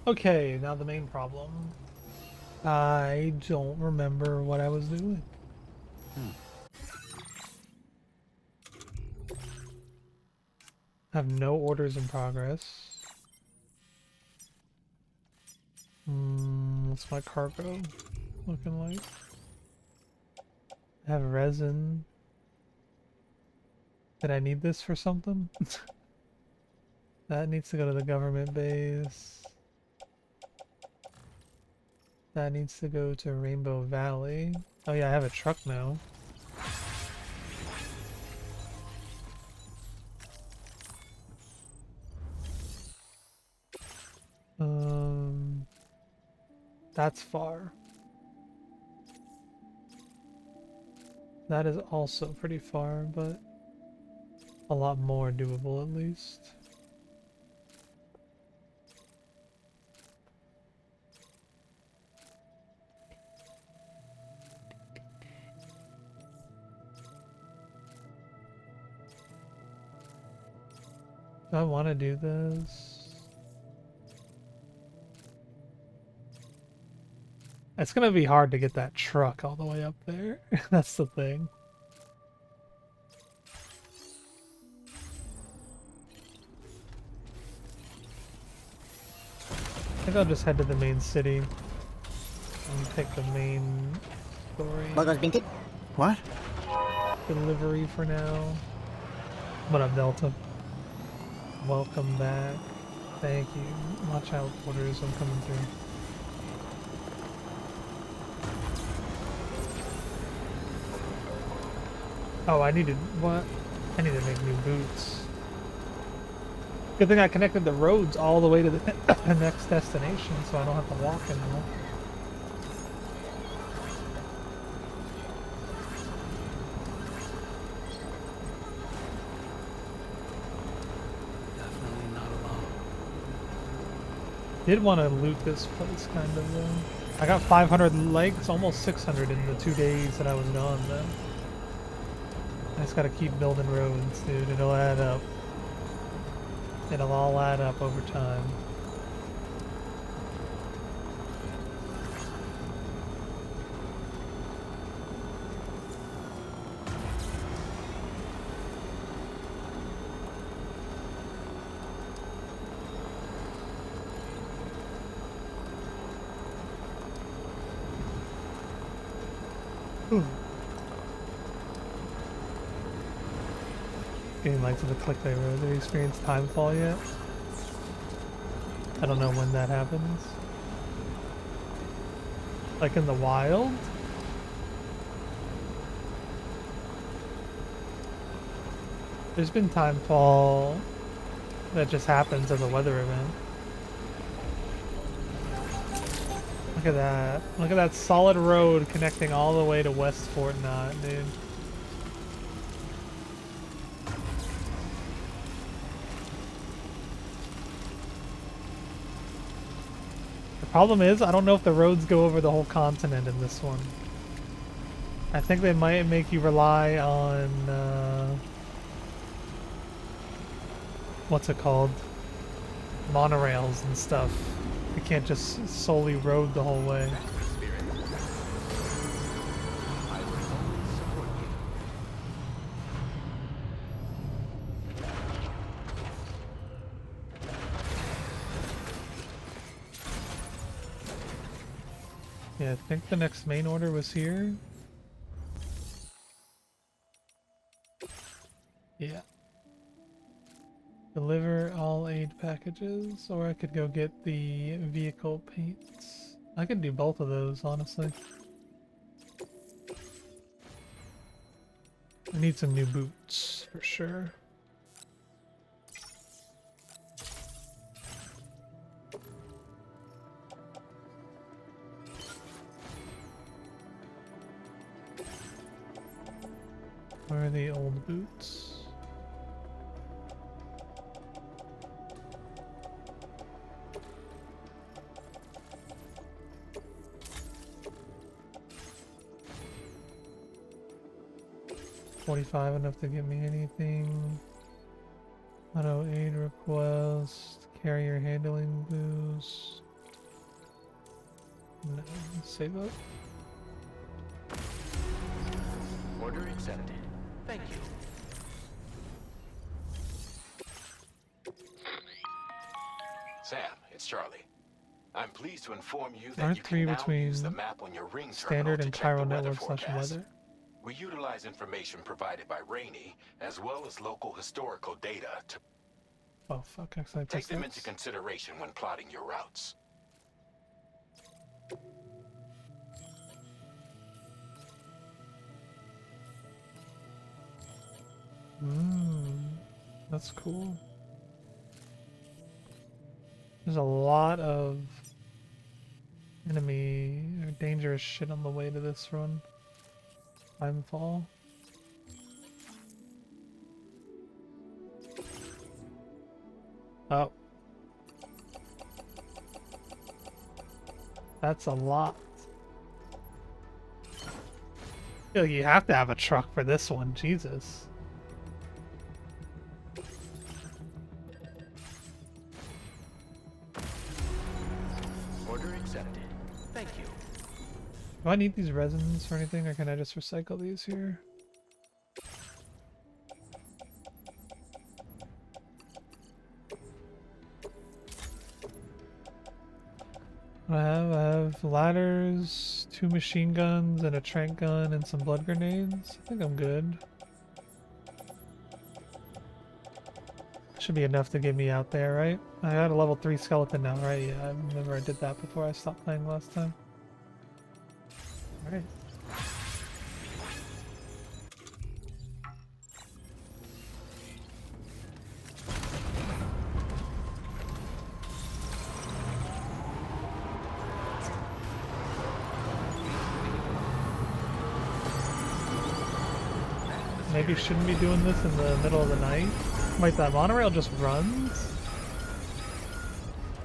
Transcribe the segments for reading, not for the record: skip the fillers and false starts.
Okay, now the main problem. I don't remember what I was doing. Hmm. I have no orders in progress. What's my cargo looking like? I have resin. Did I need this for something? That needs to go to the government base. That needs to go to Rainbow Valley. Oh yeah, I have a truck now. Um, that's far. That is also pretty far, but a lot more doable at least. Do I want to do this? It's gonna be hard to get that truck all the way up there. That's the thing. I think I'll just head to the main city and take the main story Burgers Binted? What? delivery for now. What up, Delta? Welcome back. Thank you. Watch out, orders. I'm coming through. Oh, I needed what? I need to make new boots. Good thing I connected the roads all the way to the next destination, so I don't have to walk anymore. Definitely not alone. Did want to loot this place, kind of, though. I got 500 legs, almost 600 in the 2 days that I was gone, though. I just gotta keep building roads, dude. It'll add up. It'll all add up over time. Getting like to the Clickbait Road. Have you experienced timefall yet? I don't know when that happens. Like in the wild? There's been timefall that just happens as a weather event. Look at that. Look at that solid road connecting all the way to West Fort Knott, dude. The problem is, I don't know if the roads go over the whole continent in this one. I think they might make you rely on, what's it called? Monorails and stuff. You can't just solely road the whole way. Yeah, I think the next main order was here. Yeah. Deliver all aid packages, or I could go get the vehicle paints. I could do both of those, honestly. I need some new boots, for sure. Where are the old boots? $45 enough to get me anything. Auto aid request. Carrier handling boost. No, save up. Order accepted. Thank you. Sam, it's Charlie. I'm pleased to inform you that Aren't you three can now between use the map on your ring standard terminal to and check Cairo the weather network slash forecast. weather? We utilize information provided by Rainey, as well as local historical data to Oh fuck, actually I take pressed them X. into consideration when plotting your routes. That's cool. There's a lot of enemy or dangerous shit on the way to this run. Timefall. Oh. That's a lot. I feel like you have to have a truck for this one, Jesus. Order accepted. Thank you. Do I need these resins or anything, or can I just recycle these here? I have ladders, 2 machine guns, and a trank gun, and some blood grenades. I think I'm good. Should be enough to get me out there, right? I got a level 3 skeleton now, right? Yeah, I remember I did that before I stopped playing last time. Alright. Maybe shouldn't be doing this in the middle of the night. Wait, that monorail just runs?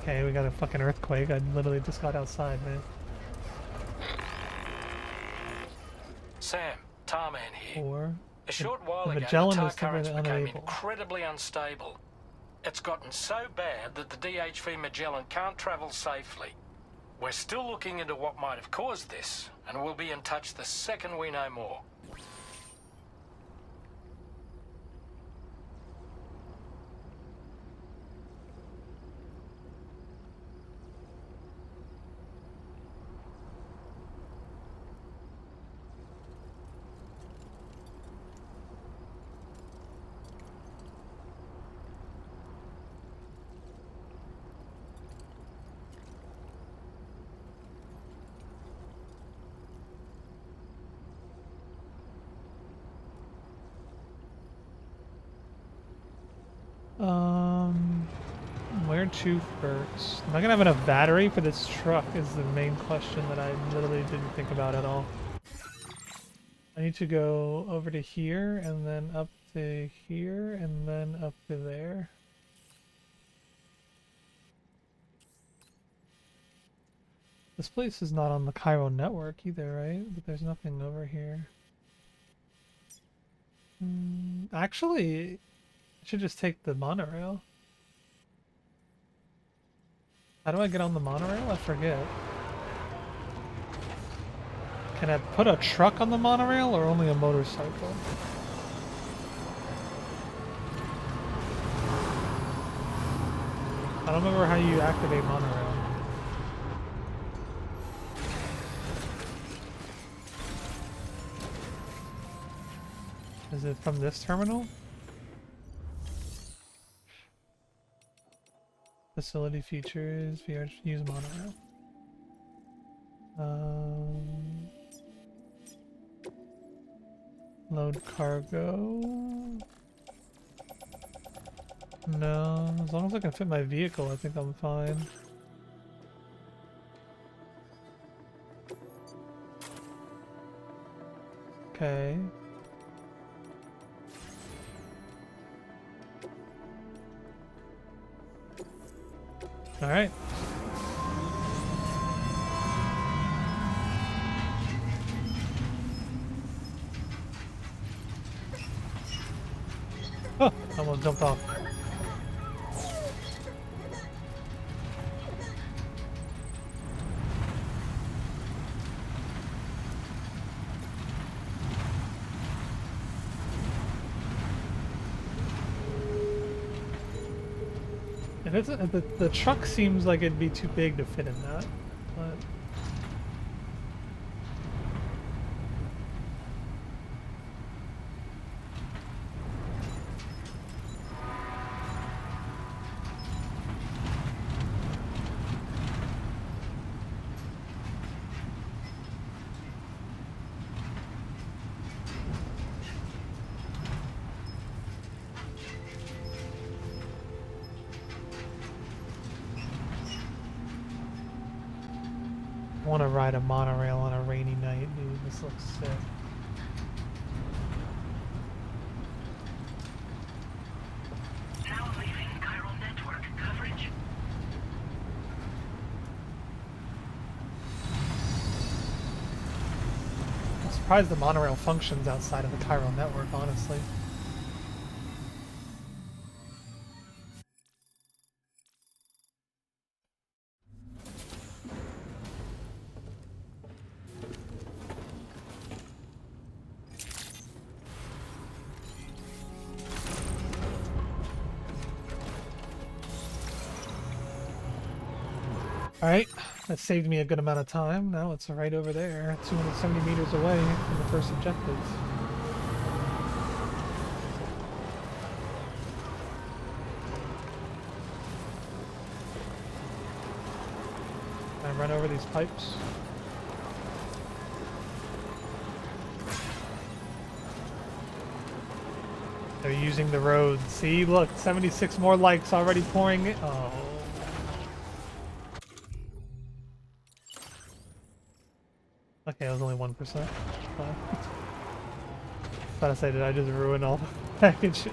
Okay, we got a fucking earthquake. I literally just got outside, man. Sam, Tarman here. Or A short while the ago, the Magellan tar is currents temporarily became unable. incredibly unstable. It's gotten so bad that the DHV Magellan can't travel safely. We're still looking into what might have caused this, and we'll be in touch the second we know more. Where to first? Am I gonna have enough battery for this truck is the main question that I literally didn't think about at all. I need to go over to here, and then up to here, and then up to there. This place is not on the Cairo network either, right? But there's nothing over here. Actually, I should just take the monorail. How do I get on the monorail? I forget. Can I put a truck on the monorail or only a motorcycle? I don't remember how you activate monorail. Is it from this terminal? Facility features, VR, use monorail. Load cargo. No, as long as I can fit my vehicle, I think I'm fine. Okay. All right. Oh, almost jumped off. And it's the truck seems like it'd be too big to fit in that, but. I want to ride a monorail on a rainy night, dude. This looks sick. Now leaving chiral network coverage. I'm surprised the monorail functions outside of the chiral network, honestly. Alright, that saved me a good amount of time. Now it's right over there, 270 meters away from the first objective. Can I run over these pipes? They're using the road. See, look, 76 more likes already pouring in. Oh. Okay, it was only 1%. About to say, did I just ruin all the packages?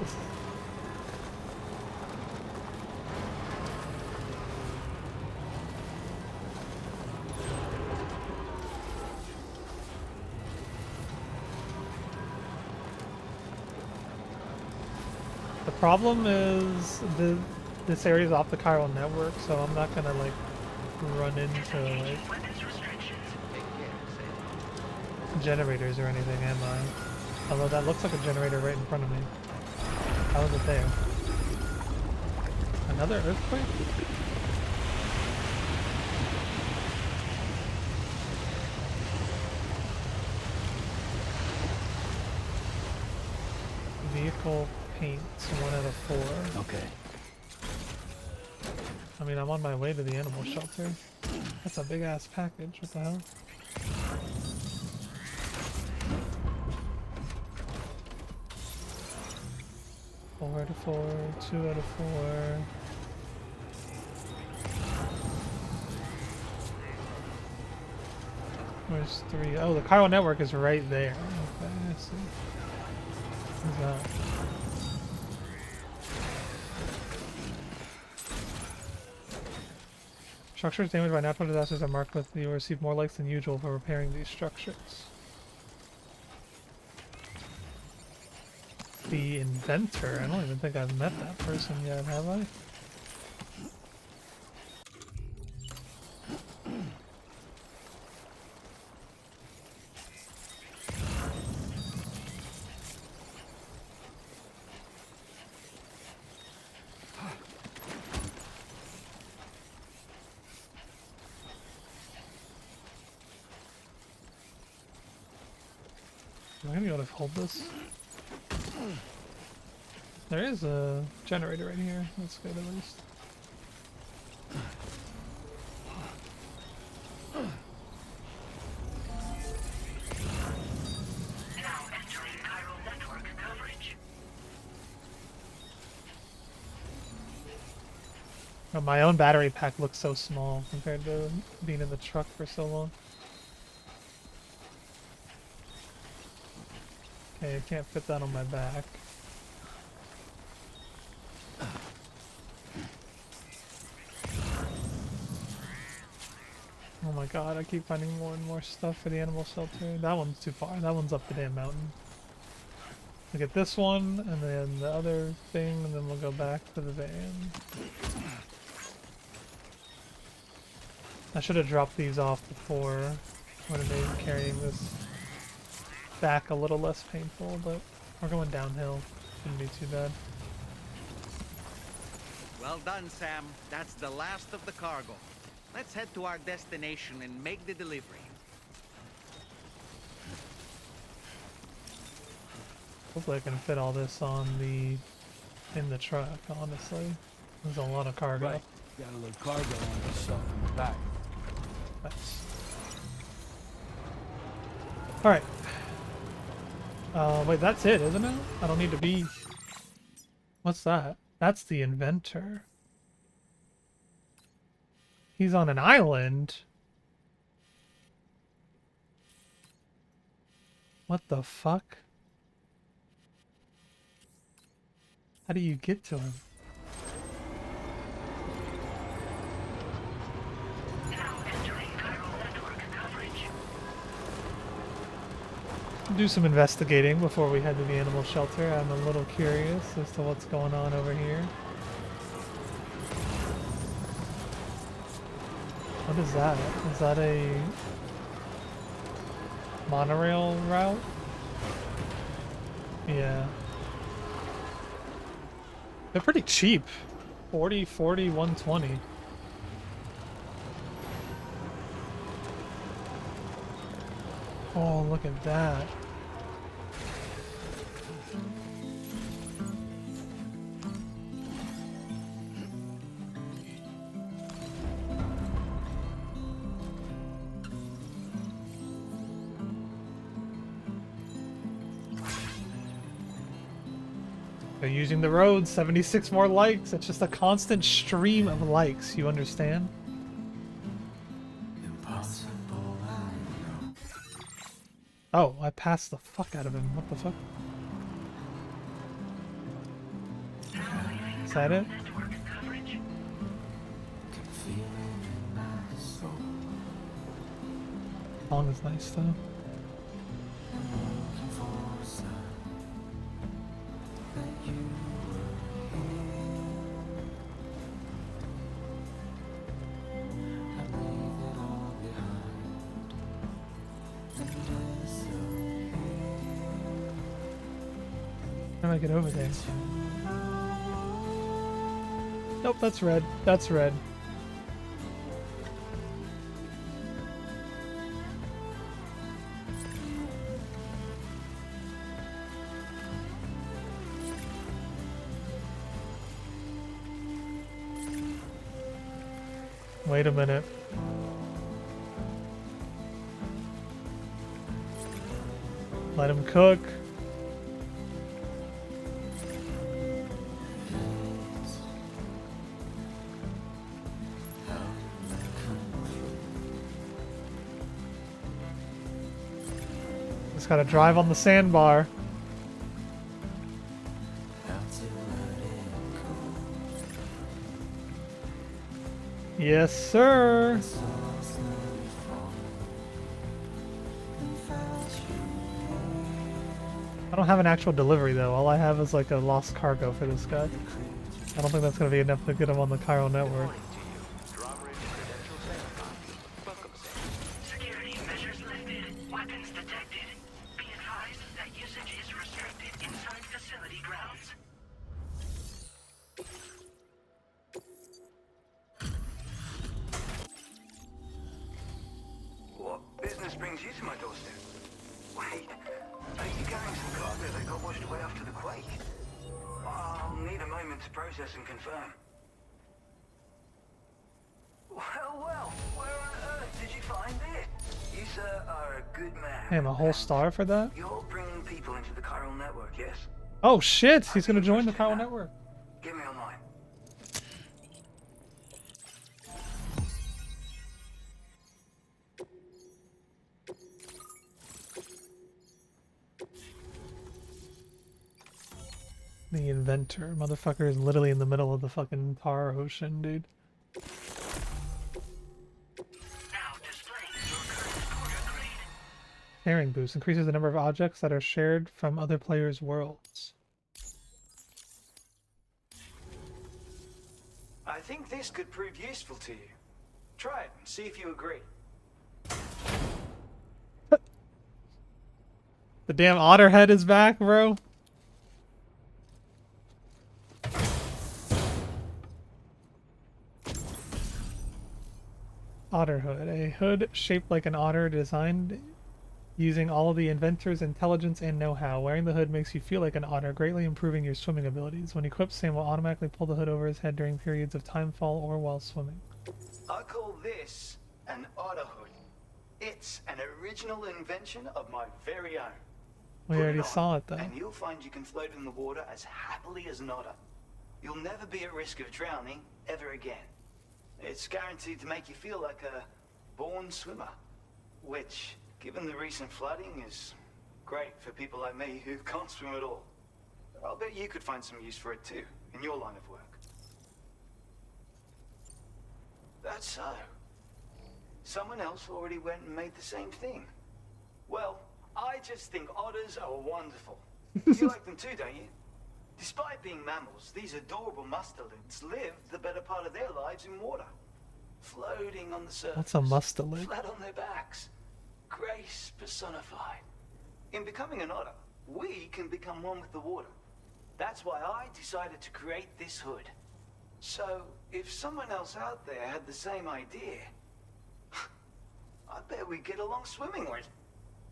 The problem is this area is off the chiral network, so I'm not gonna like run into like generators or anything, am I? Although that looks like a generator right in front of me. How is it there? Another earthquake? Vehicle paint, 1 out of 4. Okay. I mean, I'm on my way to the animal shelter. That's a big ass package, what the hell? Four out of 4, 2 out of 4. Where's 3? Oh, the chiral network is right there. Okay, I see. What's that? Structures damaged by natural disasters are marked with you will receive more likes than usual for repairing these structures. The inventor? I don't even think I've met that person yet, have I? Am I gonna be able to hold this? There is a generator right here. That's good at least. Now entering chiral network coverage. Oh, my own battery pack looks so small compared to being in the truck for so long. Okay, I can't fit that on my back. Oh my god, I keep finding more and more stuff for the animal shelter. That one's too far. That one's up the damn mountain. Look at this one, and then the other thing, and then we'll go back to the van. I should have dropped these off before. Would have made carrying this back a little less painful, but we're going downhill. Shouldn't be too bad. Well done, Sam. That's the last of the cargo. Let's head to our destination and make the delivery. Hopefully I can fit all this on in the truck, honestly. There's a lot of cargo. Right. Got a little cargo on the shelf in the back. Nice. Alright. Wait, that's it, isn't it? I don't need to be... What's that? That's the inventor. He's on an island? What the fuck? How do you get to him? Now entering chiral network coverage. Do some investigating before we head to the animal shelter. I'm a little curious as to what's going on over here. What is that? Is that a monorail route? Yeah. They're pretty cheap. 40, 40, 120. Oh, look at that. They're using the road, 76 more likes. It's just a constant stream of likes, you understand? Oh, I passed the fuck out of him. What the fuck? Is that it? Network coverage. Song is nice though. How do I get over there? Nope, that's red. That's red. Wait a minute. Let him cook. Just gotta drive on the sandbar. Yes, sir. I don't have an actual delivery though. All I have is like a lost cargo for this guy. I don't think that's gonna be enough to get him on the chiral network. Drawbridge credentials verified. Welcome, Sam. Security measures lifted. Weapons detected. Be advised that usage is restricted inside facility grounds. What business brings you to my doorstep? Wait, are you carrying some cargo that got washed away after the quake? I'll need a moment to process and confirm. Well, where on earth did you find it? You, sir, are a good man. Damn, a whole star for that? You're bringing people into the chiral network, yes? Oh shit, he's gonna join the chiral network. Get me online. The inventor. Motherfucker is literally in the middle of the fucking tar ocean, dude. Now displaying your current quarter grade. Sharing boost increases the number of objects that are shared from other players' worlds. I think this could prove useful to you. Try it and see if you agree. The damn otter head is back, bro. Otter hood. A hood shaped like an otter designed using all of the inventor's intelligence and know-how. Wearing the hood makes you feel like an otter, greatly improving your swimming abilities. When equipped, Sam will automatically pull the hood over his head during periods of time fall or while swimming. I call this an otter hood. It's an original invention of my very own. We Put already it on, saw it though. and you'll find you can float in the water as happily as an otter. You'll never be at risk of drowning ever again. It's guaranteed to make you feel like a born swimmer, which, given the recent flooding, is great for people like me who can't swim at all. I'll bet you could find some use for it too, in your line of work. That's so. Someone else already went and made the same thing. Well, I just think otters are wonderful. You like them too, don't you? Despite being mammals, these adorable mustelids live the better part of their lives in water. Floating on the surface. What's a mustelid? Flat on their backs. Grace personified. In becoming an otter, we can become one with the water. That's why I decided to create this hood. So, if someone else out there had the same idea, I bet we'd get along swimmingly.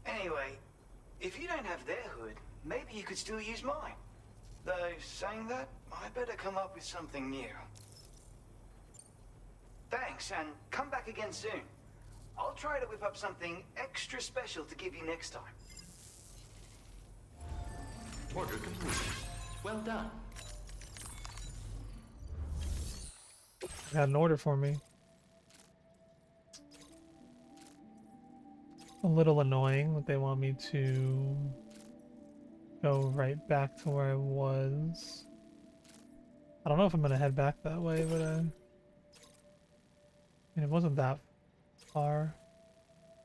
Anyway, if you don't have their hood, maybe you could still use mine. Though, saying that, I better come up with something new. Thanks, and come back again soon. I'll try to whip up something extra special to give you next time. Order complete. Well done. Got an order for me. A little annoying that they want me to go right back to where I was. I don't know if I'm gonna head back that way, but I mean, it wasn't that far.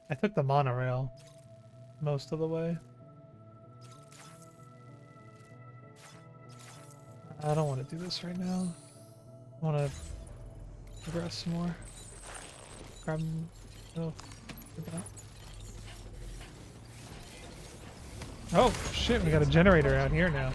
I took the monorail most of the way. I don't want to do this right now. I want to progress some more. Grab. Oh, oh shit! We got a generator out here now.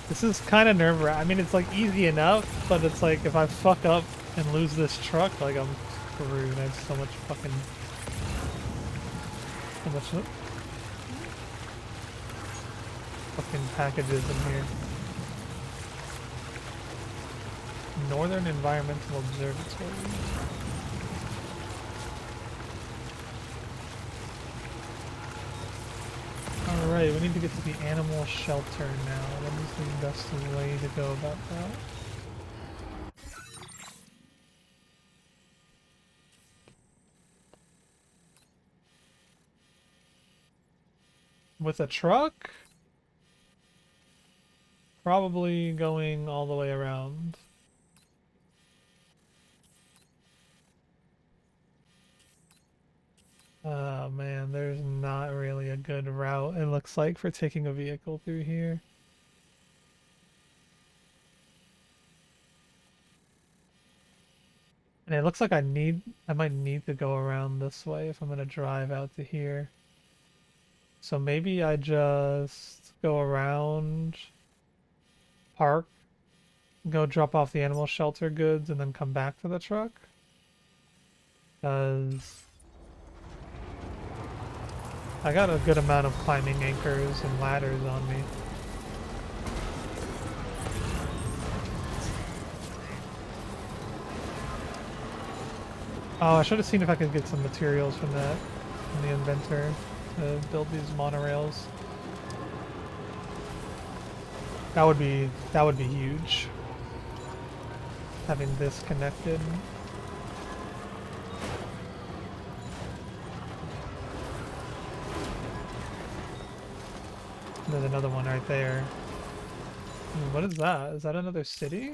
This is kind of nerve-wracking. I mean, it's like easy enough, but it's like if I fuck up and lose this truck, like I'm screwed. I have so much fucking, fucking packages in here. Northern Environmental Observatory. Alright, we need to get to the animal shelter now. What is the best way to go about that? With a truck? Probably going all the way around. Oh man, there's not really a good route, it looks like, for taking a vehicle through here. And it looks like I might need to go around this way if I'm gonna drive out to here. So maybe I just go around, park, go drop off the animal shelter goods, and then come back to the truck. Because I got a good amount of climbing anchors and ladders on me. Oh, I should have seen if I could get some materials from that, from the inventor, to build these monorails. That would be huge. Having this connected. There's another one right there. What is that? Is that another city?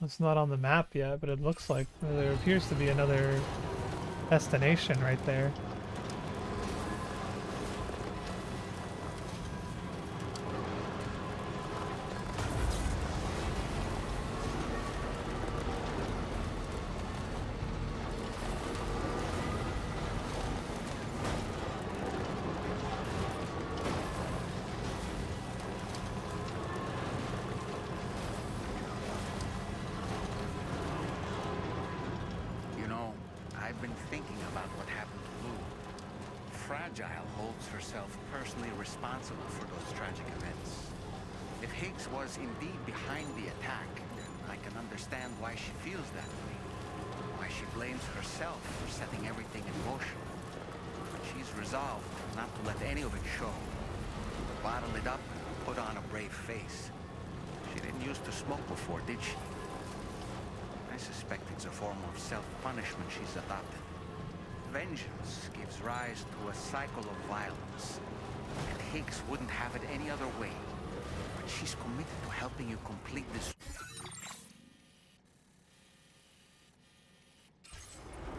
It's not on the map yet, but it looks like there appears to be another destination right there. thinking about what happened to Lou. Fragile holds herself personally responsible for those tragic events. If Higgs was indeed behind the attack, I can understand why she feels that way. Why she blames herself for setting everything in motion. But she's resolved not to let any of it show. Bottle it up and put on a brave face. She didn't used to smoke before, did she? I suspect it's a form of self-punishment she's adopted. Vengeance gives rise to a cycle of violence. And Higgs wouldn't have it any other way. But she's committed to helping you complete this.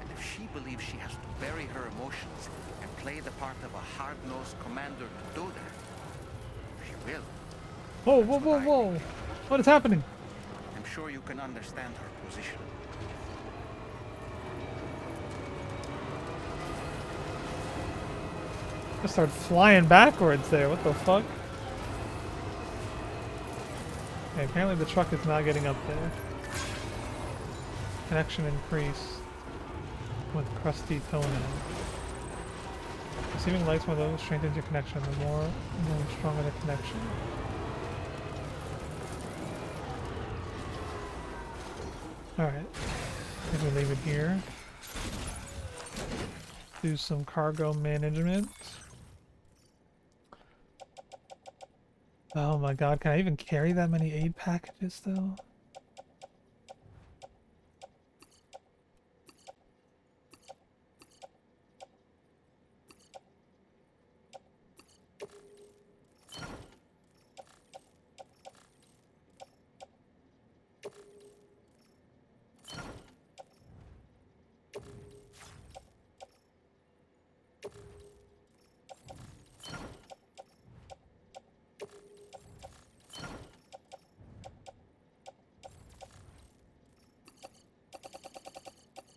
And if she believes she has to bury her emotions and play the part of a hard-nosed commander to do that, she will. Whoa, whoa, whoa, whoa! What is happening? I'm sure you can understand her position. I start flying backwards there. What the fuck? Okay, apparently the truck is not getting up there. Connection increased with crusty toenail. Receiving lights more low strengthens your connection. The stronger the connection. Alright. I think we leave it here. Do some cargo management. Oh my god, can I even carry that many aid packages though?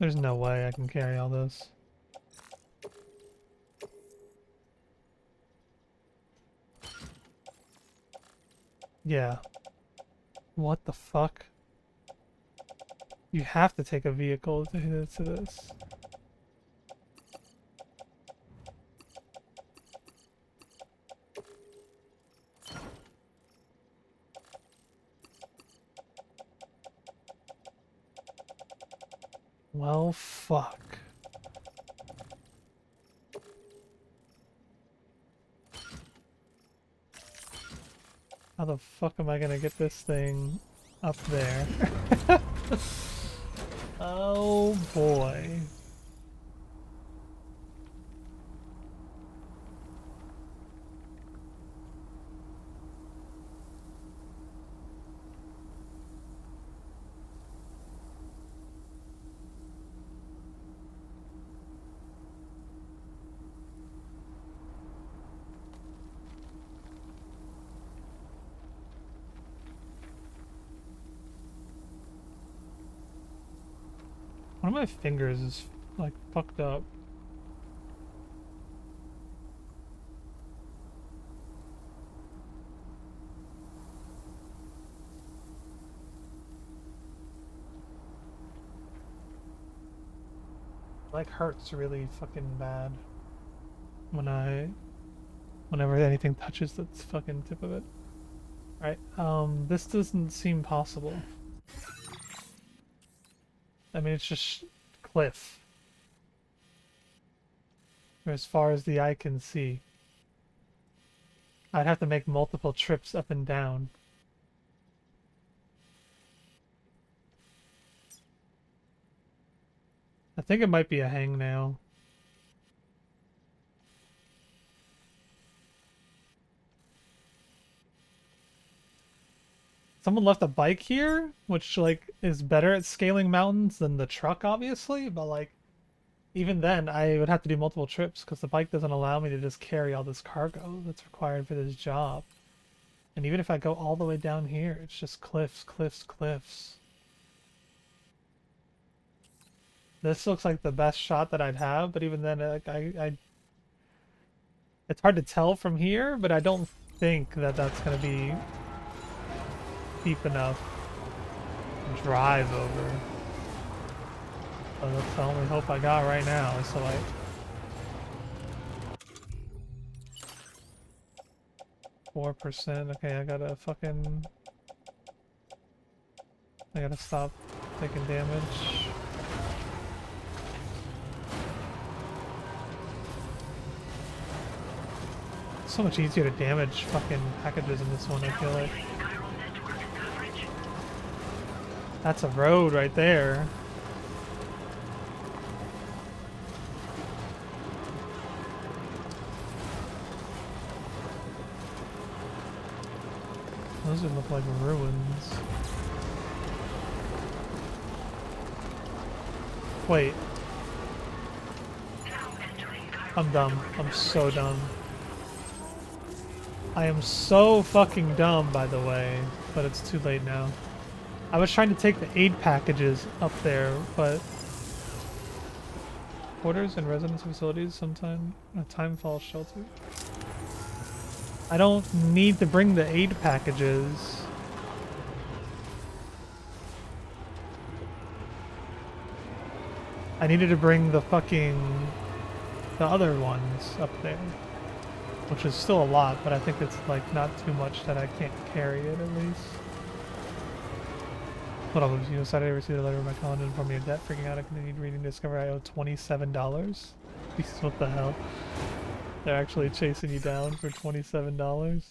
There's no way I can carry all this. Yeah. What the fuck? You have to take a vehicle to this. Well, fuck. How the fuck am I gonna get this thing up there? Oh boy. One of my fingers is like fucked up. Like hurts really fucking bad whenever anything touches the fucking tip of it. Right, this doesn't seem possible. I mean, it's just cliff. As far as the eye can see. I'd have to make multiple trips up and down. I think it might be a hangnail. Someone left a bike here, which like is better at scaling mountains than the truck, obviously, but like even then I would have to do multiple trips because the bike doesn't allow me to just carry all this cargo that's required for this job. And even if I go all the way down here, it's just cliffs, cliffs, cliffs. This looks like the best shot that I'd have, but even then it's hard to tell from here, but I don't think that that's going to be deep enough to drive over. That's the only hope I got right now, so like... 4%, okay, I gotta stop taking damage. It's so much easier to damage fucking packages in this one, I feel like. That's a road right there. Those would look like ruins. Wait. I'm dumb. I'm so dumb. I am so fucking dumb, by the way, but it's too late now. I was trying to take the aid packages up there, but quarters and residence facilities sometime a time fall shelter. I don't need to bring the aid packages. I needed to bring the other ones up there, which is still a lot, but I think it's like not too much that I can't carry it at least. Hold on, you decided to receive a letter in my calendar and inform me of debt. Freaking out, I continued reading to discover I owe $27. Jesus, what the hell? They're actually chasing you down for $27.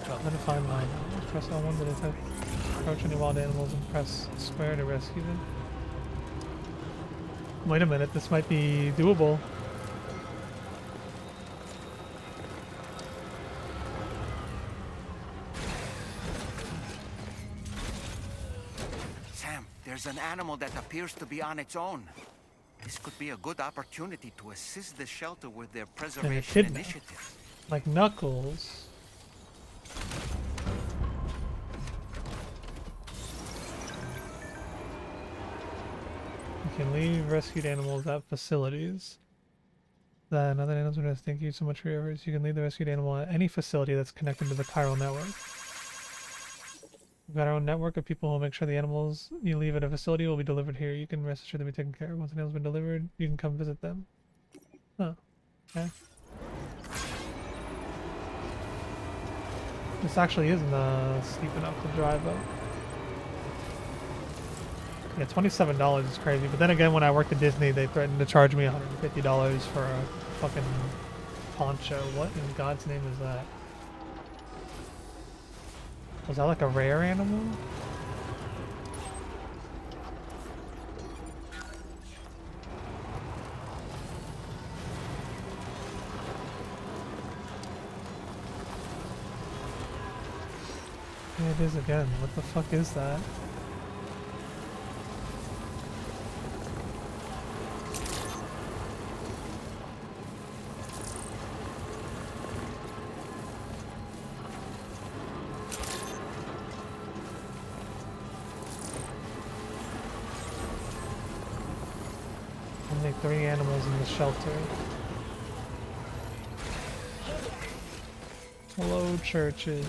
I'm gonna find mine. Press L1 to detect approach any wild animals and press square to rescue them. Wait a minute, this might be doable. Sam, there's an animal that appears to be on its own. This could be a good opportunity to assist the shelter with their preservation initiative. Like Knuckles. You can leave rescued animals at facilities. Then other animals are thank you so much for your efforts. You can leave the rescued animal at any facility that's connected to the chiral network. We've got our own network of people who will make sure the animals you leave at a facility will be delivered here. You can rest assured they'll be taken care of. Once an animal's been delivered, you can come visit them. Huh. Okay. This actually isn't steep enough to drive up. Yeah, $27 is crazy. But then again, when I worked at Disney, they threatened to charge me $150 for a fucking poncho. What in God's name is that? Was that like a rare animal? Yeah, it is again. What the fuck is that? Only 3 animals in the shelter. Hello, churches.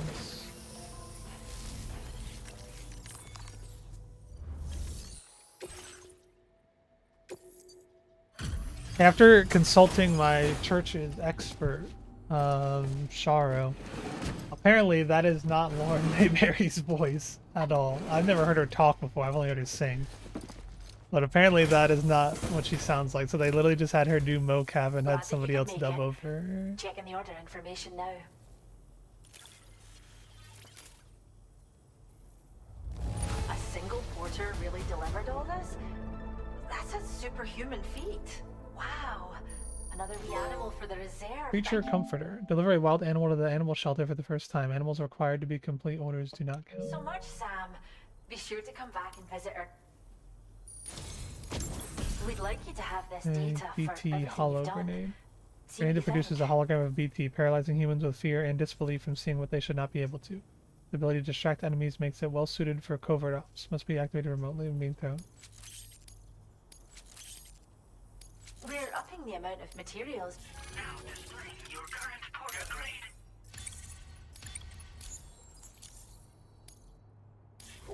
After consulting my church's expert, Sharo, apparently that is not Lauren Mayberry's voice at all. I've never heard her talk before, I've only heard her sing. But apparently that is not what she sounds like, so they literally just had her do mocap and had somebody else dub over her. Checking the order information now. A single porter really delivered all this? That's a superhuman feat. Wow. Another wee animal for the reserve. Creature Comforter. Deliver a wild animal to the animal shelter for the first time. Animals required to be complete orders. Do not kill. So much, Sam. Be sure to come back and visit her. We'd like you to have this data BT for hollow grenade. Grenade that produces a hologram of BT, paralyzing humans with fear and disbelief from seeing what they should not be able to. The ability to distract enemies makes it well suited for covert ops. Must be activated remotely and being thrown. doubling the amount of materials. Now displaying your current porter grade.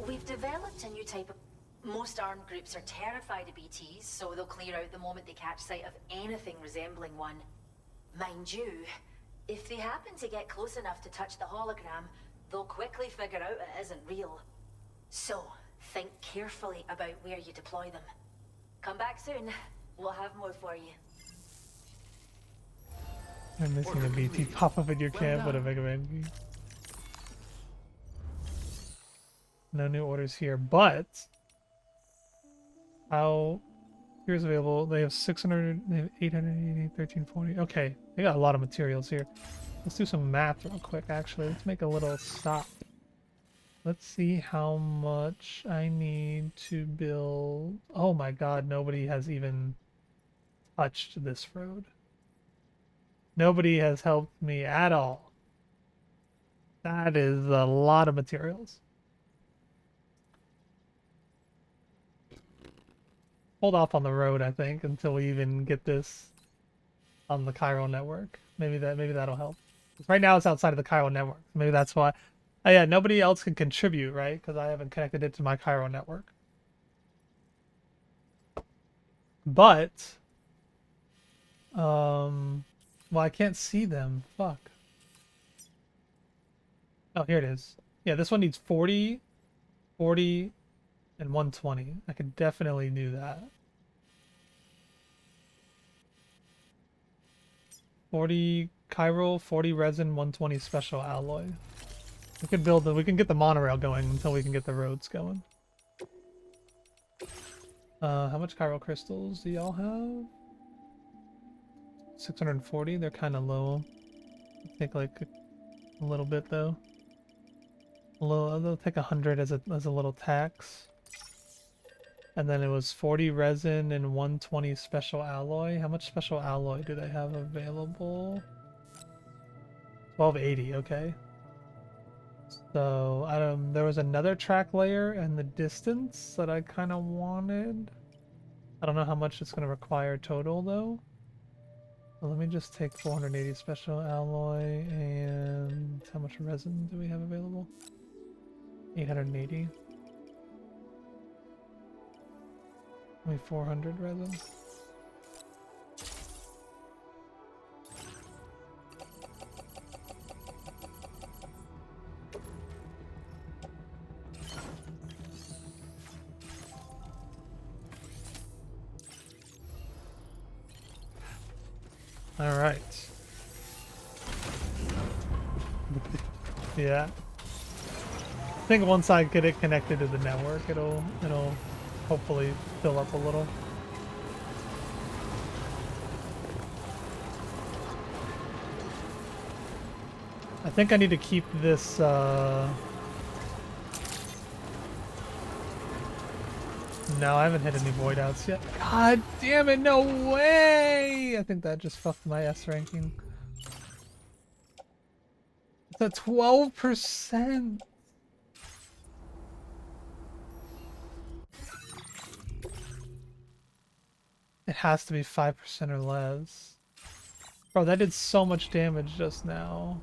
We've developed a new type of... Most armed groups are terrified of BTs, so they'll clear out the moment they catch sight of anything resembling one. Mind you, if they happen to get close enough to touch the hologram, they'll quickly figure out it isn't real. So, think carefully about where you deploy them. Come back soon. We'll have more for you. I'm missing a BT pop up in your camp. What a Mega Man. No new orders here, but how here's available. They have 600, they have 880, 1340. Okay, they got a lot of materials here. Let's do some math real quick. Actually, let's make a little stop. Let's see how much I need to build. Oh my god, nobody has even touched this road. Nobody has helped me at all. That is a lot of materials. Hold off on the road, I think, until we even get this on the Cairo network. Maybe that'll help. Right now it's outside of the Cairo network. Maybe that's why. Oh yeah, nobody else can contribute, right? Because I haven't connected it to my Cairo network. But well, I can't see them. Fuck. Oh, here it is. Yeah, this one needs 40, 40, and 120. I could definitely do that. 40 Cairo, 40 resin, 120 special alloy. We could build we can get the monorail going until we can get the roads going. How much Cairo crystals do y'all have? 640, they're kind of low. Take like a little bit though. They'll take 100 as a little tax. And then it was 40 resin and 120 special alloy. How much special alloy do they have available? 1280, okay. So there was another track layer in the distance that I kind of wanted. I don't know how much it's going to require total though. So let me just take 480 special alloy, and how much resin do we have available? 880. Only 400 resin. All right. Yeah. I think once I get it connected to the network, it'll hopefully fill up a little. I think I need to keep this No, I haven't hit any void outs yet. God damn it, no way! I think that just fucked my S ranking. It's at 12%. It has to be 5% or less. Bro, that did so much damage just now.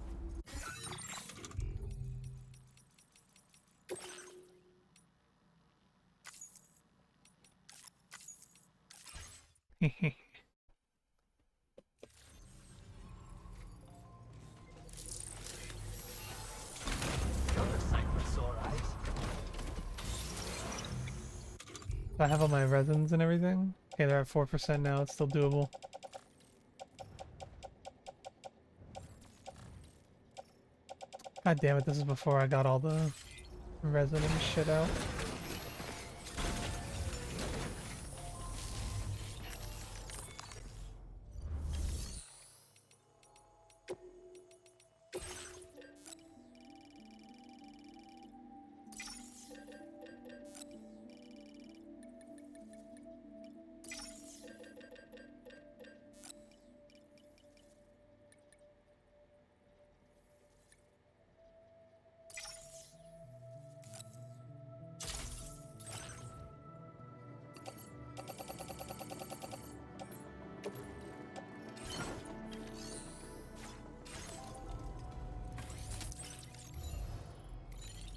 I have all my resins and everything. Okay, they're at 4% now. It's still doable. God damn it, this is before I got all the resin and shit out.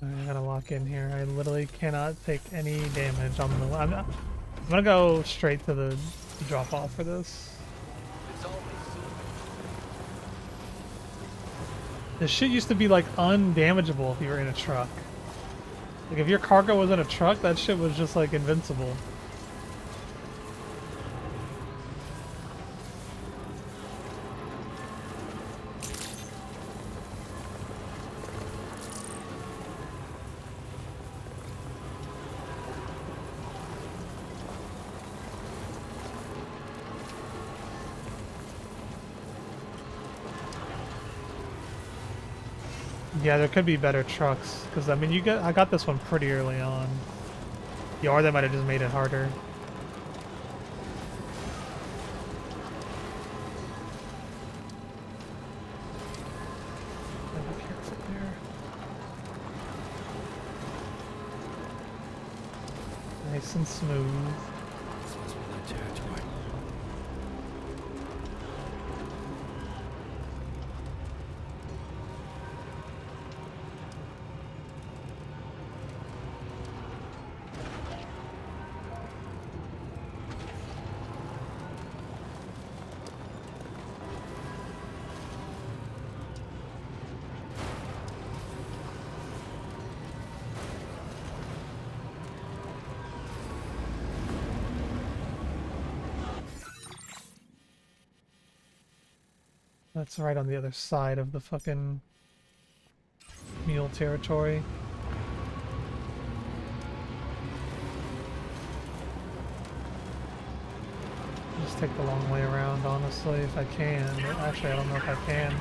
I gotta lock in here. I literally cannot take any damage on the. I'm gonna go straight to the drop off for this. This shit used to be like undamageable if you were in a truck. Like if your cargo was in a truck, that shit was just like invincible. Yeah, there could be better trucks, because I mean, I got this one pretty early on. Yeah, or they might have just made it harder. Be careful there. Nice and smooth. This must be their territory. That's right on the other side of the fucking mule territory. Just take the long way around, honestly, if I can. But actually, I don't know if I can.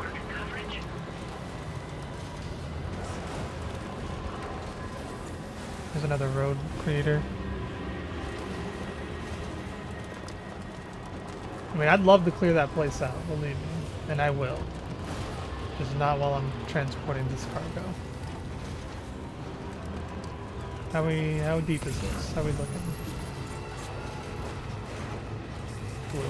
There's another road creator. I mean, I'd love to clear that place out, believe me. And I will. Just not while I'm transporting this cargo. How deep is this? How are we looking? Blue.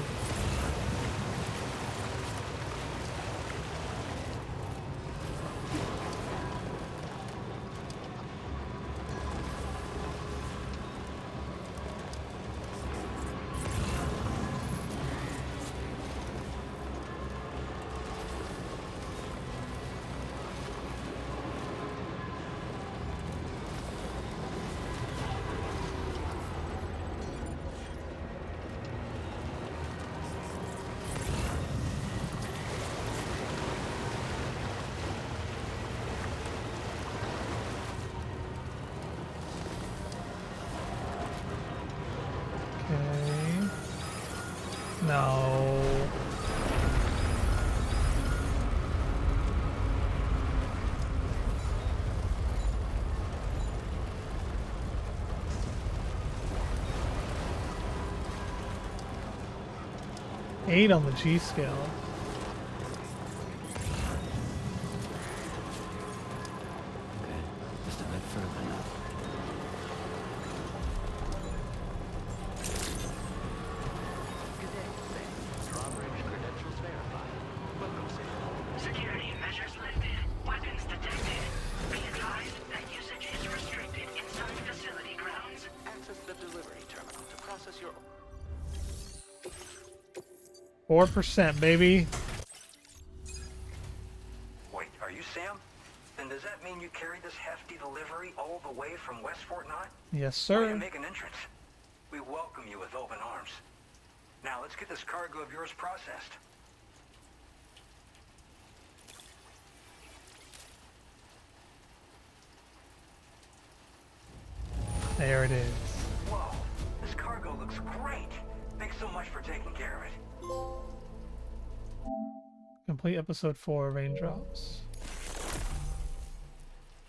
No. Eight on the G scale. Okay, just a bit further now. Security measures lifted. Weapons detected. Be advised that usage is restricted inside facility grounds. Access the delivery terminal to process your... 4%, baby. Wait, are you Sam? Then does that mean you carried this hefty delivery all the way from West Fort Knott? Yes, Way sir. to make an entrance. We welcome you with open arms. Now let's get this cargo of yours processed. There it is. Whoa, this cargo looks great. Thanks so much for taking care of it. Complete episode 4 raindrops.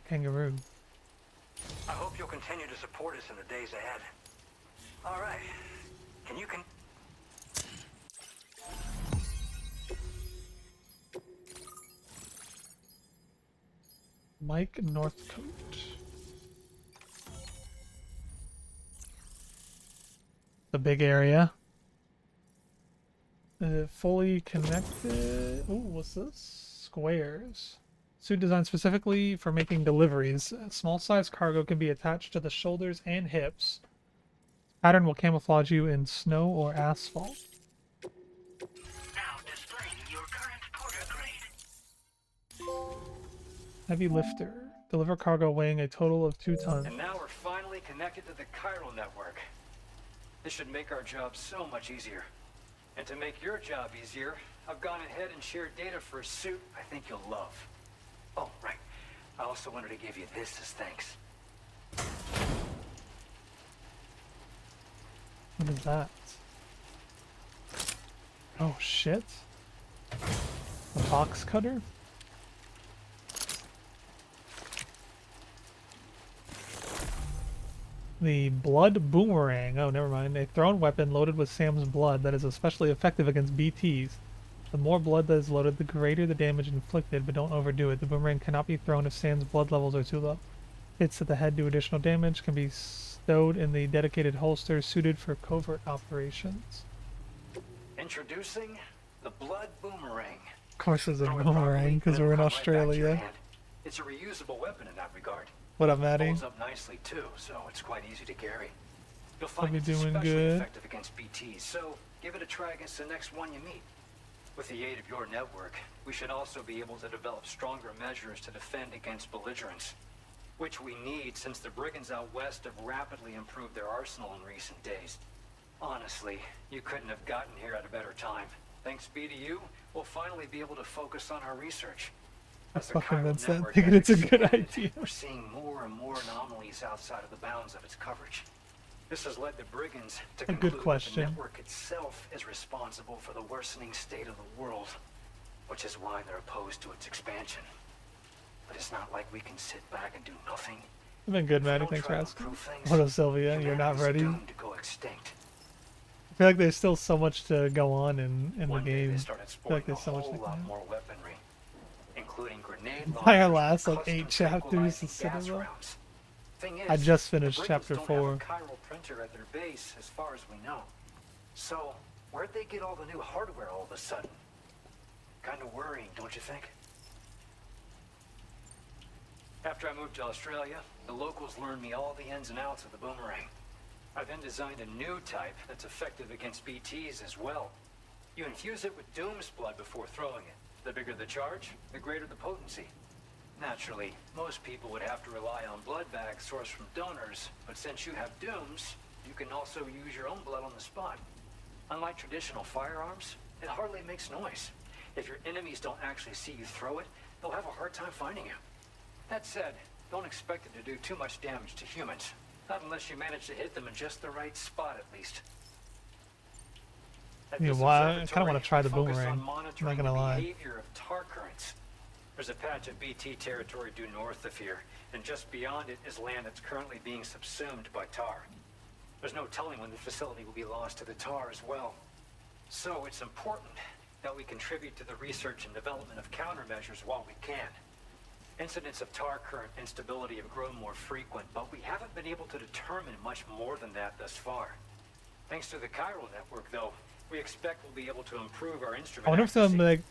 Kangaroo. I hope you'll continue to support us in the days ahead. All right. Can you Mike Northcote. The big area. Fully connected. Ooh, what's this? Squares. Suit designed specifically for making deliveries. Small size cargo can be attached to the shoulders and hips. Pattern will camouflage you in snow or asphalt. Now displaying your current porter grade. Heavy lifter. Deliver cargo weighing a total of 2 tons. And now we're finally connected to the chiral network. This should make our job so much easier. And to make your job easier, I've gone ahead and shared data for a suit I think you'll love. Oh, right. I also wanted to give you this as thanks. What is that? Oh shit. A box cutter? The blood boomerang. Oh, never mind. A thrown weapon loaded with Sam's blood that is especially effective against BTs. The more blood that is loaded, the greater the damage inflicted, but don't overdo it. The boomerang cannot be thrown if Sam's blood levels are too low. Hits at the head do additional damage, can be stowed in the dedicated holster suited for covert operations. Introducing the blood boomerang. Of course it's a Throw it boomerang, properly, because and we're it'll in come right back to your Australia. hand. It's a reusable weapon in that regard. What up, Maddie? Holds up nicely too, so it's quite easy to carry. You'll Hope find you're it's doing especially good. effective against BTs, so give it a try against the next one you meet. With the aid of your network, we should also be able to develop stronger measures to defend against belligerents, which we need since the brigands out west have rapidly improved their arsenal in recent days. Honestly, you couldn't have gotten here at a better time. Thanks be to you, we'll finally be able to focus on our research. I As the fucking chiral meant that. network Thinking has it's a good expanded, idea. We're seeing more and more anomalies outside of the bounds of its coverage. This has led the brigands to A conclude good that the question. network itself is responsible for the worsening state of the world, which is why they're opposed to its expansion. But it's not like we can sit back and do nothing. I've been good, If we Maddie. don't Thanks for try to asking. improve things, What up, Sylvia? You're not humanity's ready? doomed to go extinct. I feel like there's still so much to go on in the One day game. they I started feel like sporting a there's so much whole to lot do. more weaponry, including grenade Entire launchers, last, like, custom 8 chapters tranquilizing is sitting gas there. rounds. Thing is, I just the finished brigands chapter don't 4. have a chiral printer at their base, as far as we know. So, where'd they get all the new hardware all of a sudden? Kind of worrying, don't you think? After I moved to Australia, the locals learned me all the ins and outs of the boomerang. I then designed a new type that's effective against BTs as well. You infuse it with Doom's blood before throwing it. The bigger the charge, the greater the potency. Naturally, most people would have to rely on blood bags sourced from donors, but since you have Doom's, you can also use your own blood on the spot. Unlike traditional firearms, it hardly makes noise. If your enemies don't actually see you throw it, they'll have a hard time finding you. That said, don't expect it to do too much damage to humans. Not unless you manage to hit them in just the right spot, at least. At Yeah, this well, I kinda observatory, wanna try the we focus boomerang. on I'm not monitoring gonna the lie. behavior of tar currents. There's a patch of BT territory due north of here, and just beyond it is land that's currently being subsumed by tar. There's no telling when the facility will be lost to the tar as well. So it's important that we contribute to the research and development of countermeasures while we can. Incidents of tar current instability have grown more frequent, but we haven't been able to determine much more than that thus far. Thanks to the chiral network, though, we expect we'll be able to improve our instrument I wonder if accuracy.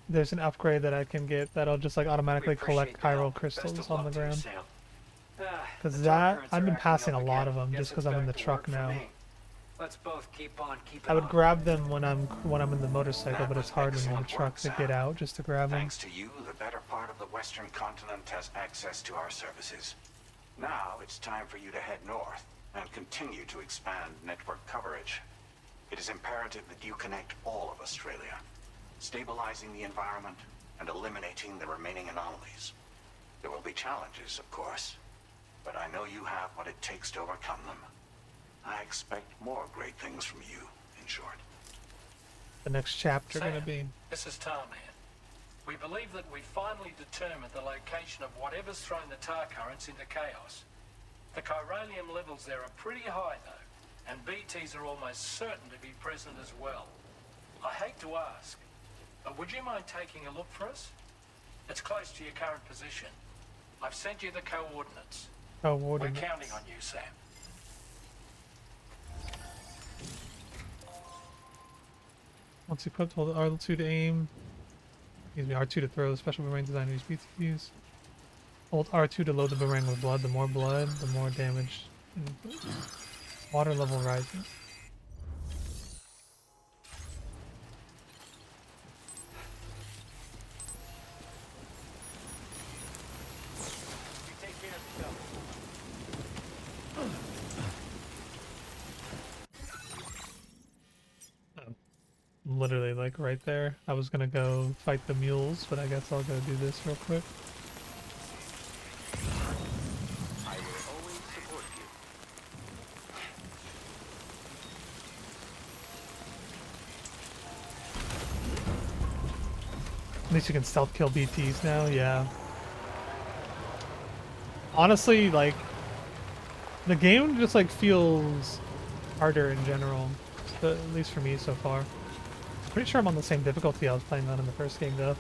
there's an upgrade that I can get that'll just like automatically We collect appreciate the chiral help. crystals Best of on the luck to you, ground. Sam. Because The tar that, currents I've are been acting passing up a lot again. of them Guess just because it's I'm in the back to truck work for now. me. Let's both keep on keeping I would on. grab them when I'm in the motorcycle, That but it's was hard when you're in the excellent truck work, to Sam. get out just to grab them. Thanks to you, the better part of the Western continent has access to our services. Now it's time for you to head north and continue to expand network coverage. It is imperative that you connect all of Australia, stabilizing the environment and eliminating the remaining anomalies. There will be challenges, of course, but I know you have what it takes to overcome them. I expect more great things from you, in short. The next chapter Sam, gonna be. this is Tarman. We believe that we finally determined the location of whatever's thrown the tar currents into chaos. The chiralium levels there are pretty high, though, and BTs are almost certain to be present as well. I hate to ask, but would you mind taking a look for us? It's close to your current position. I've sent you the coordinates. Oh, We're Warden. counting on you, Sam. Once equipped, hold R2 to aim. Excuse me, R2 to throw. Special boomerang design use BTs. Hold R2 to load the boomerang with blood. The more blood, the more damage. Water level rises. Literally like right there. I was gonna go fight the mules, but I guess I'll go do this real quick. I will always support you. At least you can stealth kill BTs now, yeah. Honestly, like, the game just like feels harder in general, at least for me so far. Pretty sure I'm on the same difficulty I was playing on in the first game though.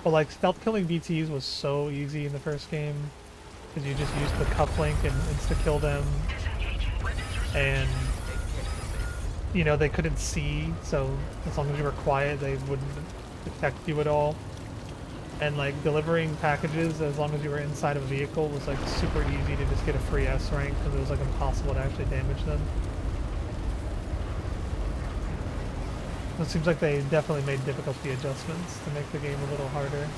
But like stealth killing BTs was so easy in the first game because you just used the cuff link and insta kill them, and you know they couldn't see, so as long as you were quiet they wouldn't detect you at all. And like delivering packages as long as you were inside of a vehicle was like super easy to just get a free S rank because it was like impossible to actually damage them. It seems like they definitely made difficulty adjustments to make the game a little harder.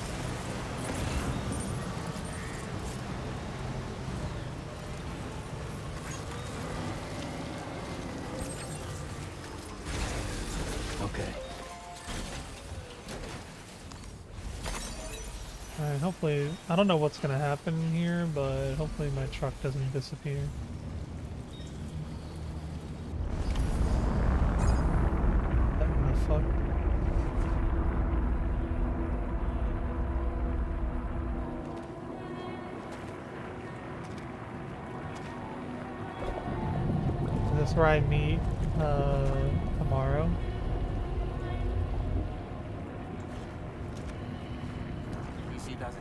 Okay. Alright, hopefully, I don't know what's gonna happen here, but hopefully my truck doesn't disappear. What the fuck? Is this where I meet, tomorrow? Easy does it.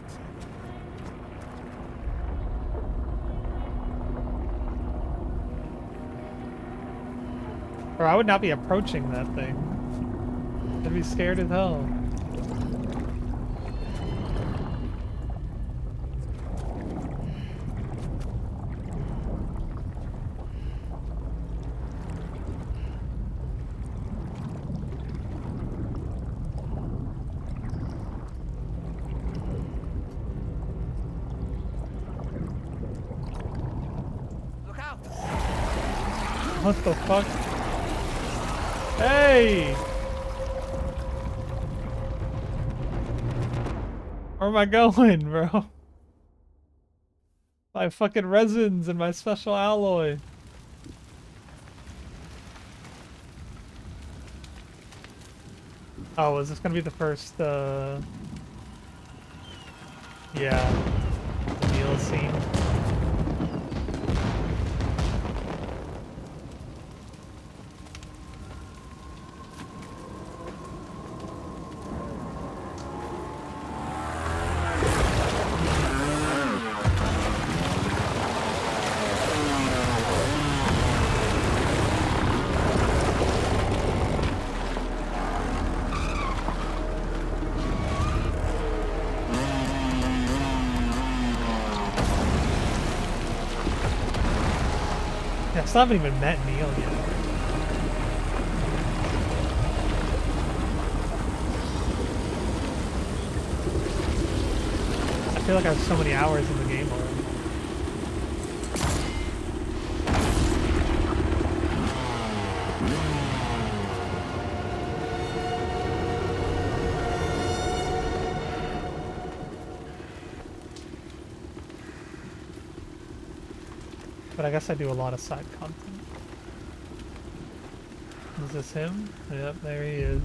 Or I would not be approaching that thing. I'd be scared as hell. Look out! What the fuck? Hey! Where am I going, bro? My fucking resins and my special alloy. Oh, is this gonna be the first, yeah, the meal scene? Yeah, I still haven't even met Neil yet. I feel like I have so many hours in the game already. But I guess I do a lot of side content. Is this him? Yep, there he is.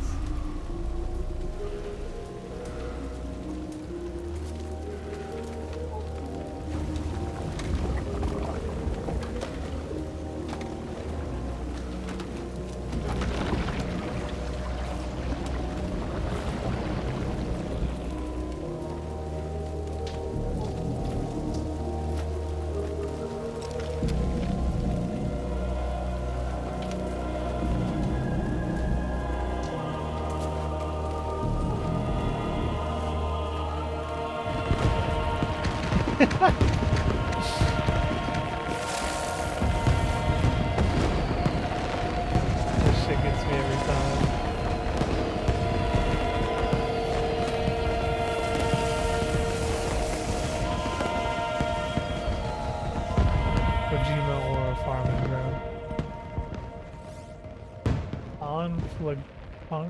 This shit gets me every time. Kojima or a farming ground.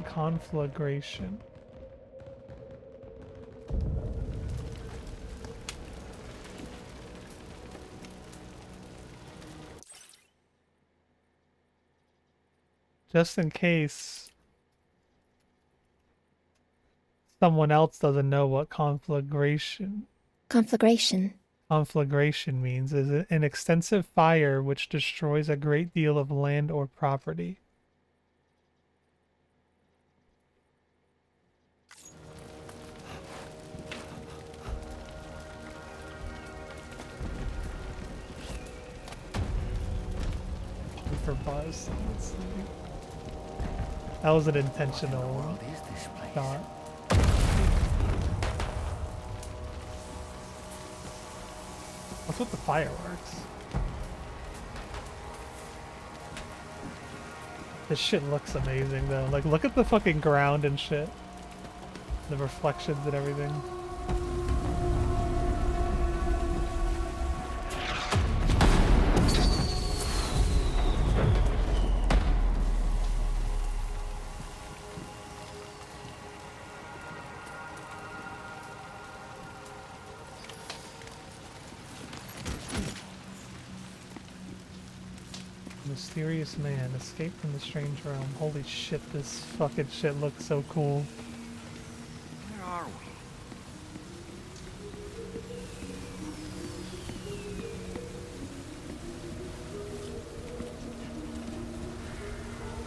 Conflagration. Just in case someone else doesn't know what conflagration means, is an extensive fire which destroys a great deal of land or property. For buzz, let's see. That was an intentional shot. What's with the fireworks? This shit looks amazing though. Like, look at the fucking ground and shit. The reflections and everything. Mysterious man escaped from the strange realm. Holy shit, this fucking shit looks so cool. Where are we?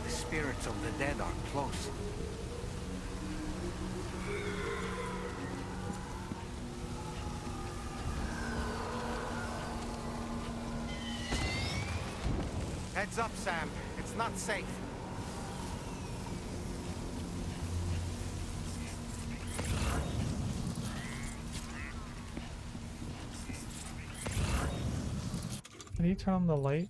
The spirits of the dead are close. Heads up, Sam. It's not safe. Can you turn on the light?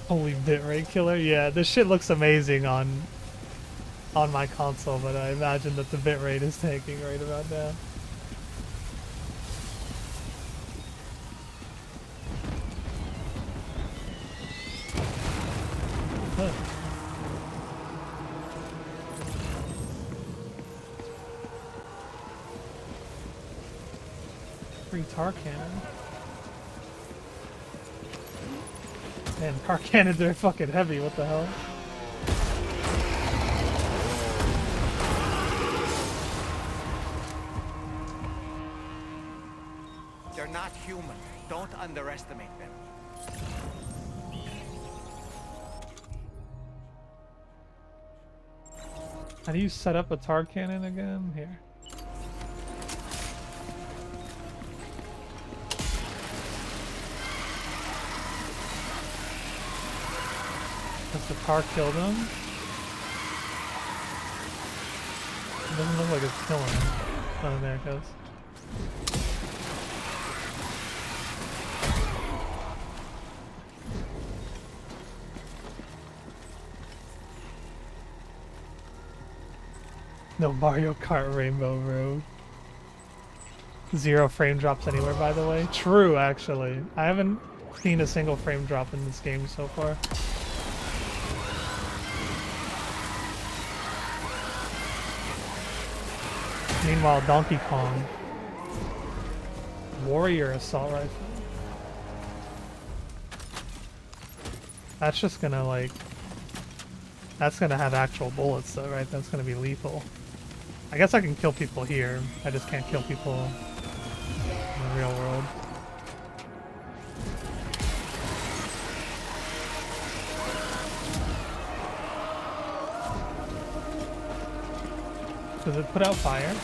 Holy bitrate killer. Yeah, this shit looks amazing on my console, but I imagine that the bitrate is tanking right about now. Huh. Free tar cannon. Man, tar cannons are fucking heavy, what the hell? They're not human. Don't underestimate them. How do you set up a tar cannon again? Here. Does the tar kill them? It doesn't look like it's killing them. Oh, there it goes. No Mario Kart Rainbow Road. 0 frame drops anywhere, by the way. True, actually. I haven't seen a single frame drop in this game so far. Meanwhile, Donkey Kong. Warrior Assault Rifle. That's just gonna, like... That's gonna have actual bullets, though, right? That's gonna be lethal. I guess I can kill people here. I just can't kill people in the real world. Does it put out fire?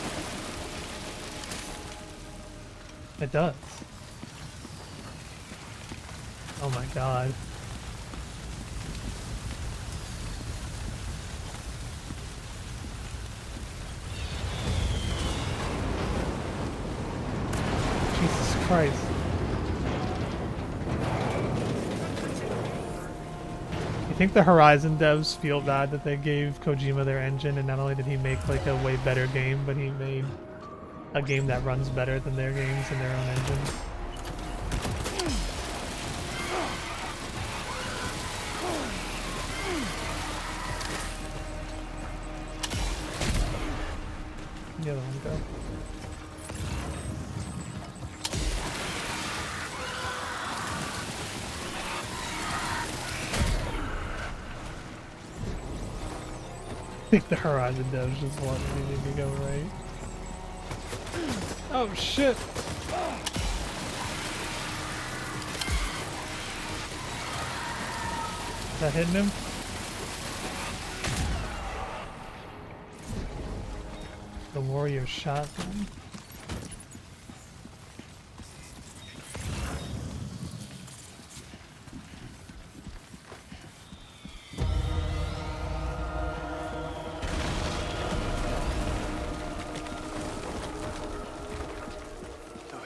It does. Oh my god. Christ. You think the Horizon devs feel bad that they gave Kojima their engine, and not only did he make like a way better game, but he made a game that runs better than their games in their own engine? The other one go. I think the Horizon devs just wanted it to go right. Oh shit! Is that hitting him? The warrior shotgun.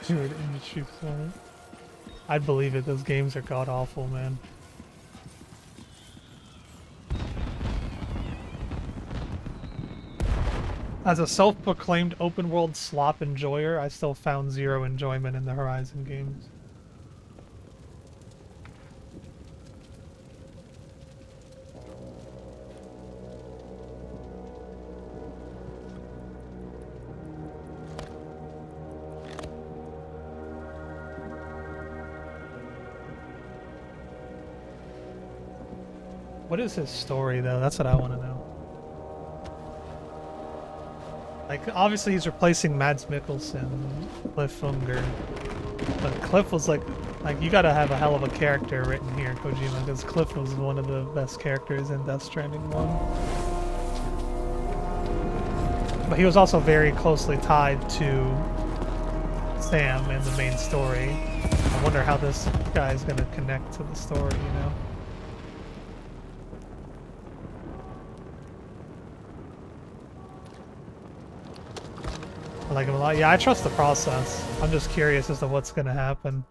Dude, industry point. I'd believe it. Those games are god awful, man. As a self-proclaimed open-world slop enjoyer, I still found zero enjoyment in the Horizon games. What is his story, though? That's what I want to know. Like, obviously he's replacing Mads Mikkelsen, Cliff Unger, but Cliff was like you gotta have a hell of a character written here, Kojima, because Cliff was one of the best characters in Death Stranding 1. But he was also very closely tied to Sam in the main story. I wonder how this guy is gonna connect to the story, you know? I like him a lot. Yeah, I trust the process. I'm just curious as to what's going to happen.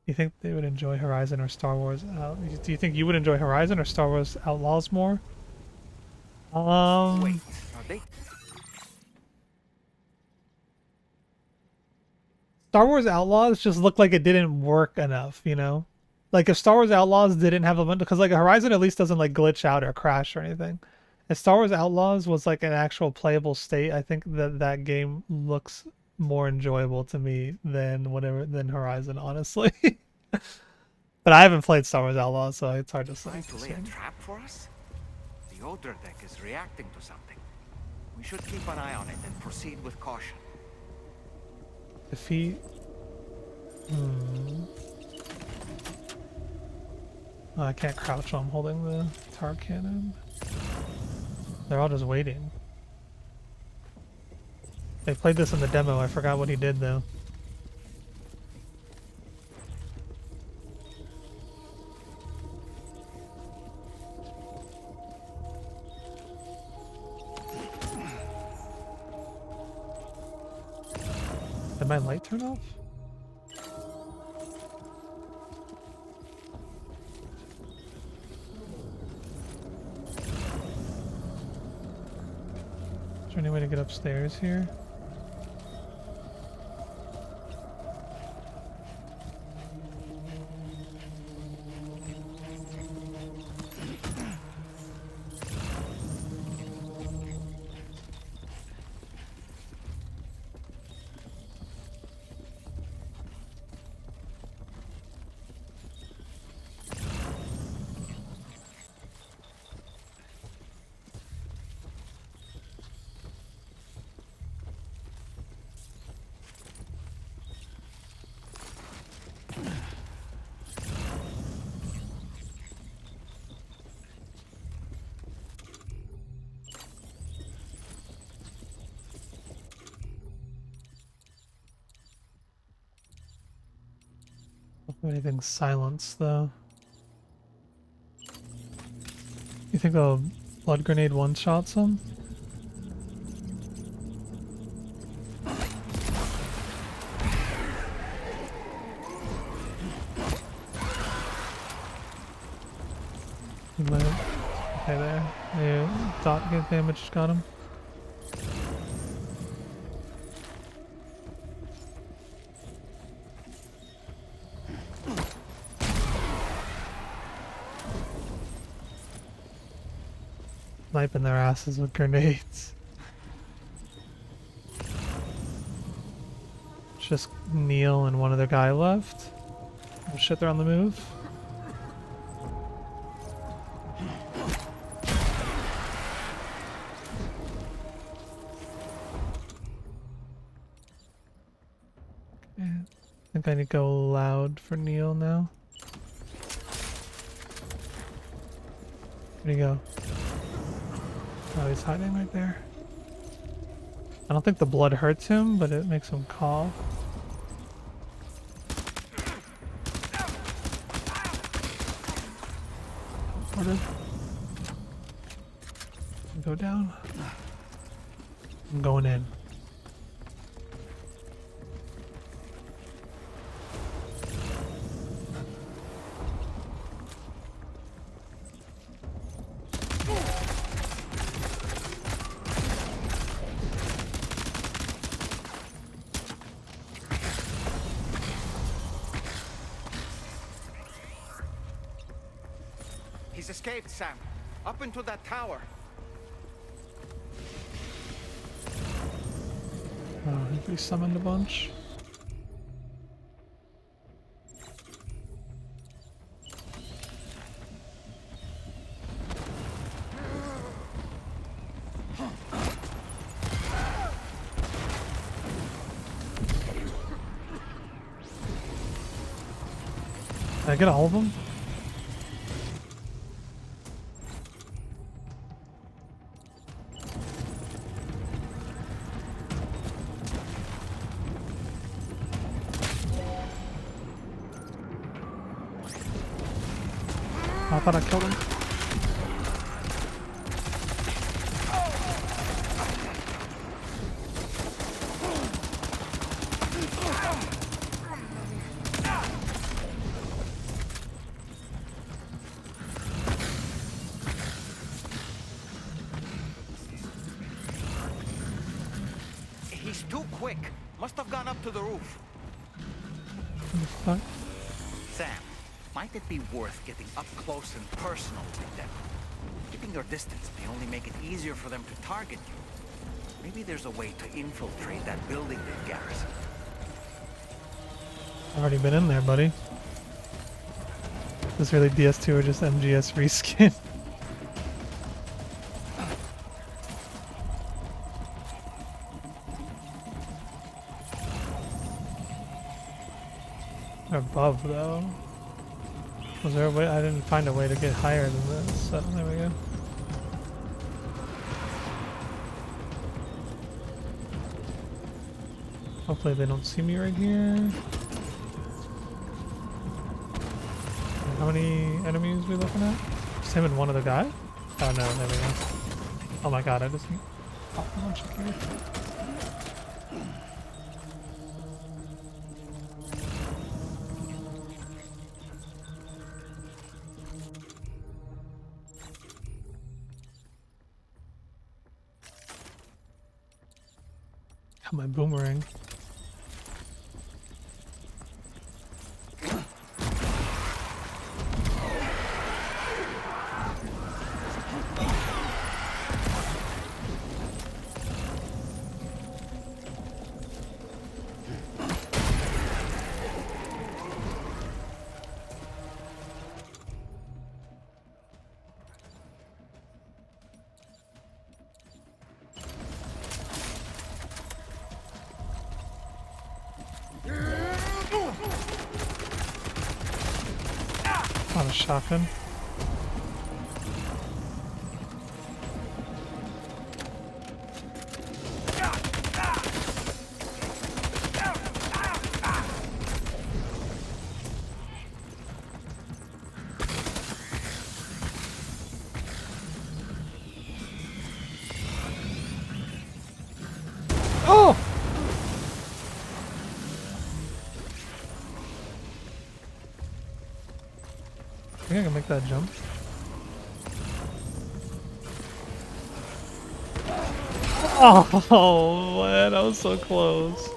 You think they would enjoy Horizon or Star Wars? Do you think you would enjoy Horizon or Star Wars Outlaws more? Wait, are they? Star Wars Outlaws just looked like it didn't work enough, you know? Like if Star Wars Outlaws didn't have a bunch, because like Horizon at least doesn't like glitch out or crash or anything. If Star Wars Outlaws was like an actual playable state, I think that game looks more enjoyable to me than Horizon, honestly. But I haven't played Star Wars Outlaws, so it's hard to say. Trying to lay a trap for us? The Odor deck is reacting to something. We should keep an eye on it and proceed with caution. Defeat. Oh, I can't crouch while I'm holding the tar cannon. They're all just waiting. They played this in the demo. I forgot what he did though. Did my light turn off? Is there any way to get upstairs here? Anything silenced though. You think a blood grenade one-shots him? He lived. Okay, there. Yeah, dot get damage got him. Sniping their asses with grenades. Just Neil and one other guy left. Oh shit, they're on the move. Okay. I think I need to go loud for Neil now. Where'd he go? Oh, he's hiding right there. I don't think the blood hurts him, but it makes him cough. Teleported. Go down. I'm going in. He's escaped, Sam. Up into that tower. Oh, he summoned a bunch. Did I get all of them? I thought I killed him. He's too quick. Must have gone up to the roof. What? Sam, might it be worth getting up close and personal with them? Keeping your distance may only make it easier for them to target you. Maybe there's a way to infiltrate that building they've garrisoned. I've already been in there, buddy. Is this really DS2 or just MGS reskin? They're above though. Was there a way? I didn't find a way to get higher than this, so there we go. Hopefully they don't see me right here. How many enemies are we looking at? Just him and one other guy? Oh no, there we go. Oh my god, I just popped a bunch of gear. Got my boomerang. On a shotgun. Oh! I think I can make that jump. Oh man, I was so close.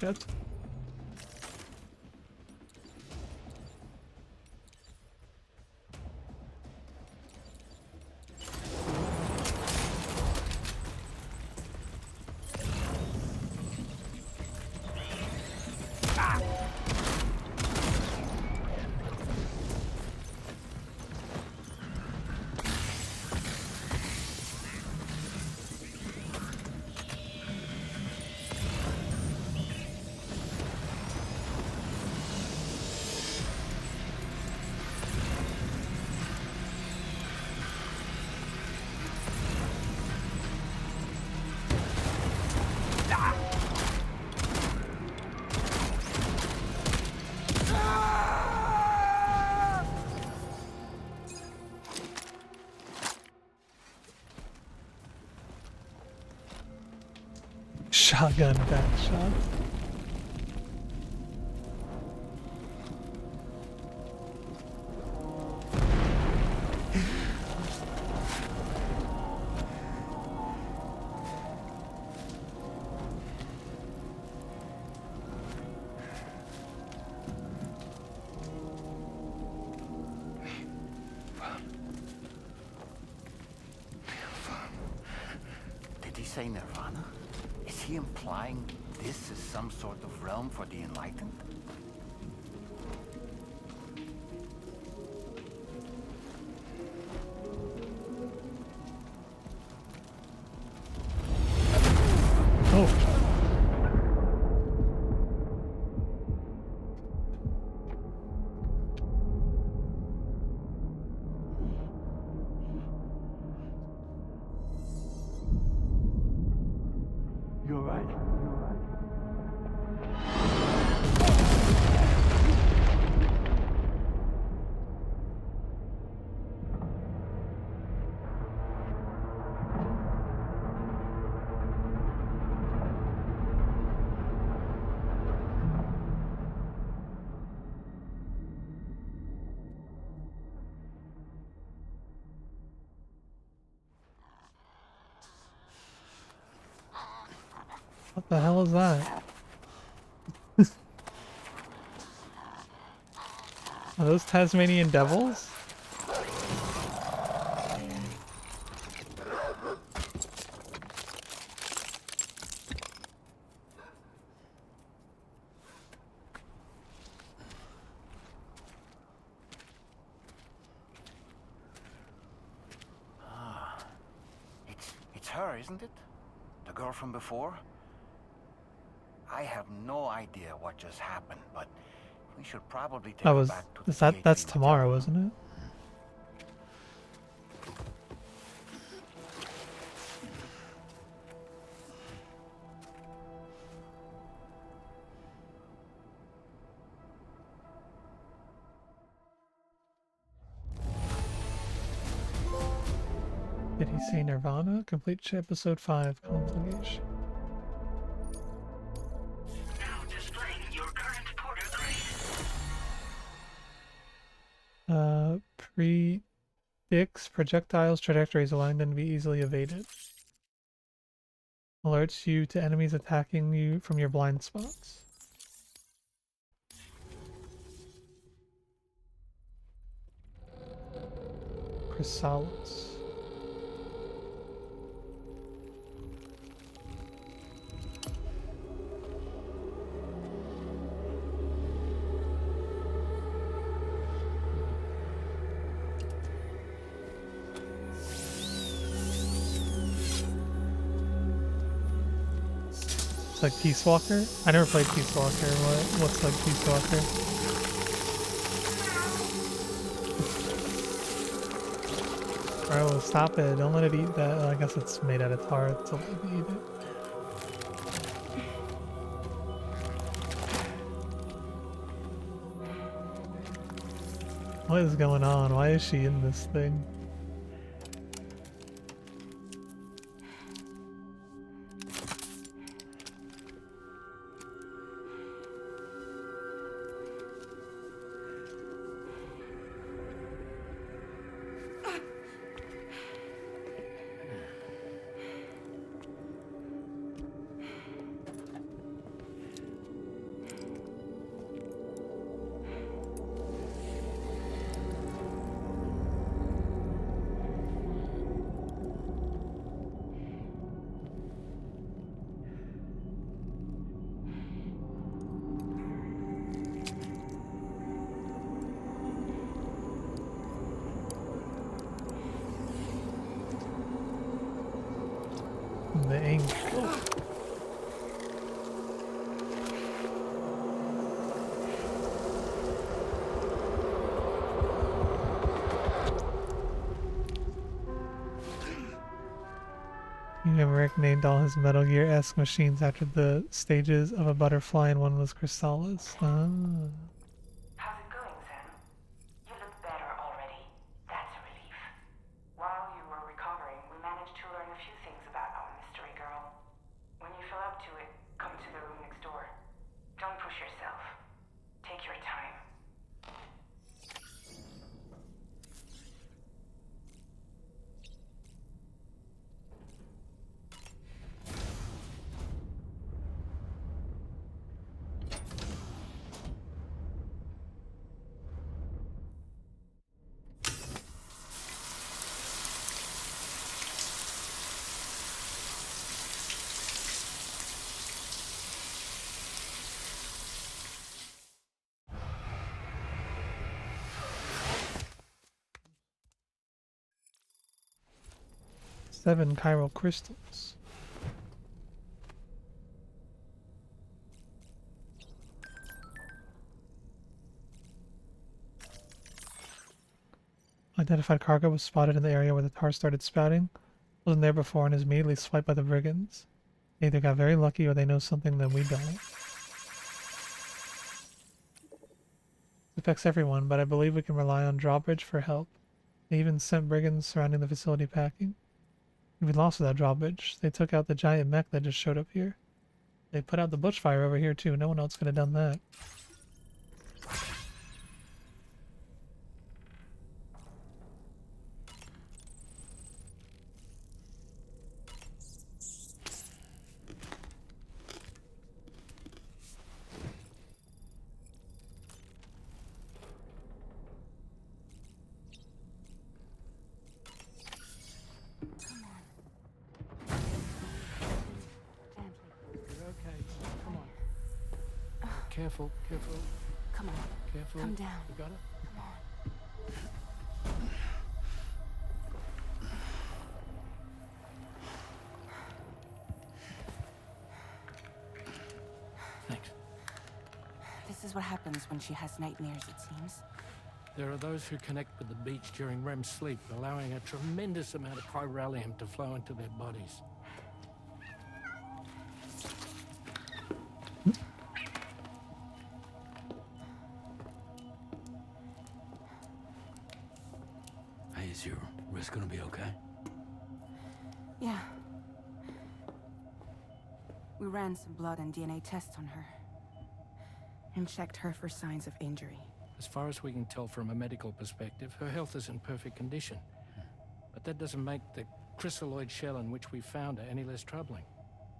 Good. Shotgun back shot. Did he say Nirvana? Is he implying this is some sort of realm for the enlightened? Oh. You're right. What the hell is that? Are those Tasmanian devils? It's her, isn't it? The girl from before? I have no idea what just happened, but we should probably take That her was back to the that's PhD tomorrow, Magellan. isn't it? Did he say Nirvana? Complete episode 5, Conflagration. Now displaying your current porter grade. Predicts projectiles trajectories aligned and be easily evaded. Alerts you to enemies attacking you from your blind spots. Chrysalis. It's like Peace Walker? I never played Peace Walker. What's like Peace Walker? Bro, stop it. Don't let it eat that. I guess it's made out of tar to let it eat it. What is going on? Why is she in this thing? The ink. Rick named all his Metal Gear-esque machines after the stages of a butterfly, and one was Crystalis. Ah. How's it going, Sam? You look better already. That's a relief. While you were recovering, we managed to learn a few things about our mystery girl. When you feel up to it, come to the room next door. Don't push yourself. Take your time. Seven chiral crystals. Identified cargo was spotted in the area where the tar started spouting. Wasn't there before and is immediately swiped by the brigands. They either got very lucky or they know something that we don't. It affects everyone, but I believe we can rely on Drawbridge for help. They even sent brigands surrounding the facility packing. We lost without drawbridge. They took out the giant mech that just showed up here. They put out the bushfire over here too. No one else could have done that. Careful, careful. Come on. Careful. Come down. You got it? Come on. Thanks. This is what happens when she has nightmares, it seems. There are those who connect with the beach during REM sleep, allowing a tremendous amount of chiralium to flow into their bodies. Hey, is your wrist gonna be okay? Yeah. We ran some blood and DNA tests on her. And checked her for signs of injury. As far as we can tell from a medical perspective, her health is in perfect condition. But that doesn't make the crystalloid shell in which we found her any less troubling.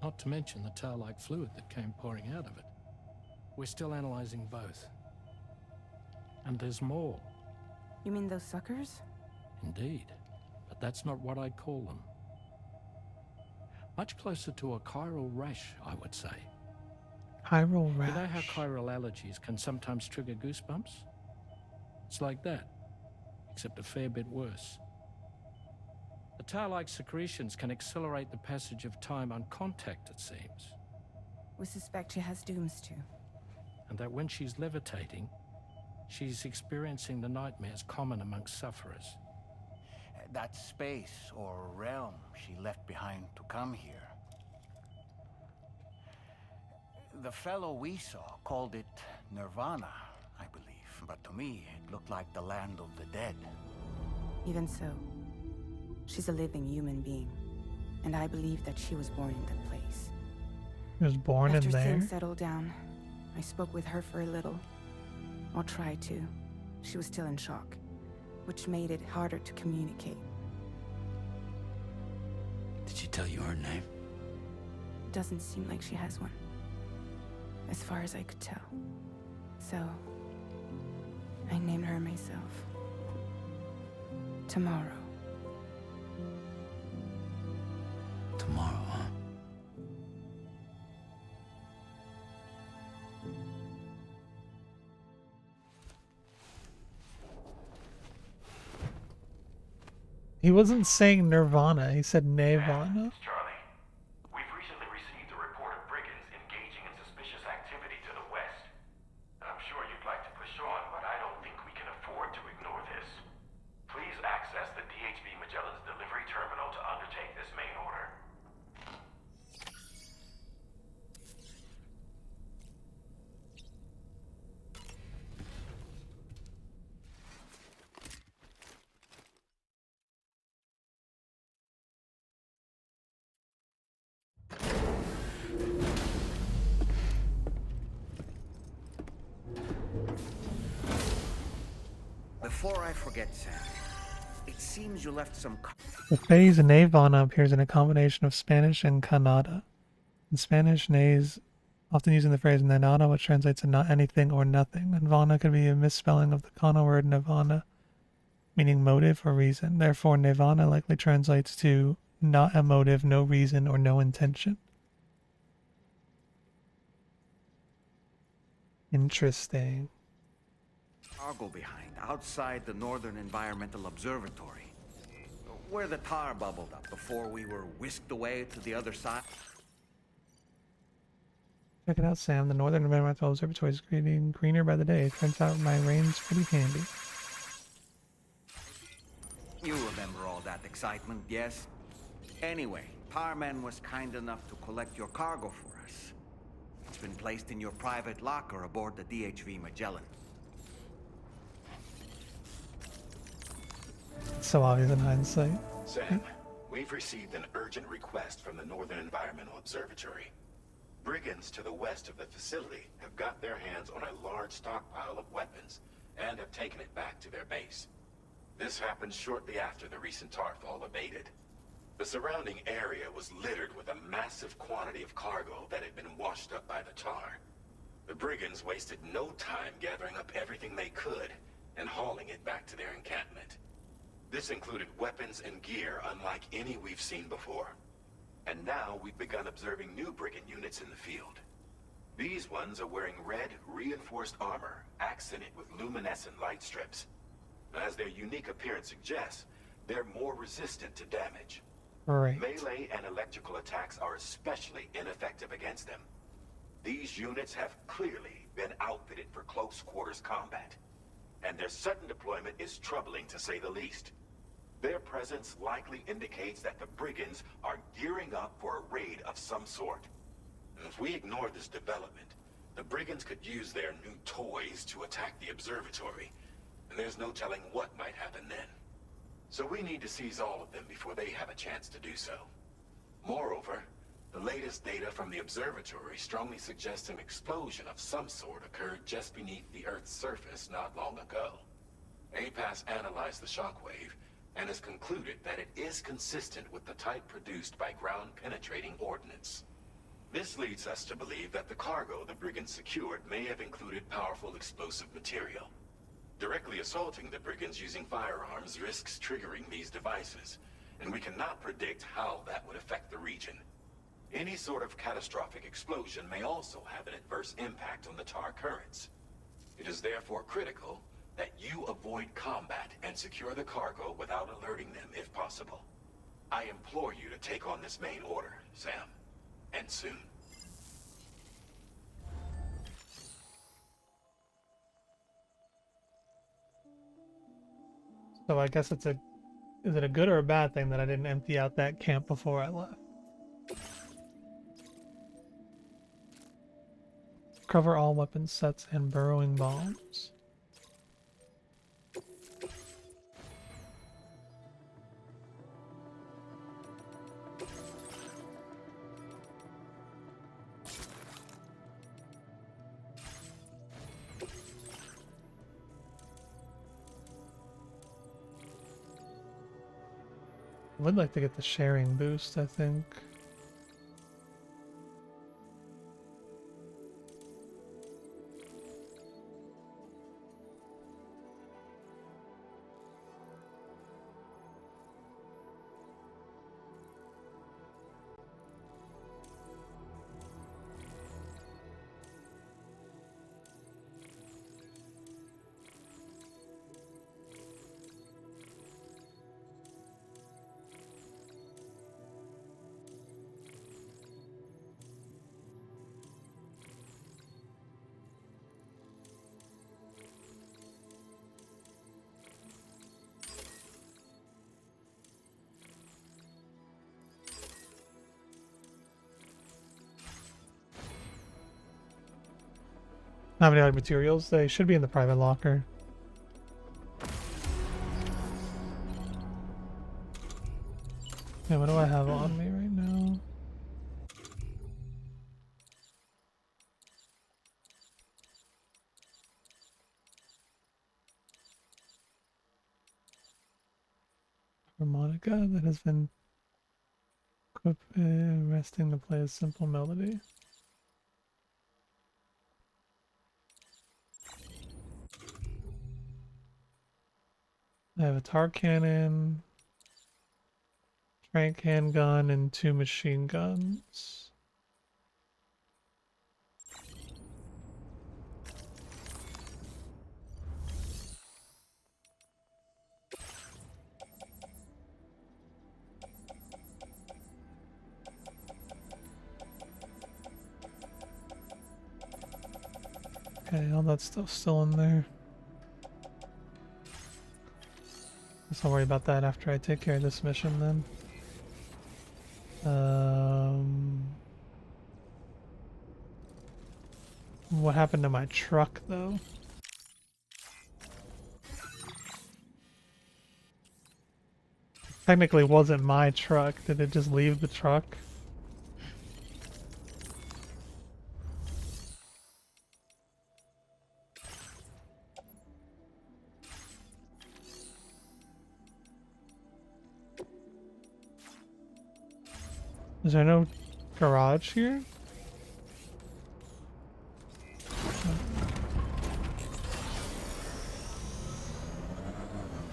Not to mention the tar-like fluid that came pouring out of it. We're still analyzing both. And there's more. You mean those suckers? Indeed. But that's not what I'd call them. Much closer to a chiral rash, I would say. Chiral rash. You know how chiral allergies can sometimes trigger goosebumps? It's like that, except a fair bit worse. The tar-like secretions can accelerate the passage of time on contact, it seems. We suspect she has dooms too. And that when she's levitating, she's experiencing the nightmares common amongst sufferers. That space or realm she left behind to come here. The fellow we saw called it Nirvana, I believe. But to me, it looked like the land of the dead. Even so, she's a living human being. And I believe that she was born in that place. She was born After in there? things settled down, I spoke with her for a little. Or tried to. She was still in shock, which made it harder to communicate. Did she tell you her name? Doesn't seem like she has one. As far as I could tell. So, I named her myself. Tomorrow. Tomorrow, huh? He wasn't saying Nirvana, he said Nirvana. Charlie, we've recently received a report of brigands engaging in suspicious activity to the west. I'm sure you'd like to push on, but I don't think we can afford to ignore this. Please access the DHV Magellan's delivery terminal to undertake this main order. Before I forget, Sam, it seems you left some... The phrase Nirvana appears in a combination of Spanish and Kannada. In Spanish, nays often using the phrase Nirvana, which translates to not anything or nothing. Nirvana could be a misspelling of the Kana word Nirvana, meaning motive or reason. Therefore, Nirvana likely translates to not a motive, no reason, or no intention. Interesting. Cargo behind, outside the Northern Environmental Observatory, where the tar bubbled up before we were whisked away to the other side. Check it out, Sam. The Northern Environmental Observatory is getting greener by the day. It turns out my rain's pretty handy. You remember all that excitement, yes? Anyway, Tarman was kind enough to collect your cargo for us. It's been placed in your private locker aboard the DHV Magellan. So obvious in hindsight. Sam, we've received an urgent request from the Northern Environmental Observatory. Brigands to the west of the facility have got their hands on a large stockpile of weapons and have taken it back to their base. This happened shortly after the recent tarfall abated. The surrounding area was littered with a massive quantity of cargo that had been washed up by the tar. The brigands wasted no time gathering up everything they could and hauling it back to their encampment. This included weapons and gear unlike any we've seen before. And now we've begun observing new brigand units in the field. These ones are wearing red, reinforced armor, accented with luminescent light strips. As their unique appearance suggests, they're more resistant to damage. Right. Melee and electrical attacks are especially ineffective against them. These units have clearly been outfitted for close quarters combat, and their sudden deployment is troubling to say the least. Their presence likely indicates that the brigands are gearing up for a raid of some sort. And if we ignore this development, the brigands could use their new toys to attack the observatory, and there's no telling what might happen then. So we need to seize all of them before they have a chance to do so. Moreover, the latest data from the observatory strongly suggests an explosion of some sort occurred just beneath the Earth's surface not long ago. APAS analyzed the shockwave and has concluded that it is consistent with the type produced by ground-penetrating ordnance. This leads us to believe that the cargo the brigands secured may have included powerful explosive material. Directly assaulting the brigands using firearms risks triggering these devices, and we cannot predict how that would affect the region. Any sort of catastrophic explosion may also have an adverse impact on the tar currents. It is therefore critical that you avoid combat and secure the cargo without alerting them if possible. I implore you to take on this main order, Sam. And soon. So I guess is it a good or a bad thing that I didn't empty out that camp before I left? Cover all weapon sets and burrowing bombs. I would like to get the sharing boost, I think. How many other materials? They should be in the private locker. Yeah, what do I have on me right now? Harmonica that has been equipped, resting to play a simple melody. I have a tar cannon, trank handgun, and 2 machine guns. Okay, all that stuff's still in there. Guess I'll worry about that after I take care of this mission then. What happened to my truck though? Technically wasn't my truck. Did it just leave the truck? Is there no garage here?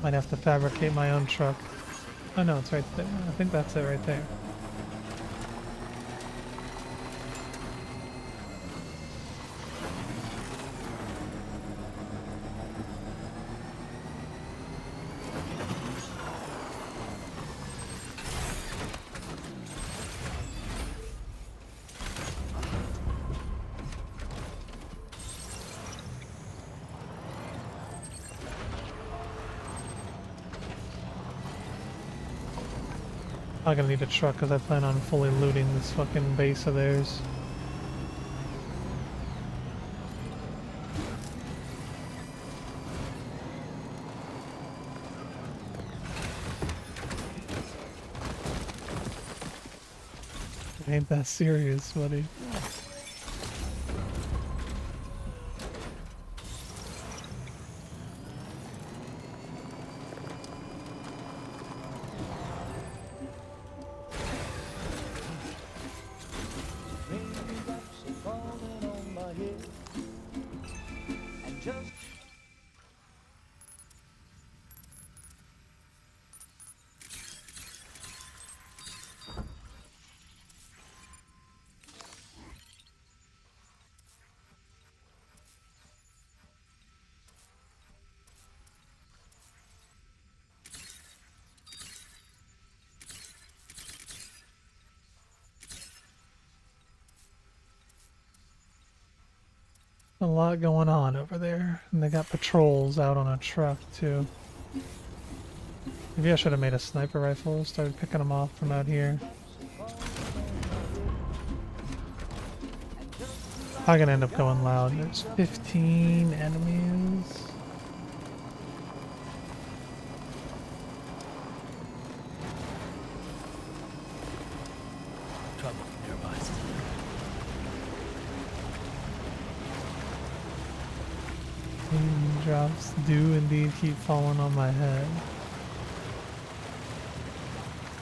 Might have to fabricate my own truck. Oh no, it's right there. I think that's it right there. I'm gonna need a truck because I plan on fully looting this fucking base of theirs. It ain't that serious, buddy. A lot going on over there, and they got patrols out on a truck too. Maybe I should have made a sniper rifle, started picking them off from out here. I'm gonna end up going loud. There's 15 enemies. Trouble nearby. Raindrops do indeed keep falling on my head.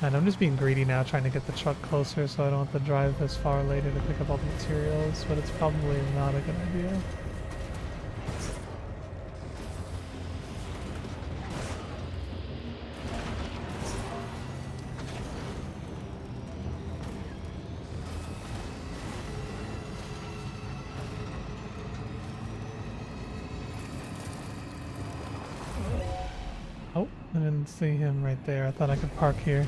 And I'm just being greedy now, trying to get the truck closer so I don't have to drive this far later to pick up all the materials, but it's probably not a good idea. Oh, I didn't see him right there. I thought I could park here.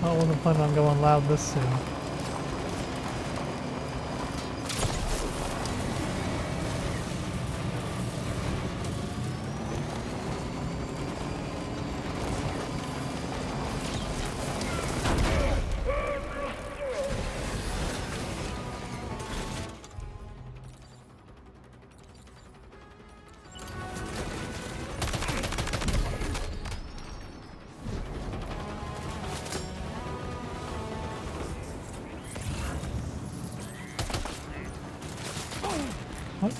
I wasn't planning on going loud this soon. What?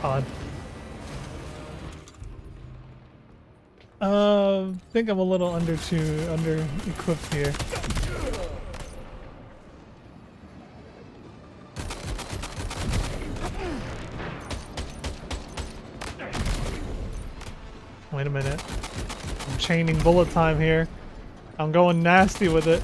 God. I think I'm a little under equipped here. Wait a minute. I'm chaining bullet time here. I'm going nasty with it.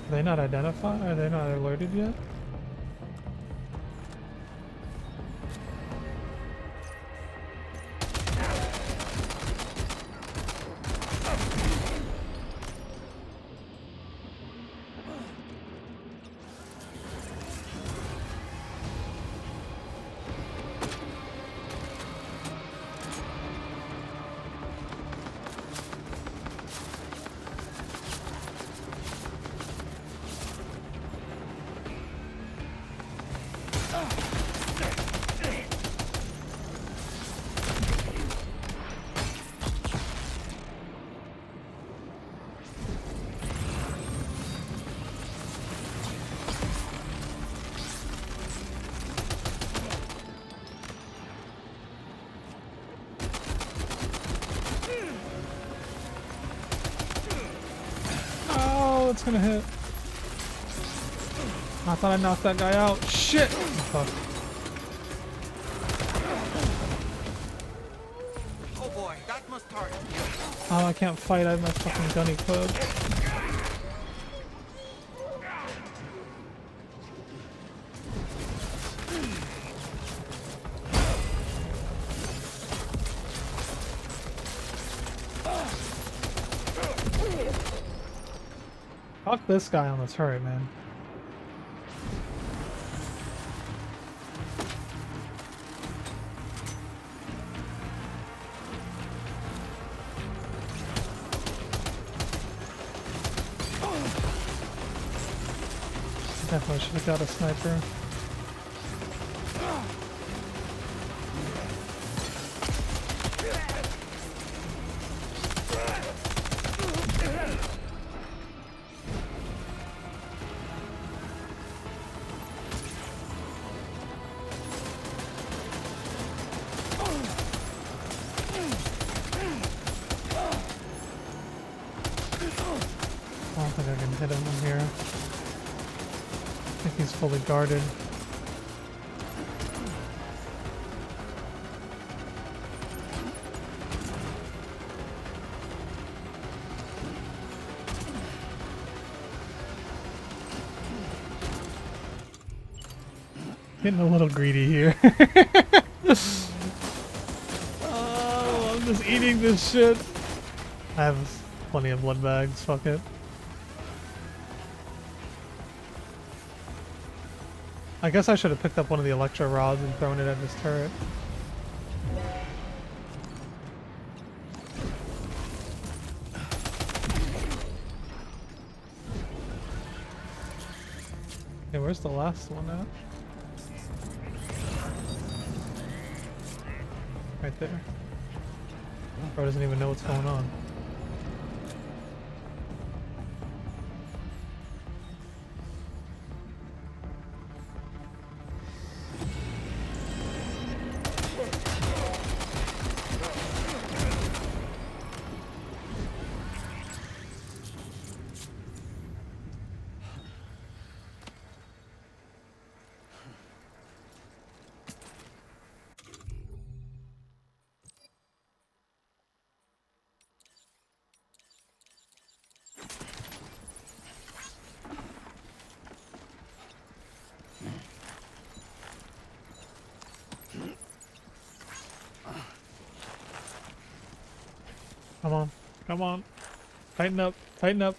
Are they not identified? Are they not alerted yet? Oh, it's gonna hit. I thought I knocked that guy out. Shit! Oh, fuck. Oh boy, that must hurt. Oh, I can't fight. I have my fucking gun equipped. Fuck this guy on the turret, man. Definitely should have got a sniper. hit him from here. I think he's fully guarded. Getting a little greedy here. Oh, I'm just eating this shit. I have plenty of blood bags, fuck it. I guess I should have picked up one of the electro rods and thrown it at this turret. Okay, where's the last one at? Right there. Bro doesn't even know what's going on. Come on, come on. Tighten up, tighten up.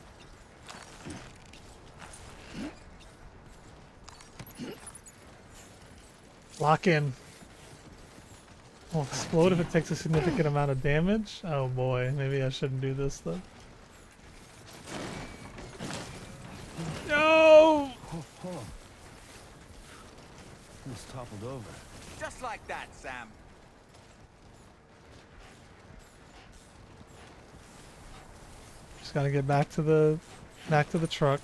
Lock in. Will explode if it takes a significant amount of damage? Oh boy, maybe I shouldn't do this then. No! Oh, hold on. Almost toppled over. Just like that, Sam. Just gotta get back to the truck.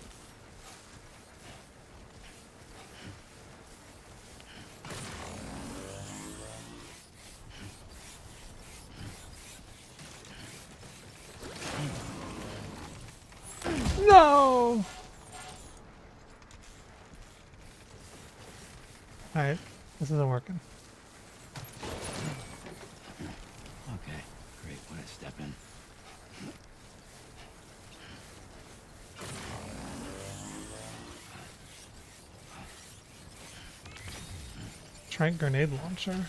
No! Alright, this isn't working. Okay, great. When I step in. Trank grenade launcher.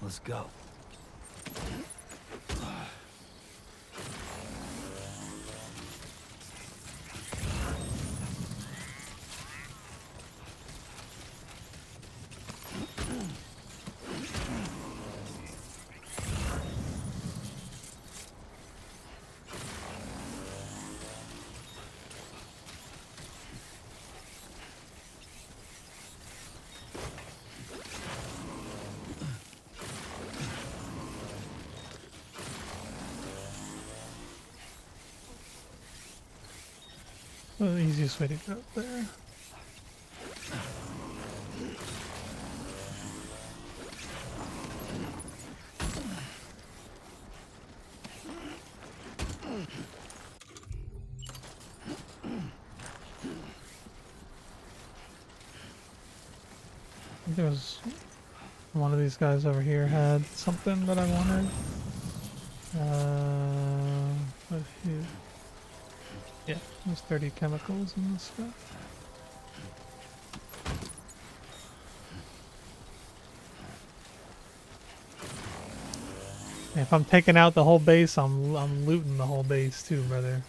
Let's go. Well, the easiest way to get up there. I think there was one of these guys over here had something that I wanted. What here? Yeah, there's 30 chemicals in this stuff. If I'm taking out the whole base, I'm looting the whole base too, brother.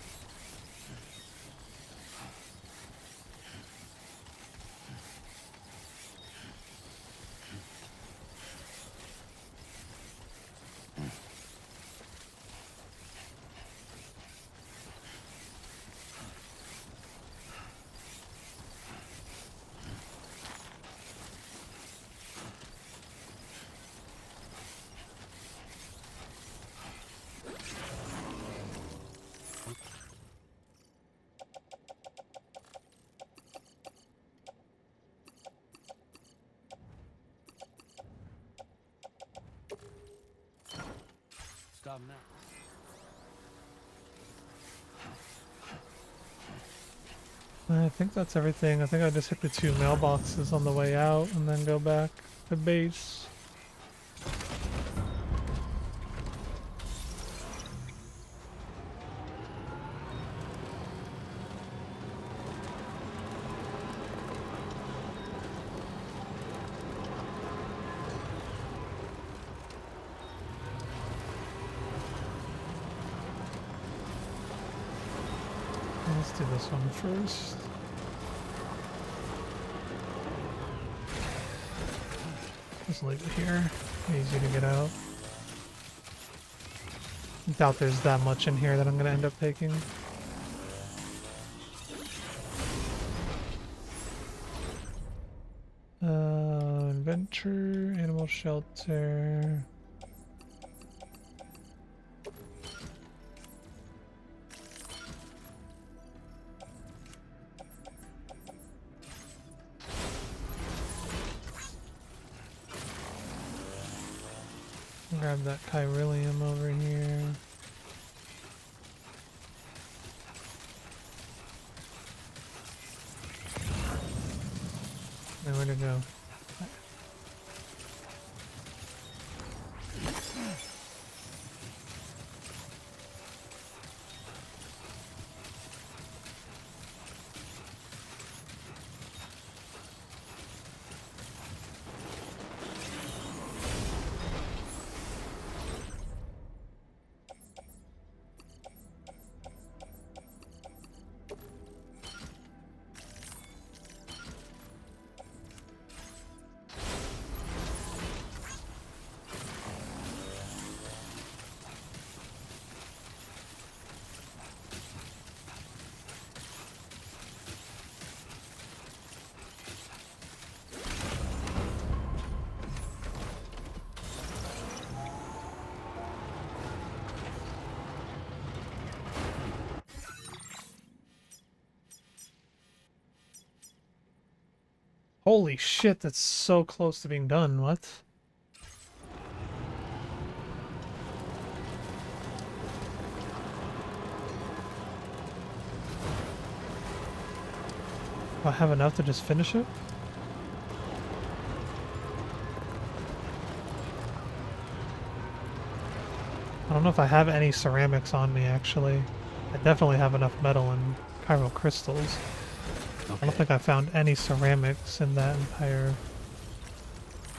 Stop now. I think that's everything. I think I just hit the 2 mailboxes on the way out and then go back to base. Let's do this one first. Just leave it here. Easy to get out. I doubt there's that much in here that I'm going to end up taking. Adventure, animal shelter. Grab that chiralium over here. And where to go? Holy shit, that's so close to being done. What? Do I have enough to just finish it? I don't know if I have any ceramics on me, actually. I definitely have enough metal and chiral crystals. I don't think I found any ceramics in that entire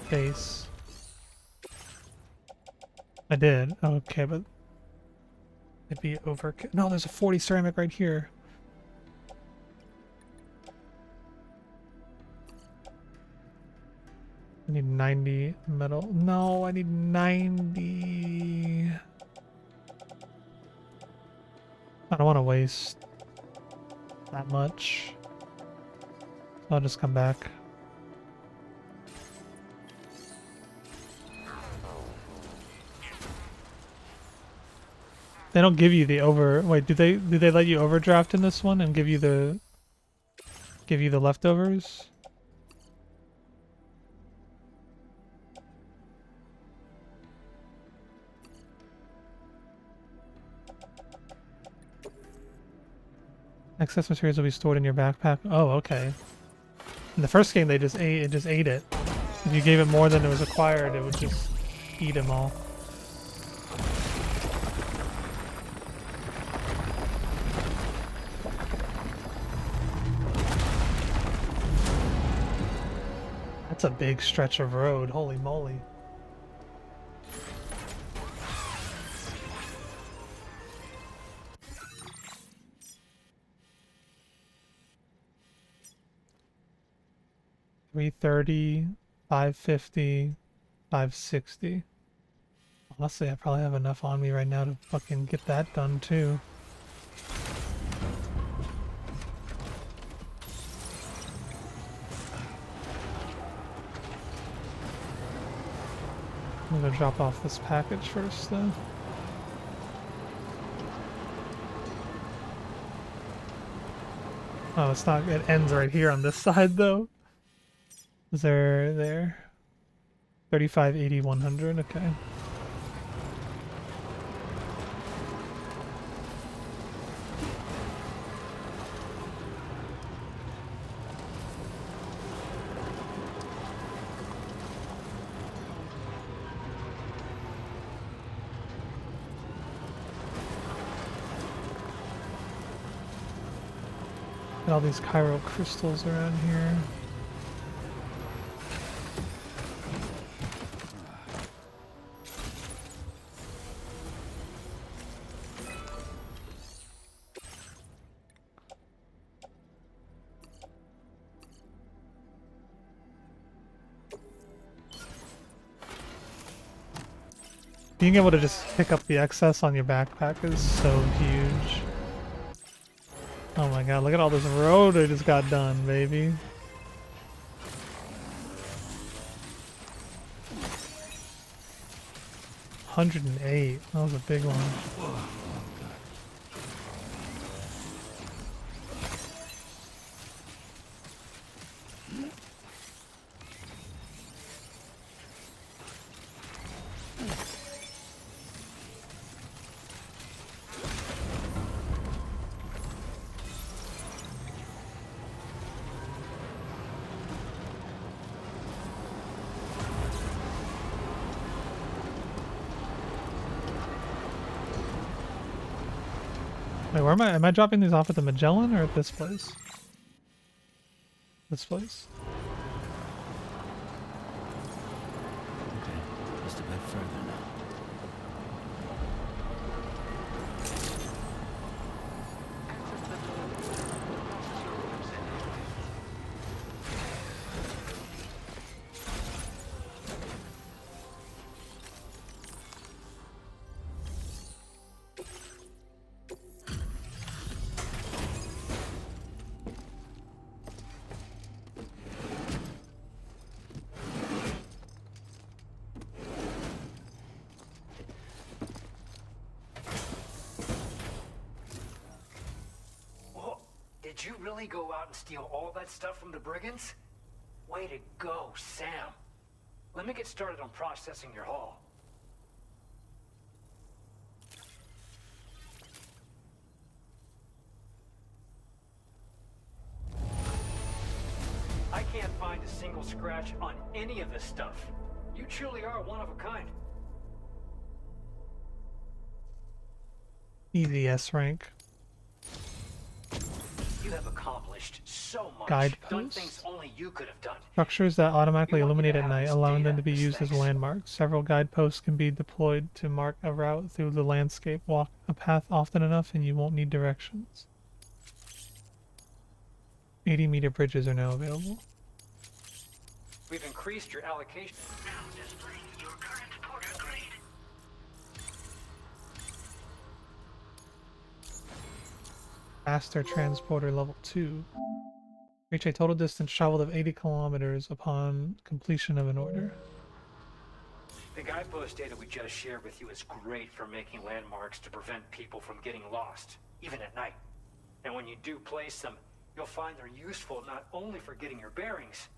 base. I did. Okay, but it'd be overkill. No, there's a 40 ceramic right here. I need 90 metal. No, I need 90. I don't want to waste that much. I'll just come back. They don't give you the over. Wait, do they let you overdraft in this one and give you the leftovers? Excess materials will be stored in your backpack. Oh, okay. In the first game, they just ate it. If you gave it more than it was required, it would just eat them all. That's a big stretch of road. Holy moly. $330, $550, $560. Honestly, I probably have enough on me right now to fucking get that done too. I'm gonna drop off this package first though. Oh, it's not, it ends right here on this side though. Is there? 35, 80, 100, okay. Got all these chiral crystals around here. Being able to just pick up the excess on your backpack is so huge. Oh my god, look at all this road I just got done, baby. $108. That was a big one. Wait, where am I? Am I dropping these off at the Magellan or at this place? This place? Okay, just a bit further now. Did you really go out and steal all that stuff from the brigands? Way to go, Sam. Let me get started on processing your haul. I can't find a single scratch on any of this stuff. You truly are one of a kind. Easy S rank. You have accomplished so much. Done things Guideposts. only you could have done. Structures that automatically We want you illuminate to at have night, this allowing them data to be as used as thanks. landmarks. Several guideposts can be deployed to mark a route through the landscape. Walk a path often enough and you won't need directions. 80-meter bridges are now available. We've increased your allocation. Now displaying your current porter grade. Faster transporter level 2. Reach a total distance traveled of 80 kilometers upon completion of an order. The guidepost data we just shared with you is great for making landmarks to prevent people from getting lost, even at night. And when you do place them, you'll find they're useful not only for getting your bearings,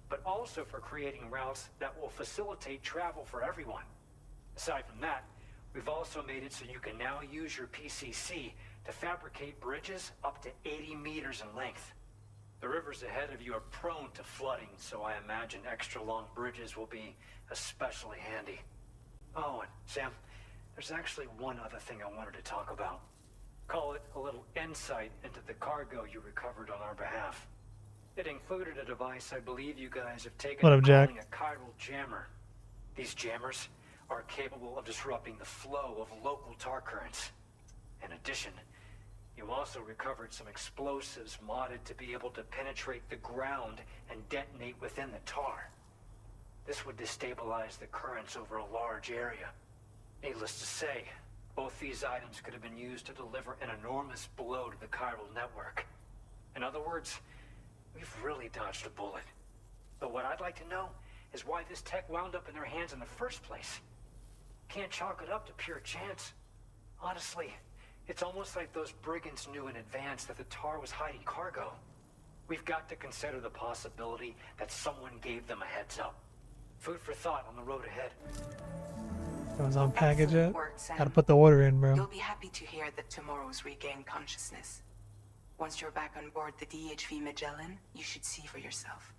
but also for creating routes that will facilitate travel for everyone. Aside from that, we've also made it so you can now use your PCC to fabricate bridges up to 80 meters in length. The rivers ahead of you are prone to flooding, so I imagine extra long bridges will be especially handy. Oh, and Sam, there's actually one other thing I wanted to talk about. Call it a little insight into the cargo you recovered on our behalf. It included a device I believe you guys have taken What up, to Jack? calling a chiral jammer. These jammers are capable of disrupting the flow of local tar currents. In addition, you also recovered some explosives modded to be able to penetrate the ground and detonate within the tar. This would destabilize the currents over a large area. Needless to say, both these items could have been used to deliver an enormous blow to the chiral network. In other words, we've really dodged a bullet. But what I'd like to know is why this tech wound up in their hands in the first place. Can't chalk it up to pure chance. Honestly, it's almost like those brigands knew in advance that the tar was hiding cargo. We've got to consider the possibility that someone gave them a heads up. Food for thought on the road ahead. It was on package Excellent yet? work, Sam. Gotta put the order in, bro. You'll be happy to hear that tomorrow's regained consciousness. Once you're back on board the DHV Magellan, you should see for yourself.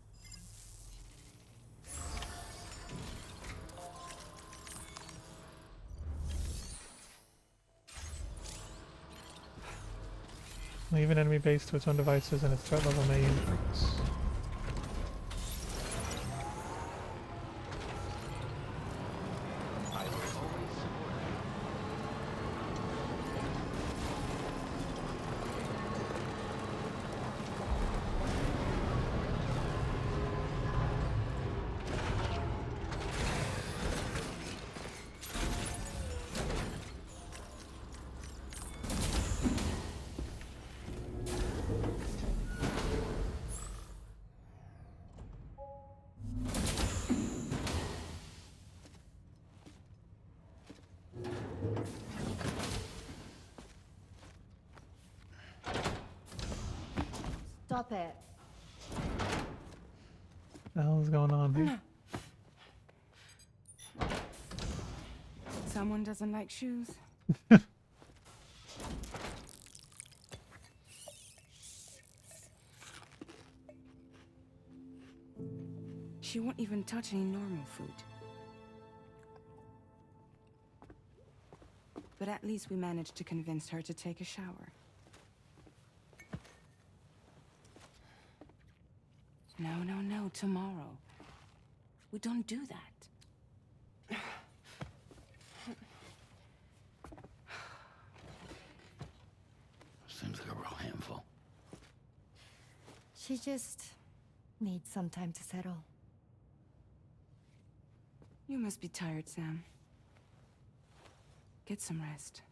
Leave an enemy base to its own devices and its threat level may increase. Stop it. What the hell is going on here? Someone doesn't like shoes. She won't even touch any normal food. But at least we managed to convince her to take a shower. No, tomorrow. We don't do that. Seems like a real handful. She just needs some time to settle. You must be tired, Sam. Get some rest.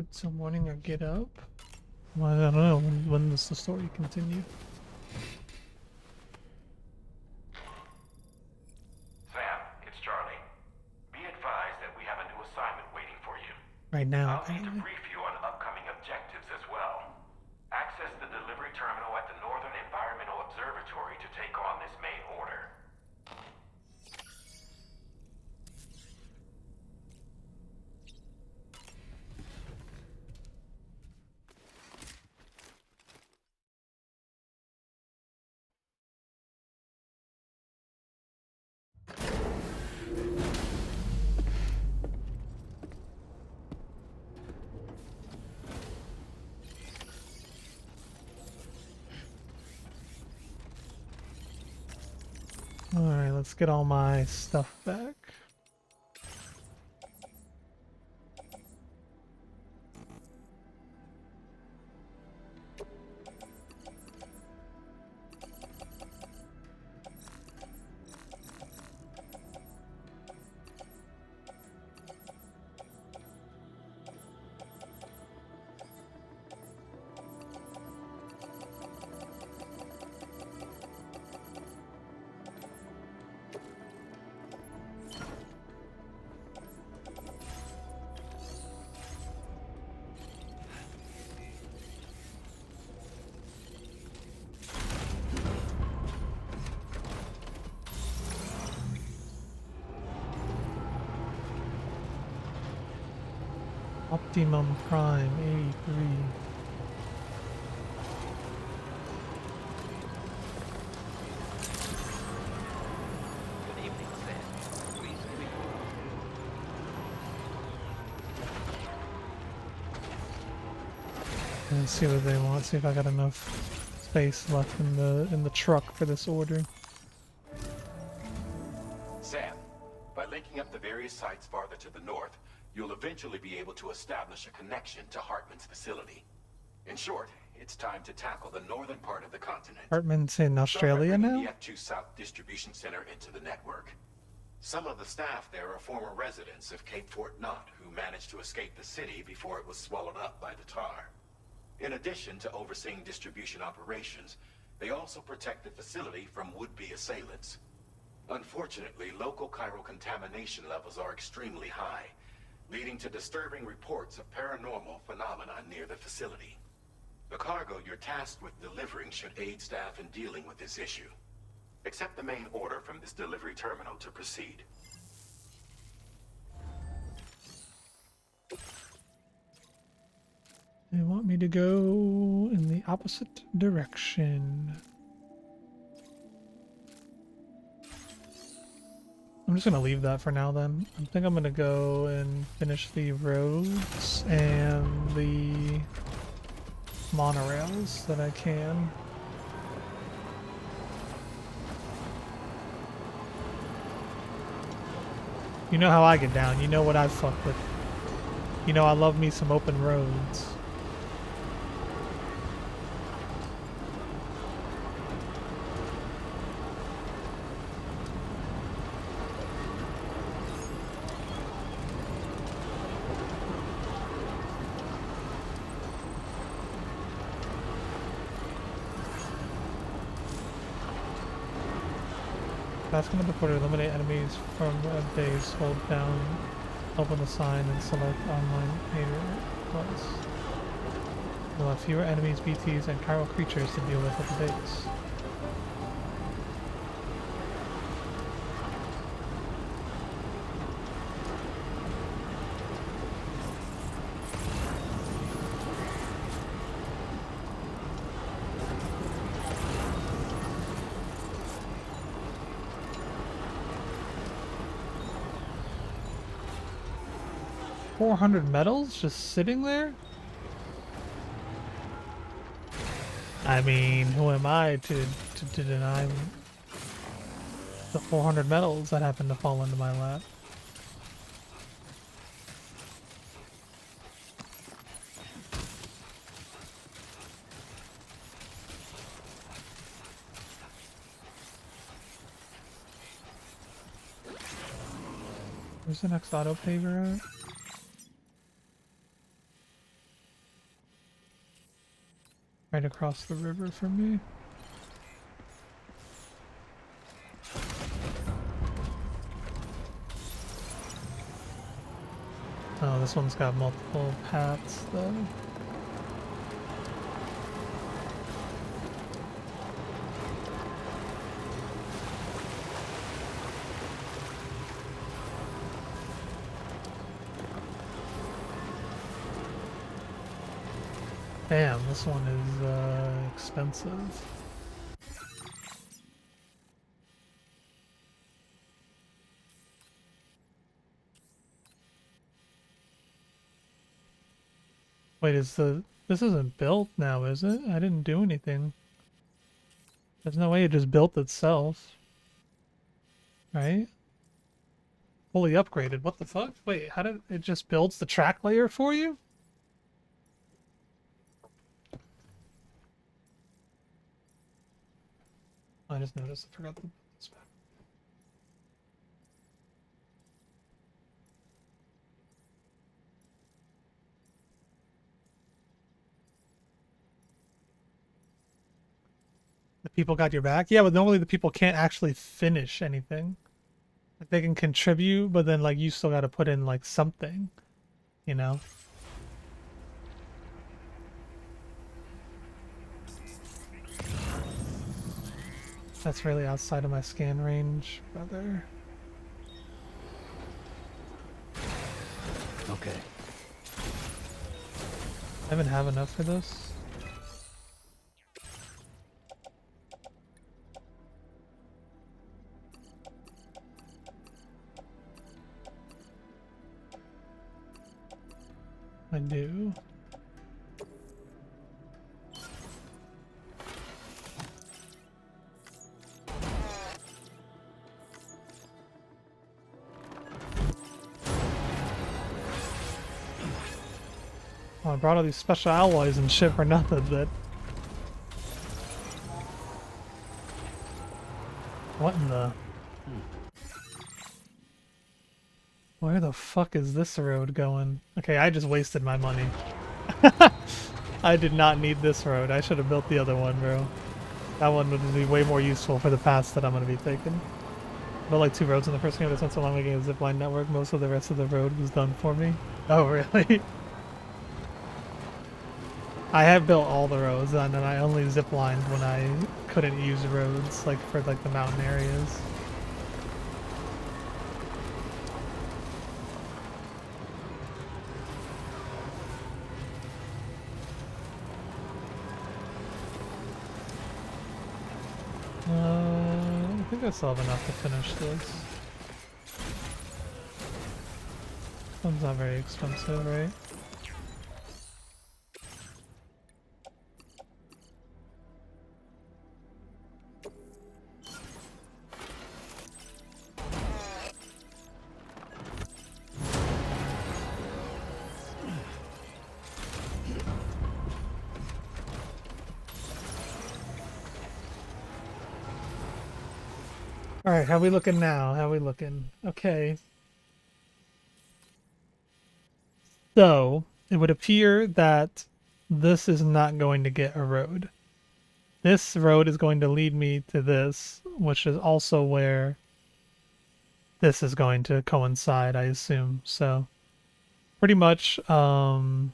Skip till morning or get up? Well, I don't know. When does the story continue? Sam, it's Charlie. Be advised that we have a new assignment waiting for you. Right now, I'll need to apparently. brief you on upcoming objectives as well. Access the delivery terminal at the Northern Environmental Observatory to take on this main order. Alright, let's get all my stuff back. Optimum Prime 83. Good evening, Sam. Please speak. Let's see what they want. See if I got enough space left in the truck for this order. Sam, by linking up the various sites farther to the north, you'll eventually be able to establish a connection to Hartman's facility. In short, it's time to tackle the northern part of the continent. Hartman's in Australia Start by bringing now? the F2 South Distribution Center into the network. Some of the staff there are former residents of Cape Fort Knott who managed to escape the city before it was swallowed up by the tar. In addition to overseeing distribution operations, they also protect the facility from would-be assailants. Unfortunately, local chiral contamination levels are extremely high, leading to disturbing reports of paranormal phenomena near the facility. The cargo you're tasked with delivering should aid staff in dealing with this issue. Accept the main order from this delivery terminal to proceed. They want me to go in the opposite direction. I'm just gonna leave that for now then. I think I'm gonna go and finish the roads and the monorails that I can. You know how I get down, you know what I fuck with. You know I love me some open roads. Task number quarter, eliminate enemies from a base, hold down, open the sign, and select online hater plus. You'll have fewer enemies, BTs, and chiral creatures to deal with at the base. $400 medals just sitting there? I mean, who am I to deny the 400 medals that happen to fall into my lap? Where's the next auto paver at? right across the river from me. Oh, this one's got multiple paths though. Damn, this one is expensive. Wait, this isn't built now, is it? I didn't do anything. There's no way it just built itself. Right? Fully upgraded. What the fuck? Wait, how did it just builds the track layer for you? I just noticed I forgot to put this back. The people got your back? Yeah, but normally the people can't actually finish anything. Like, they can contribute, but then like you still gotta put in like something, you know? That's really outside of my scan range, brother. Okay. I even have enough for this. I do. Oh, I brought all these special alloys and shit for nothing, but... What in the... Where the fuck is this road going? Okay, I just wasted my money. I did not need this road. I should have built the other one, bro. That one would be way more useful for the paths that I'm going to be taking. But like 2 roads in the first game, I spent so long making a zipline network, most of the rest of the road was done for me. Oh, really? I have built all the roads, and then I only ziplined when I couldn't use roads, like for like the mountain areas. I think I still have enough to finish this. This one's not very expensive, right? Alright, how we looking now? How we looking? Okay. So, it would appear that this is not going to get a road. This road is going to lead me to this, which is also where this is going to coincide, I assume. So, pretty much, you're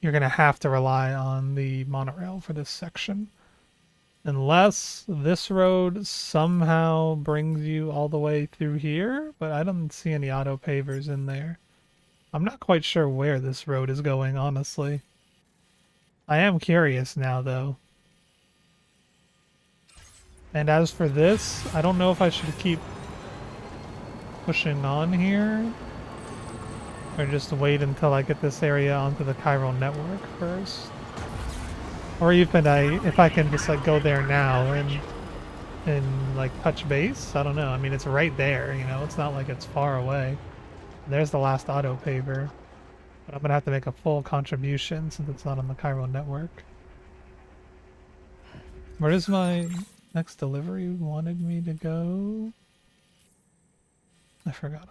going to have to rely on the monorail for this section. Unless this road somehow brings you all the way through here, but I don't see any auto pavers in there. I'm not quite sure where this road is going, honestly. I am curious now, though. And as for this, I don't know if I should keep pushing on here, or just wait until I get this area onto the chiral network first. Or even if I can just like go there now and like touch base. I don't know. I mean, it's right there, you know. It's not like it's far away. There's the last auto paver, but I'm gonna have to make a full contribution since it's not on the chiral network. Where does my next delivery wanted me to go? I forgot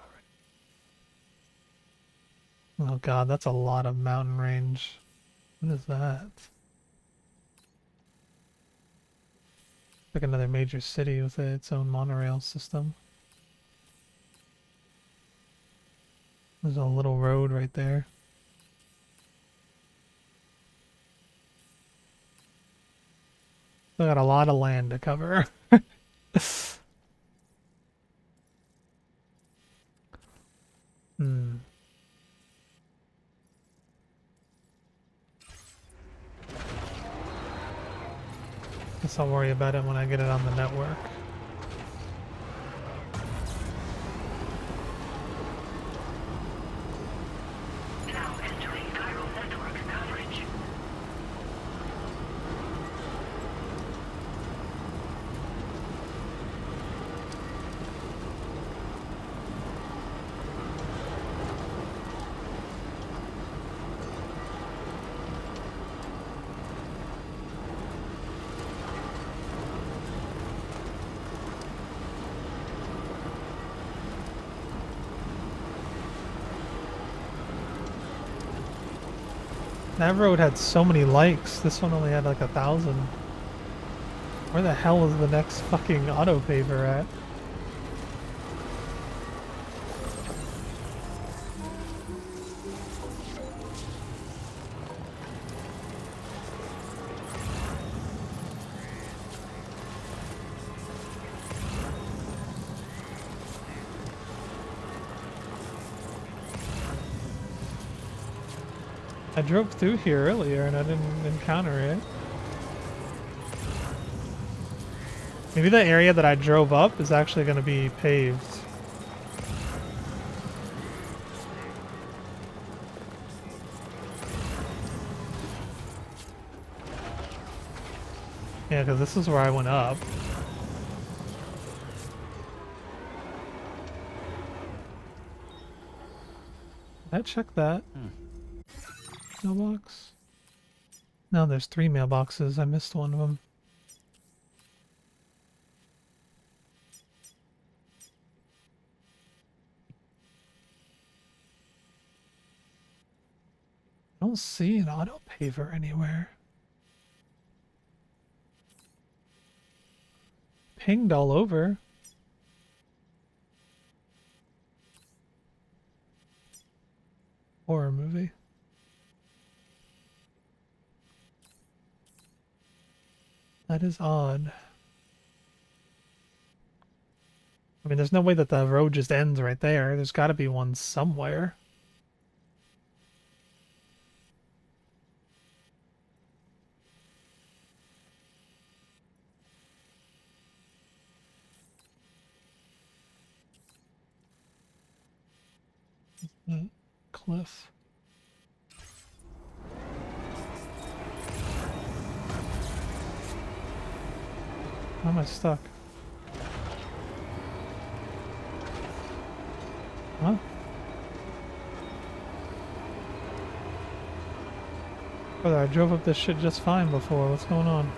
already. Oh god, that's a lot of mountain range. What is that? Like another major city with its own monorail system. There's a little road right there. Still got a lot of land to cover. Hmm. Guess I'll worry about it when I get it on the network. Now entering Chiral network coverage. That road had so many likes. This one only had like 1,000. Where the hell is the next fucking auto paver at? I drove through here earlier and I didn't encounter it. Maybe the area that I drove up is actually going to be paved. Yeah, because this is where I went up. Did I check that? Mailbox? No, there's 3 mailboxes. I missed one of them. I don't see an auto paver anywhere. Pinged all over. Horror movie. That is odd. I mean, there's no way that the road just ends right there. There's got to be one somewhere. Cliff. How am I stuck? Huh? Brother, I drove up this shit just fine before. What's going on?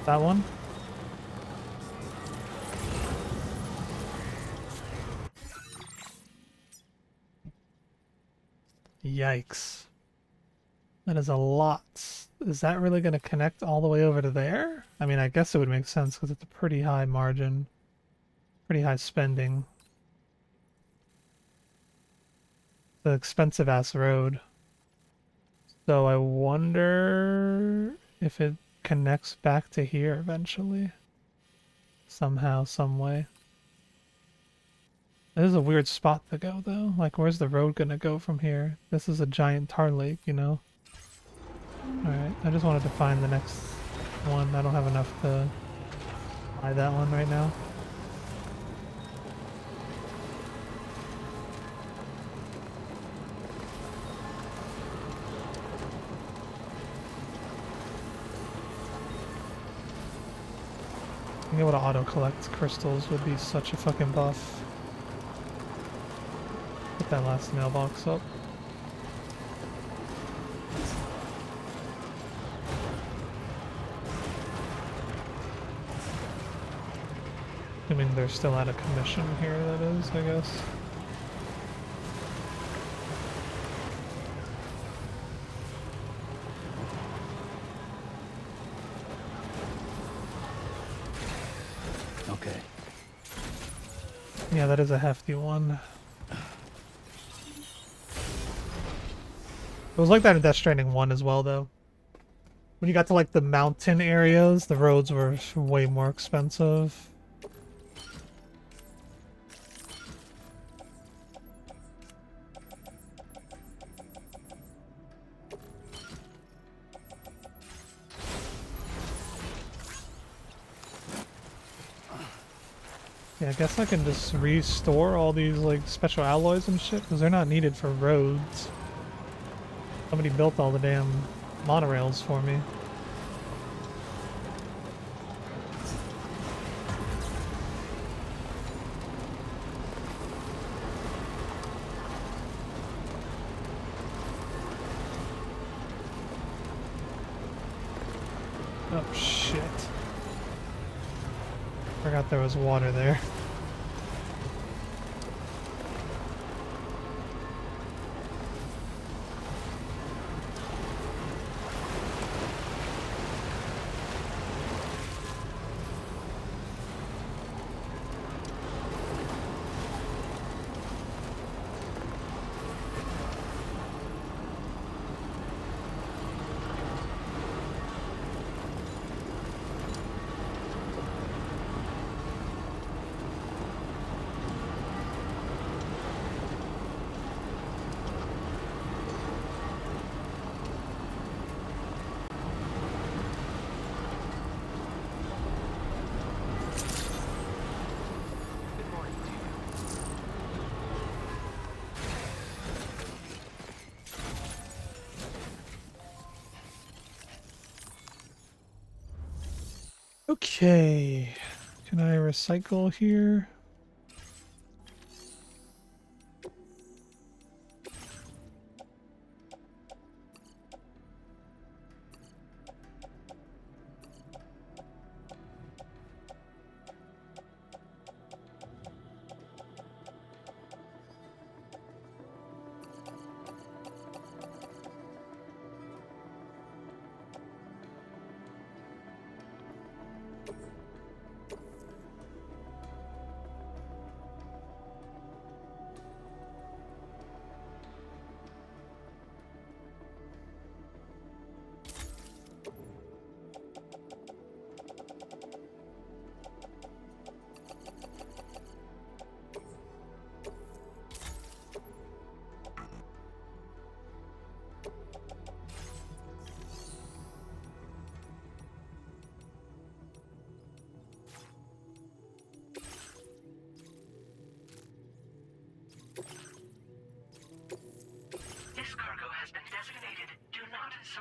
That one? Yikes. That is a lot. Is that really going to connect all the way over to there? I mean, I guess it would make sense because it's a pretty high margin. Pretty high spending. It's an expensive ass road. So I wonder if it connects back to here eventually. Somehow, some way. This is a weird spot to go though. Like, where's the road gonna go from here? This is a giant tar lake, you know? Alright, I just wanted to find the next one. I don't have enough to buy that one right now. Being able to auto collect crystals would be such a fucking buff. What that last mailbox up. Assuming they're still out of commission here, that is, I guess. Okay. Yeah, that is a hefty one. It was like that in Death Stranding 1 as well, though. When you got to like the mountain areas, the roads were way more expensive. Yeah, I guess I can just restore all these like special alloys and shit, because they're not needed for roads. Somebody built all the damn monorails for me. Oh shit. Forgot there was water there. Okay, can I recycle here?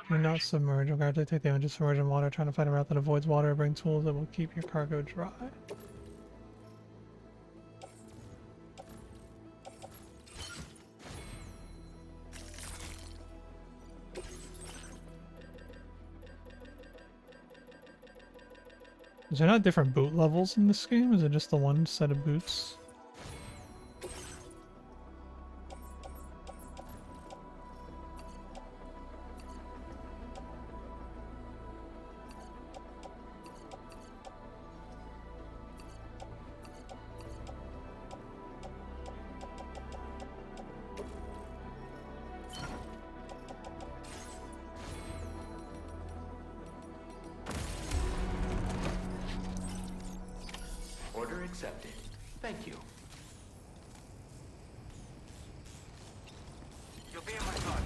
Do not submerge. Regardless, take damage to submerge in water. Trying to find a route that avoids water. Bring tools that will keep your cargo dry. Is there not different boot levels in this game? Is it just the one set of boots? Order accepted. Thank you. You'll be in my car.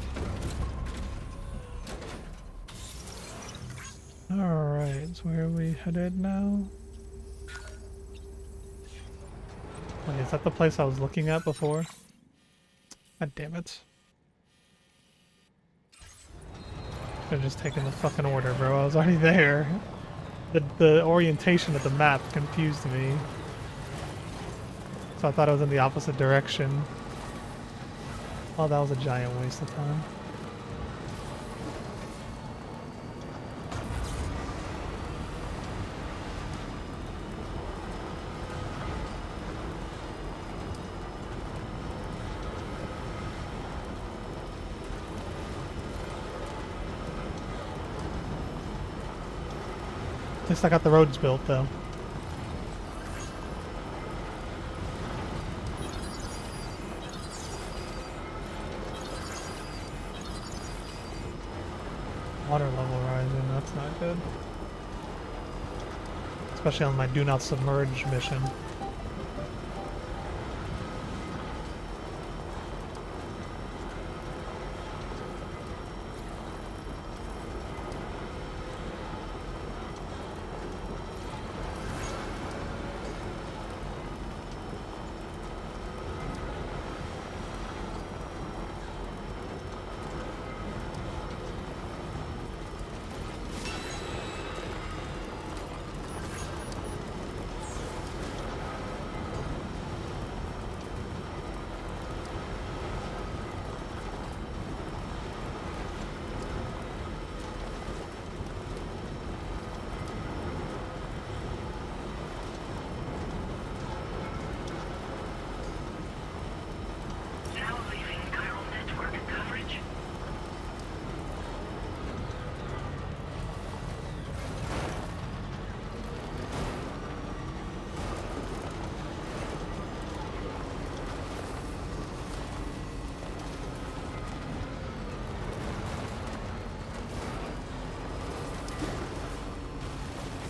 Alright, so where are we headed now? Wait, is that the place I was looking at before? God damn it. Should've just taken the fucking order, bro. I was already there. The orientation of the map confused me. So I thought I was in the opposite direction. Oh, that was a giant waste of time. At least I got the roads built, though. Water level rising, that's not good. Especially on my do not submerge mission.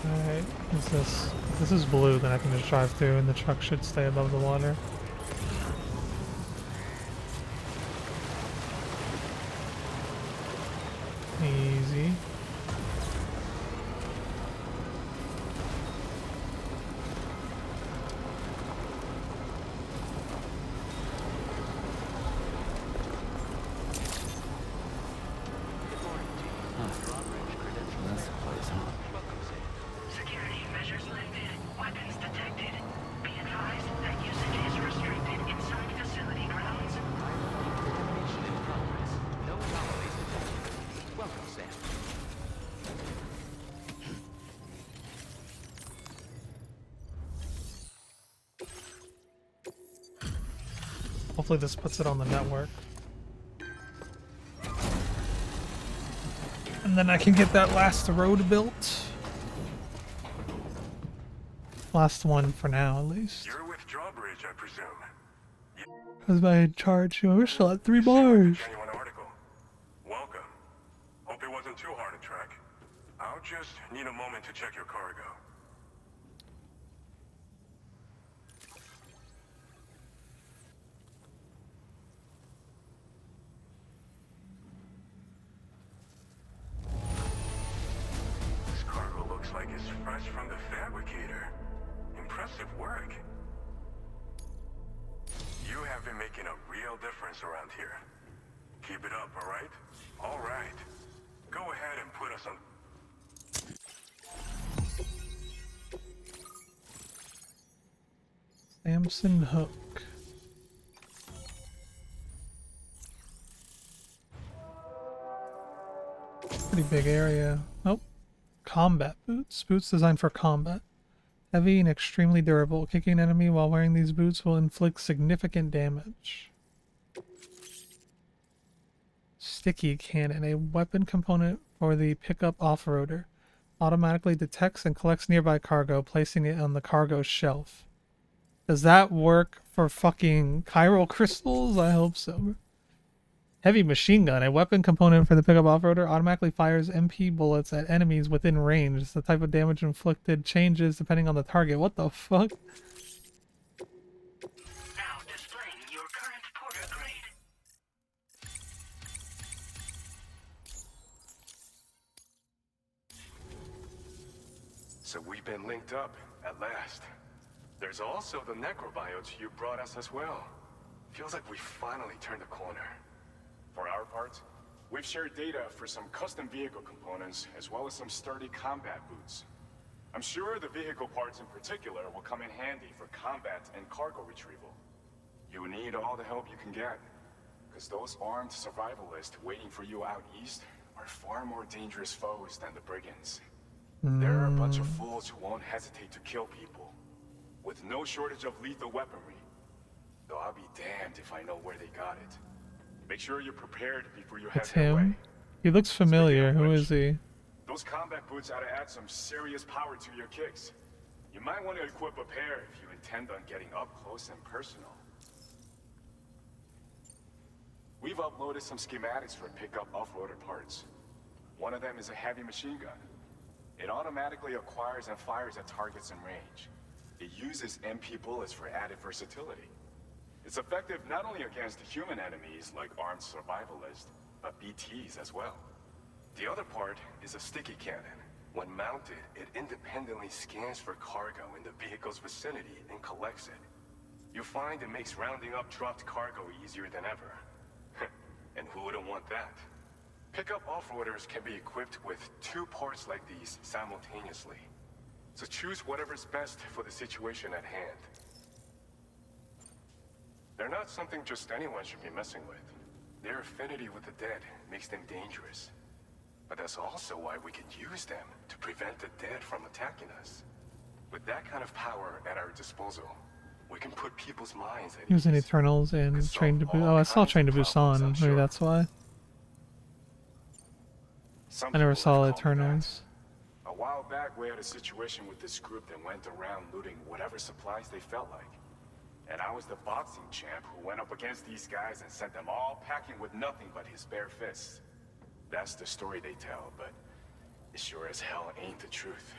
Alright, this is blue, then I can just drive through and the truck should stay above the water. Easy. That's the place, huh? Security measures lifted. Weapons detected. Be advised that usage is restricted inside facility grounds. Contamination in progress. No anomalies detected. Welcome, Sam. Hopefully this puts it on the network. And then I can get that last road built. Last one for now, at least. You're with Drawbridge, I presume. Because my charge, we're still at 3 bars. Genuine article. Welcome. Hope it wasn't too hard to track. I'll just need a moment to check your cargo. This cargo looks like it's fresh from the fabricator. Impressive work. You have been making a real difference around here. Keep it up, all right? All right. Go ahead and put us on... Samson Hook. Pretty big area. Oh, combat boots. Boots designed for combat. Heavy and extremely durable. Kicking an enemy while wearing these boots will inflict significant damage. Sticky cannon. A weapon component for the pickup off-roader. Automatically detects and collects nearby cargo, placing it on the cargo shelf. Does that work for fucking chiral crystals? I hope so. Heavy machine gun. A weapon component for the pickup off-roader automatically fires MP bullets at enemies within range. The type of damage inflicted changes depending on the target. What the fuck? Now displaying your current porter grade. So we've been linked up, at last. There's also the necrobiotes you brought us as well. Feels like we finally turned a corner. For our part, we've shared data for some custom vehicle components, as well as some sturdy combat boots. I'm sure the vehicle parts in particular will come in handy for combat and cargo retrieval. You need all the help you can get. because those armed survivalists waiting for you out east are far more dangerous foes than the brigands. There are a bunch of fools who won't hesitate to kill people, with no shortage of lethal weaponry. Though I'll be damned if I know where they got it. Make sure you're prepared before you It's head their way. him. He looks familiar. Who is he? Those combat boots ought to add some serious power to your kicks. You might want to equip a pair if you intend on getting up close and personal. We've uploaded some schematics for pickup off-roader parts. One of them is a heavy machine gun. It automatically acquires and fires at targets in range. It uses MP bullets for added versatility. It's effective not only against human enemies like armed survivalists, but BTs as well. The other part is a sticky cannon. When mounted, it independently scans for cargo in the vehicle's vicinity and collects it. You'll find it makes rounding up dropped cargo easier than ever. And who wouldn't want that? Pickup off-roaders can be equipped with 2 parts like these simultaneously. So choose whatever's best for the situation at hand. They're not something just anyone should be messing with. Their affinity with the dead makes them dangerous. But that's also why we can use them to prevent the dead from attacking us. With that kind of power at our disposal, we can put people's minds at He was in ease. Eternals and Train to Busan. Oh, I saw Train to Busan. Maybe that's why. I never saw Eternals. A while back, we had a situation with this group that went around looting whatever supplies they felt like. And I was the boxing champ who went up against these guys and sent them all packing with nothing but his bare fists. That's the story they tell, but it sure as hell ain't the truth.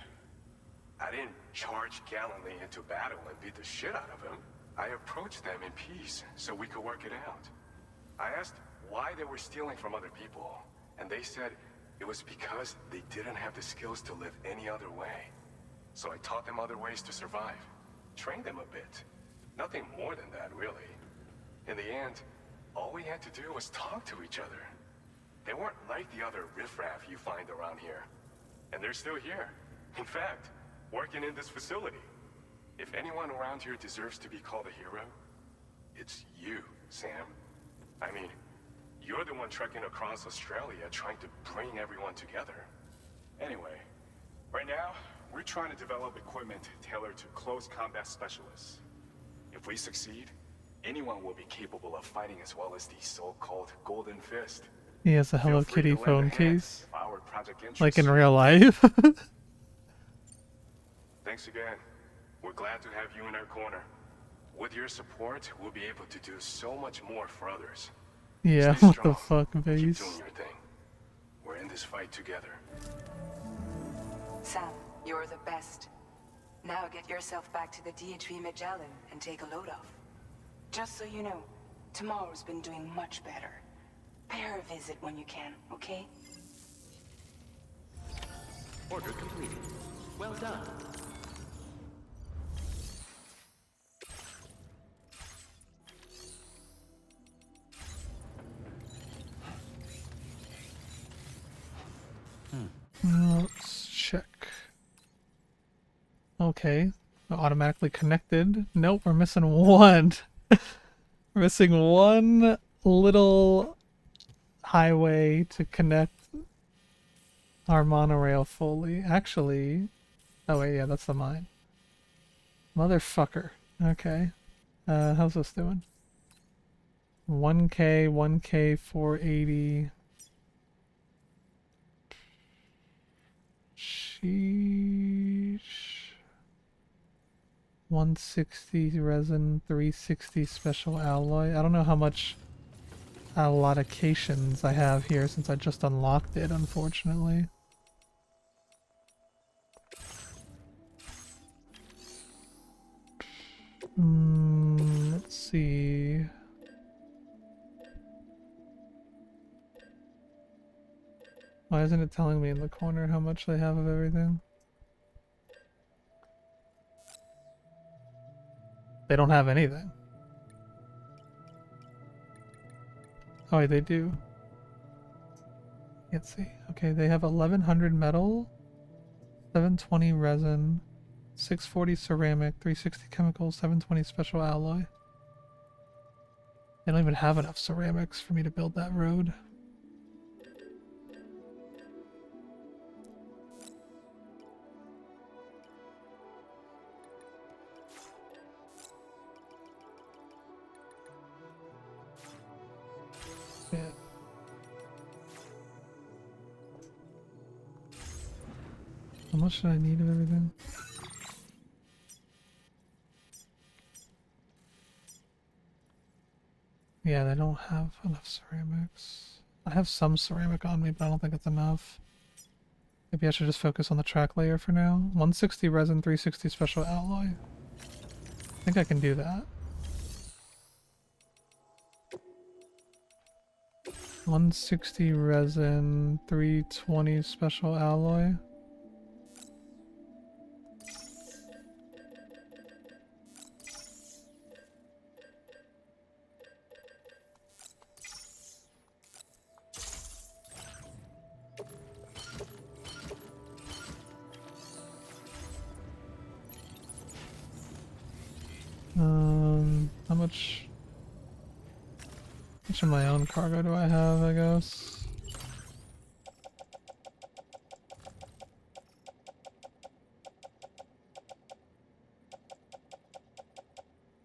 I didn't charge gallantly into battle and beat the shit out of them. I approached them in peace so we could work it out. I asked why they were stealing from other people, and they said it was because they didn't have the skills to live any other way. So I taught them other ways to survive, trained them a bit. Nothing more than that, really. In the end, all we had to do was talk to each other. They weren't like the other riffraff you find around here. And they're still here. In fact, working in this facility. If anyone around here deserves to be called a hero, it's you, Sam. I mean, you're the one trekking across Australia trying to bring everyone together. Anyway, right now, we're trying to develop equipment tailored to close combat specialists. If we succeed, anyone will be capable of fighting as well as the so-called Golden Fist. He has a Hello Kitty phone case. Our project interests. Like in real life. Thanks again. We're glad to have you in our corner. With your support, we'll be able to do so much more for others. Yeah, Stay what strong. the fuck, Keep base? doing your thing. We're in this fight together. Sam, you're the best. Now get yourself back to the DHV Magellan and take a load off. Just so you know, tomorrow's been doing much better. Pay her a visit when you can, okay? Order completed. Well done. Let's check. Okay. Automatically connected. Nope, we're missing one. We're missing one little highway to connect our monorail fully. Actually, oh wait, yeah, that's the mine. Motherfucker. Okay. How's this doing? 1K, 1K, 480. Sheesh. 160 resin, 360 special alloy. I don't know how much allocations I have here since I just unlocked it, unfortunately. Let's see. Why isn't it telling me in the corner how much they have of everything? They don't have anything. Oh wait, they do. Can't see. Okay, they have 1100 metal, 720 resin, 640 ceramic, 360 chemicals, 720 special alloy. They don't even have enough ceramics for me to build that road. Yeah. How much should I need of everything? Yeah, they don't have enough ceramics. I have some ceramic on me, but I don't think it's enough. Maybe I should just focus on the track layer for now. 160 resin, 360 special alloy. I think I can do that. 160 resin, 320 special alloy. How much of my own cargo do I have, I guess?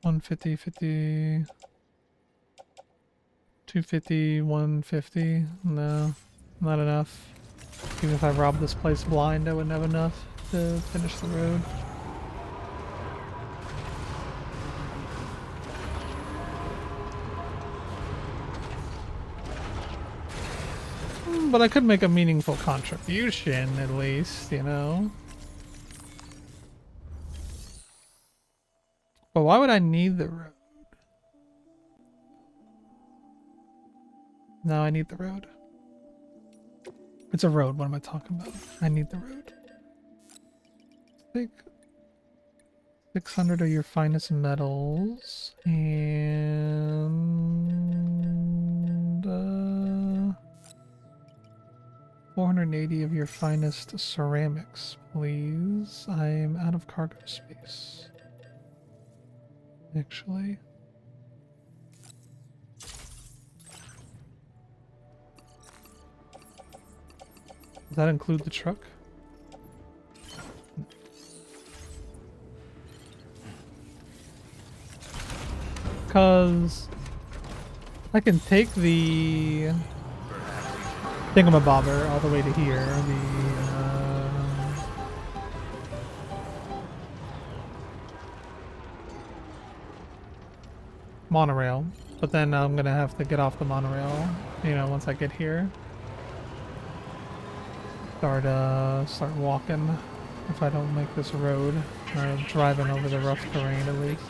$150, 50, 250, 150. No, not enough. Even if I robbed this place blind, I wouldn't have enough to finish the road. But I could make a meaningful contribution, at least, you know? But why would I need the road? No, I need the road. It's a road, what am I talking about? I need the road. Take 600 of your finest metals, and 480 of your finest ceramics, please. I'm out of cargo space. Actually. Does that include the truck? Because I can take the thingamabobber all the way to here, monorail, but then I'm gonna have to get off the monorail, you know, once I get here. Start walking if I don't make this road, or driving over the rough terrain at least.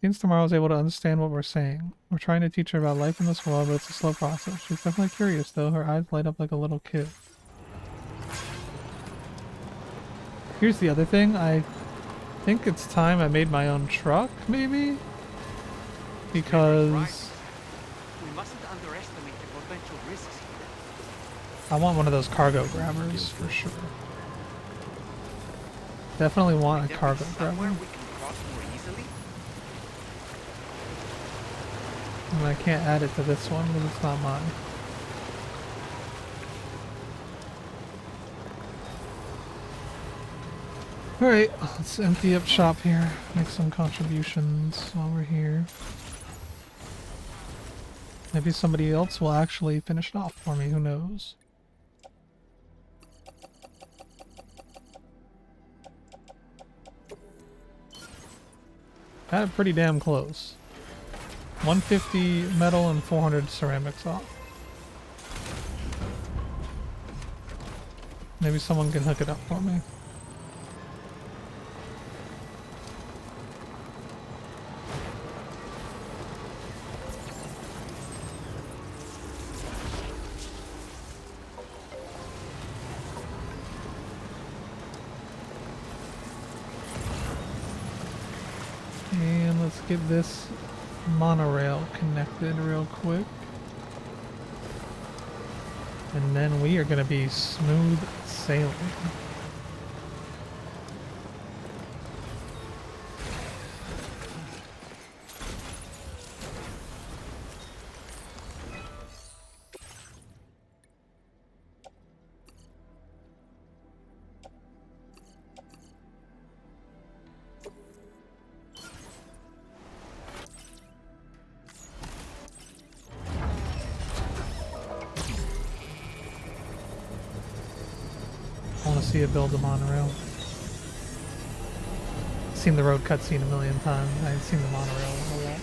Since tomorrow is able to understand what we're saying. We're trying to teach her about life in this world, but it's a slow process. She's definitely curious though, her eyes light up like a little kid. Here's the other thing, I think it's time I made my own truck, maybe? Because we mustn't underestimate the potential risks here. I want one of those cargo grabbers for sure. Definitely want a cargo grabber. And I can't add it to this one because it's not mine. Alright, let's empty up shop here. Make some contributions while we're here. Maybe somebody else will actually finish it off for me, who knows? Got it pretty damn close. 150 metal and 400 ceramics off. Maybe someone can hook it up for me. And let's get this monorail connected real quick. And then we are going to be smooth sailing. see it build a monorail. Seen the road cutscene a million times. I've seen the monorail a lot.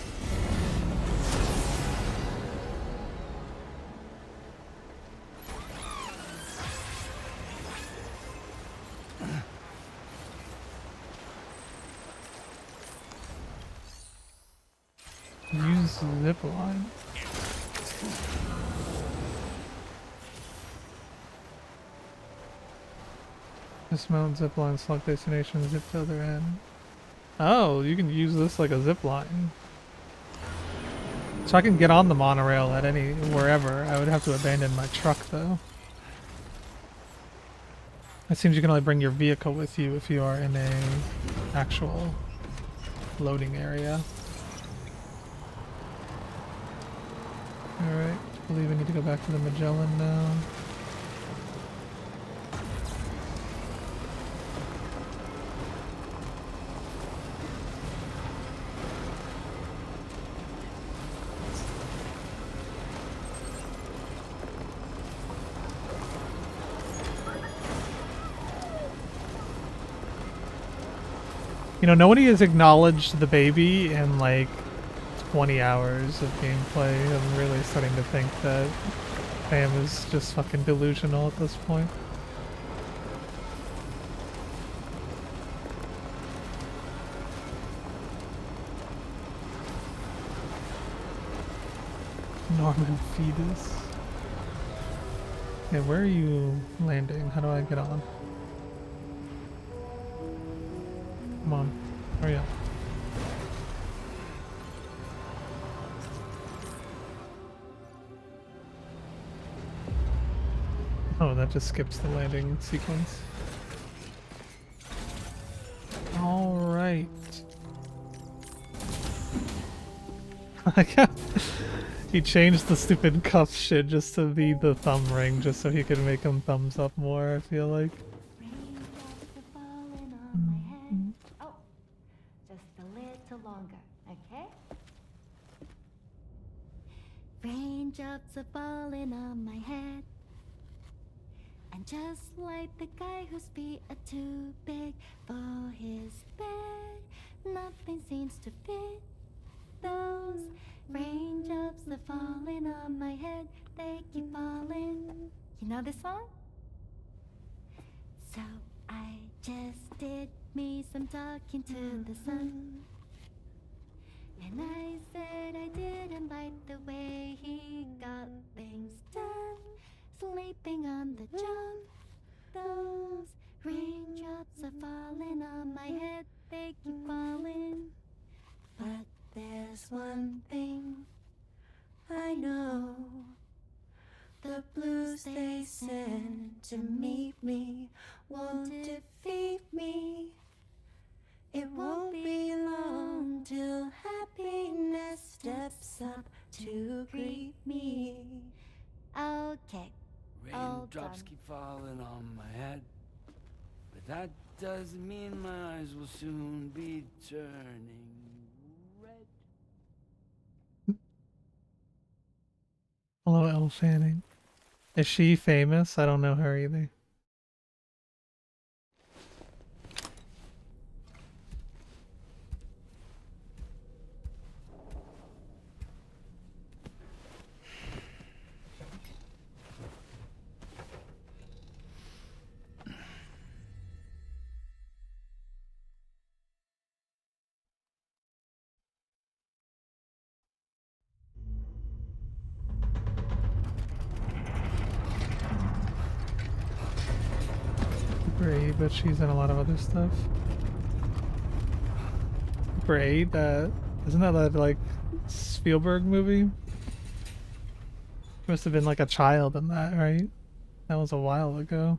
Use zipline. Dismount zipline, select destination, zip to other end. Oh, you can use this like a zipline. So I can get on the monorail at wherever. I would have to abandon my truck though. It seems you can only bring your vehicle with you if you are in a actual loading area. Alright, I believe I need to go back to the Magellan now. You know, nobody has acknowledged the baby in like 20 hours of gameplay. I'm really starting to think that Pam is just fucking delusional at this point. Norman fetus. Okay, where are you landing? How do I get on? Come on, hurry up. Oh, that just skips the landing sequence. Alright. He changed the stupid cuff shit just to be the thumb ring, just so he could make him thumbs up more, I feel like. Oh, just a little longer, okay? Raindrops are falling on my head. And just like the guy whose feet are too big for his bed, nothing seems to fit. Those raindrops are falling on my head, they keep falling. You know this song? So I just did me some talking to the sun. And I said I didn't like the way he got things done. Sleeping on the job. Those raindrops are falling on my head, they keep falling. But there's one thing I know. The blues they send to meet me won't defeat me. It won't be long till happiness steps up to greet me. Okay. Raindrops keep falling on my head, but that doesn't mean my eyes will soon be turning red. Hello, Elle Fanning. Is she famous? I don't know her either. Bray, but she's in a lot of other stuff. Bray, isn't that like Spielberg movie? Must have been like a child in that, right? That was a while ago.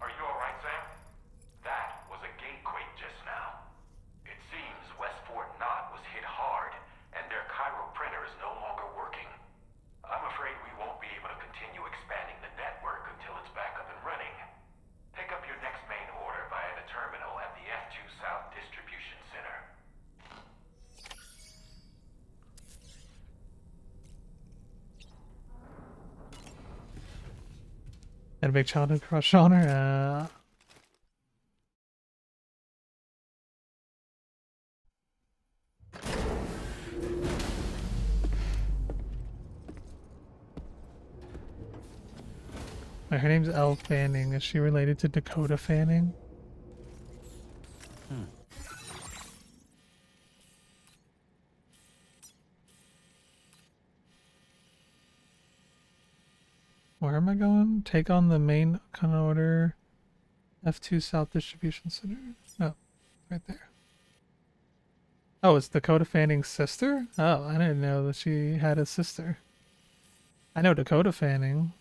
Are you alright, Sam? That was a gatequake just now. It seems Westport Knot was hit hard, and their Cairo printer is no longer working. I'm afraid we won't be able to continue expanding the network until it's back up and running. Pick up your next main order via the terminal at the F2 South Distribution Center. Had a big childhood crush on her. Her name's Elle Fanning. Is she related to Dakota Fanning? Where am I going? Take on the main order. F2 South Distribution Center. Oh, right there. Oh, it's Dakota Fanning's sister? Oh, I didn't know that she had a sister. I know Dakota Fanning.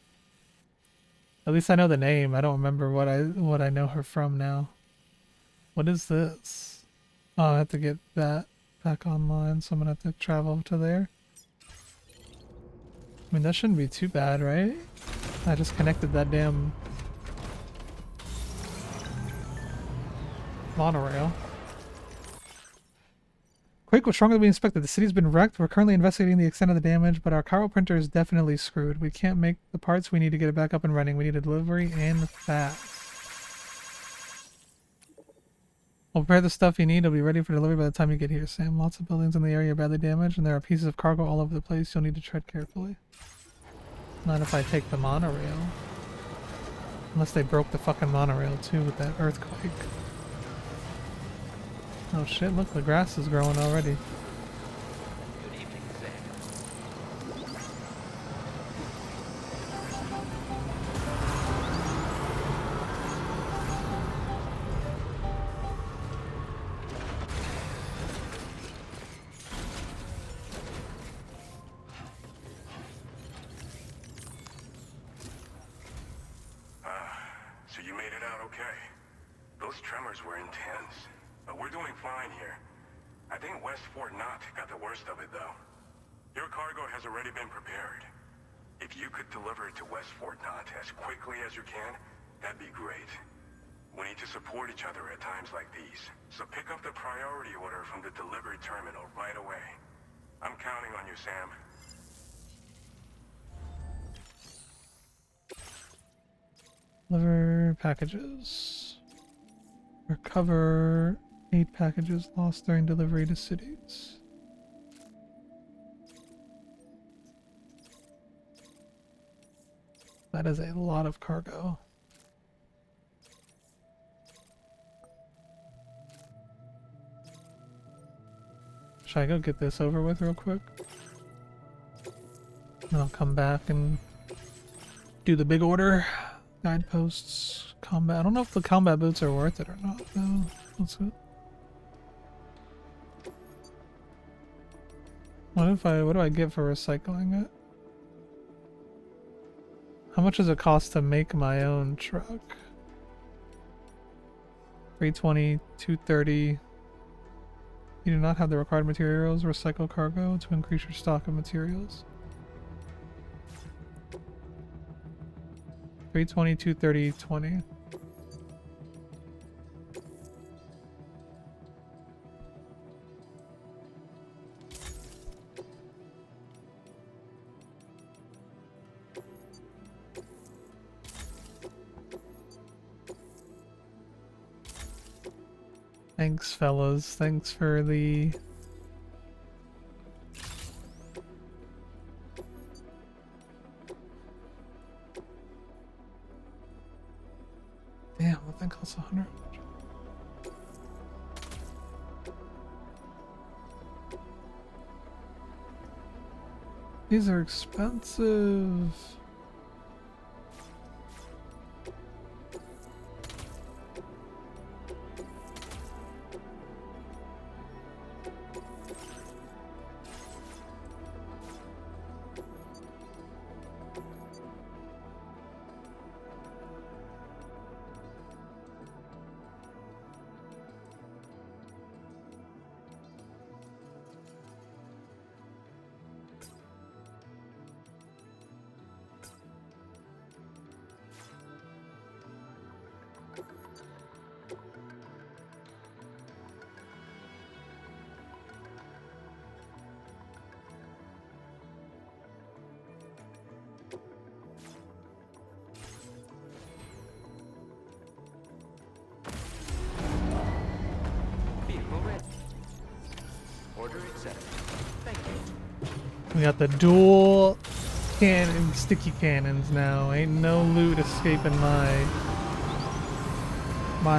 At least I know the name. I don't remember what I know her from now. What is this? Oh, I have to get that back online, so I'm gonna have to travel to there. I mean, that shouldn't be too bad, right? I just connected that damn monorail. Quake was stronger than we expected. The city's been wrecked. We're currently investigating the extent of the damage, but our chiral printer is definitely screwed. We can't make the parts we need to get it back up and running. We need a delivery and fast. We'll prepare the stuff you need. It'll be ready for delivery by the time you get here, Sam. Lots of buildings in the area are badly damaged, and there are pieces of cargo all over the place. You'll need to tread carefully. Not if I take the monorail. Unless they broke the fucking monorail too with that earthquake. Oh shit, look, the grass is growing already. Good evening, Sam. So you made it out okay. Those tremors were intense, but we're doing fine here. I think West Fort Knott got the worst of it, though. Your cargo has already been prepared. If you could deliver it to West Fort Knott as quickly as you can, that'd be great. We need to support each other at times like these, so pick up the priority order from the delivery terminal right away. I'm counting on you, Sam. Deliver packages. Recover 8 packages lost during delivery to cities. That is a lot of cargo. Should I go get this over with real quick? And I'll come back and do the big order. Guideposts, combat. I don't know if the combat boots are worth it or not, though. What's it? What do I get for recycling it? How much does it cost to make my own truck? 320, 230. You do not have the required materials. Recycle cargo to increase your stock of materials. 320, 230, 20. Thanks, fellas. Thanks for the... Damn, that thing costs 100. These are expensive. ready. Order accepted. Thank you. We got the dual cannon, sticky cannons now. Ain't no loot escaping my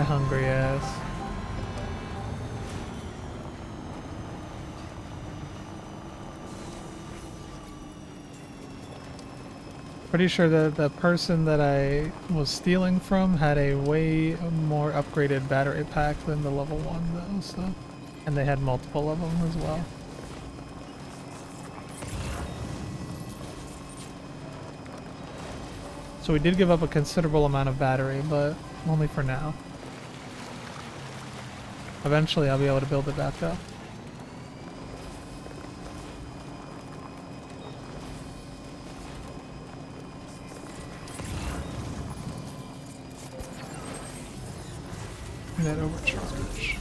hungry ass. Pretty sure that the person that I was stealing from had a way more upgraded battery pack than the level 1 though, so. And they had multiple of them as well. So we did give up a considerable amount of battery, but only for now. Eventually I'll be able to build it back up. That overcharge.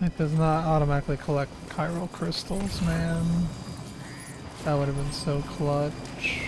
It does not automatically collect chiral crystals, man. That would have been so clutch.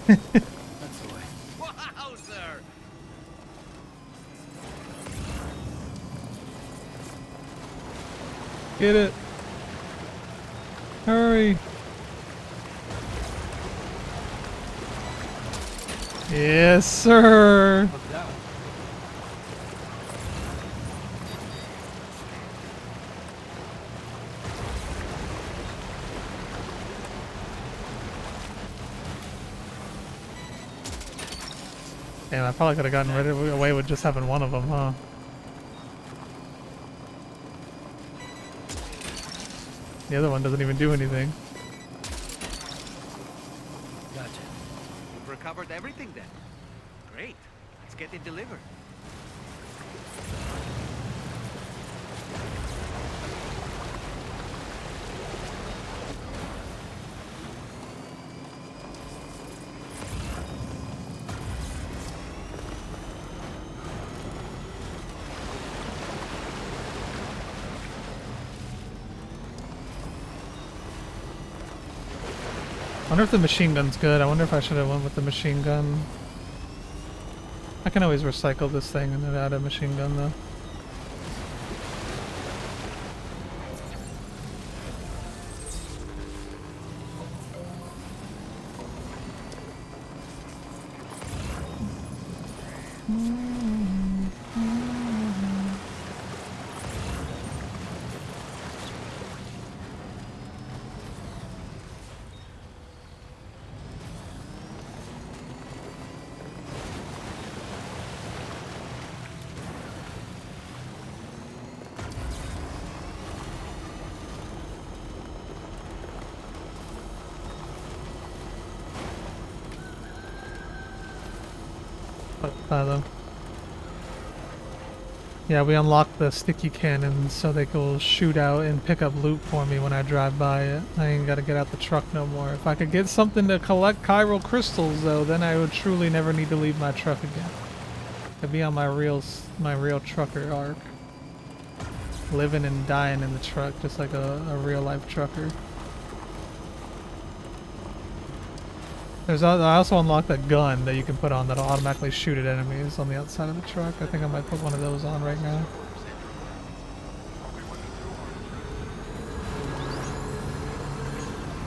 That's the way. Wowzer! Get it. Hurry. Yes, sir. Damn, I probably could have gotten away with just having one of them, huh? The other one doesn't even do anything. Gotcha. We've recovered everything then. Great. Let's get it delivered. I wonder if the machine gun's good. I wonder if I should have went with the machine gun. I can always recycle this thing and then add a machine gun though. Though. Yeah, we unlocked the sticky cannons so they will shoot out and pick up loot for me when I drive by it. I ain't gotta get out the truck no more. If I could get something to collect chiral crystals though, then I would truly never need to leave my truck again. I'd be on my real trucker arc. Living and dying in the truck just like a real life trucker. I also unlocked a gun that you can put on that'll automatically shoot at enemies on the outside of the truck. I think I might put one of those on right now.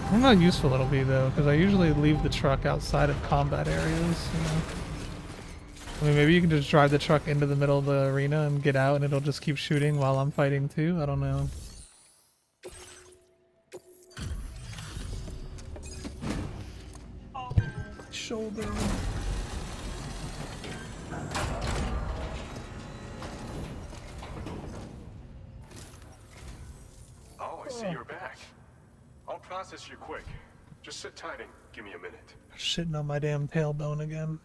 I don't know how useful it'll be though, because I usually leave the truck outside of combat areas, you know. I mean, maybe you can just drive the truck into the middle of the arena and get out and it'll just keep shooting while I'm fighting too. I don't know. Shoulder. Oh, I see you're back. I'll process you quick. Just sit tight and give me a minute. Shitting on my damn tailbone again.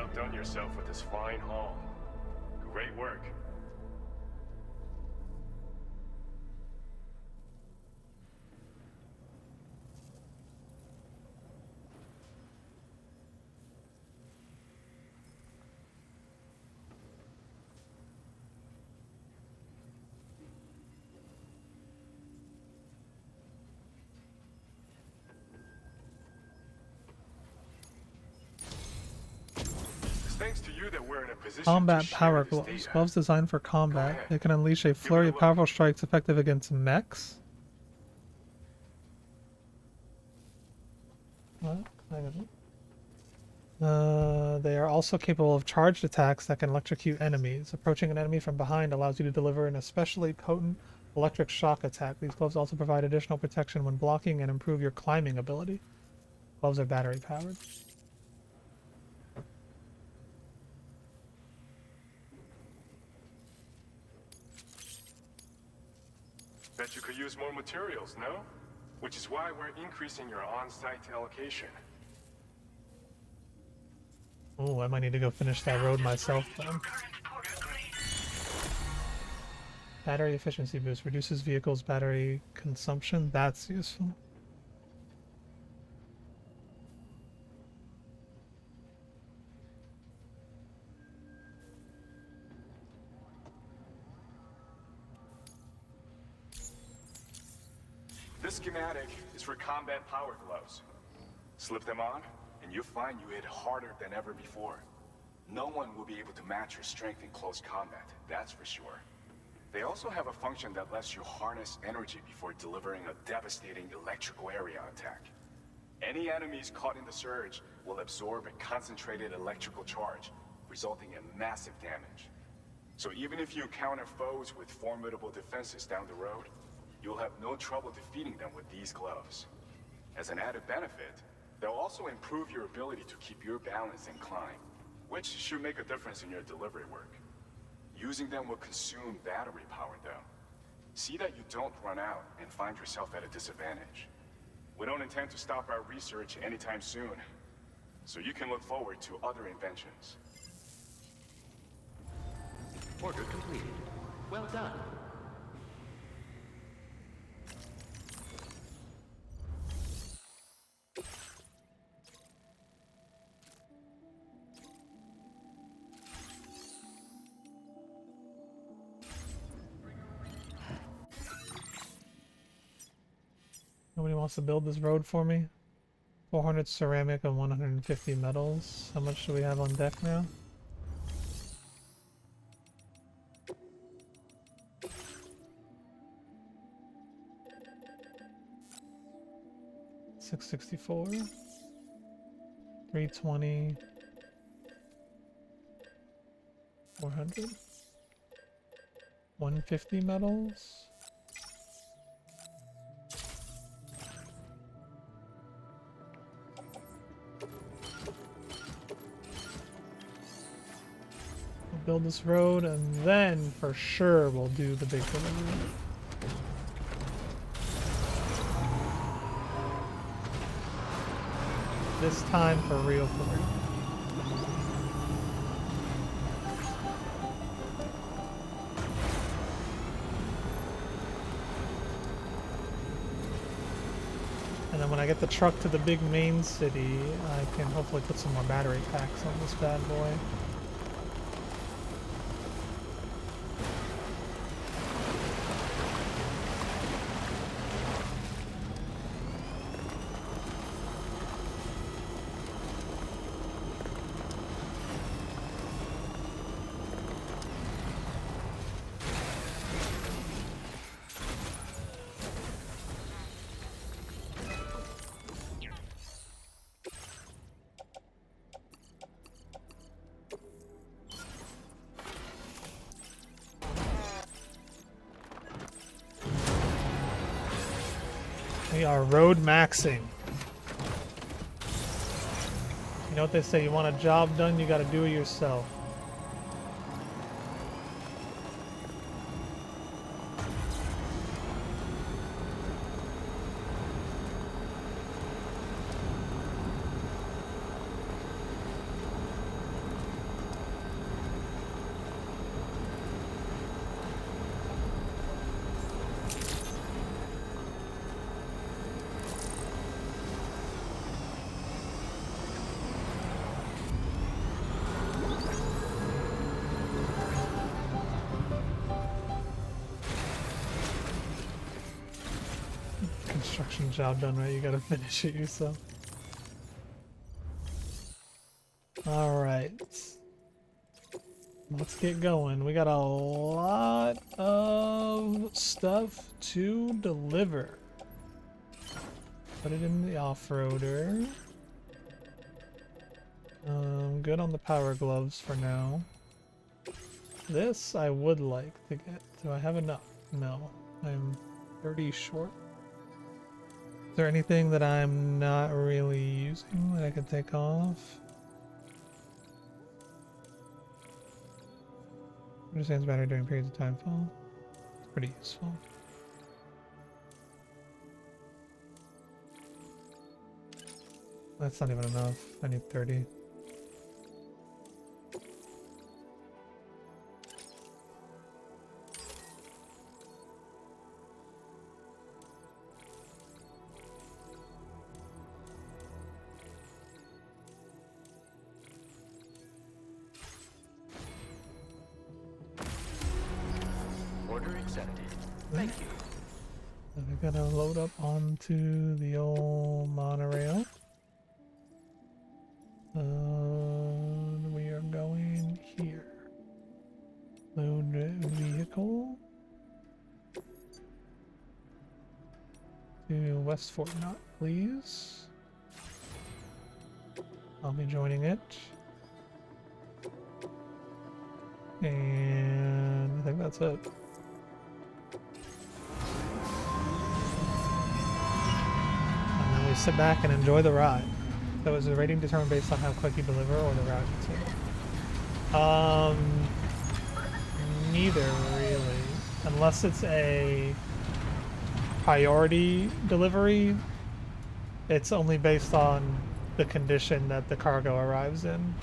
outdone yourself with this fine haul. Great work. Thanks to you that we're in a position Combat to share power this gloves. data. Gloves designed for combat. ahead. They can unleash a flurry of powerful strikes effective against mechs. What? Hang on. They are also capable of charged attacks that can electrocute enemies. Approaching an enemy from behind allows you to deliver an especially potent electric shock attack. These gloves also provide additional protection when blocking and improve your climbing ability. Gloves are battery powered. Bet you could use more materials, no? Which is why we're increasing your on-site allocation. Oh, I might need to go finish that road myself then. Battery efficiency boost reduces vehicles' battery consumption. That's useful. This schematic is for combat power gloves. Slip them on, and you'll find you hit harder than ever before. No one will be able to match your strength in close combat, that's for sure. They also have a function that lets you harness energy before delivering a devastating electrical area attack. Any enemies caught in the surge will absorb a concentrated electrical charge, resulting in massive damage. So even if you encounter foes with formidable defenses down the road, you'll have no trouble defeating them with these gloves. As an added benefit, they'll also improve your ability to keep your balance and climb, which should make a difference in your delivery work. Using them will consume battery power though. See that you don't run out and find yourself at a disadvantage. We don't intend to stop our research anytime soon, so you can look forward to other inventions. Order completed. Well done. Nobody wants to build this road for me? 400 ceramic and 150 metals. How much do we have on deck now? $664, 320, 400, 150 metals. We'll build this road and then for sure we'll do the big delivery. This time for real, for real. And then when I get the truck to the big main city, I can hopefully put some more battery packs on this bad boy. We are road maxing. You know what they say, you want a job done, you gotta do it yourself. construction job done right, you gotta finish it yourself. Alright. Let's get going. We got a lot of stuff to deliver. Put it in the off-roader. Good on the power gloves for now. This I would like to get. Do I have enough? No. I'm 30 short. Is there anything that I'm not really using that I could take off? Understands battery during periods of time fall. It's pretty useful. That's not even enough. I need 30. Order accepted. Thank you. And I gotta load up onto the old monorail. We are going here. Load vehicle to West Fort Knott, please. I'll be joining it. And I think that's it. And then we sit back and enjoy the ride. So is the rating determined based on how quick you deliver or the route you take? Neither really. Unless it's a priority delivery, it's only based on the condition that the cargo arrives in.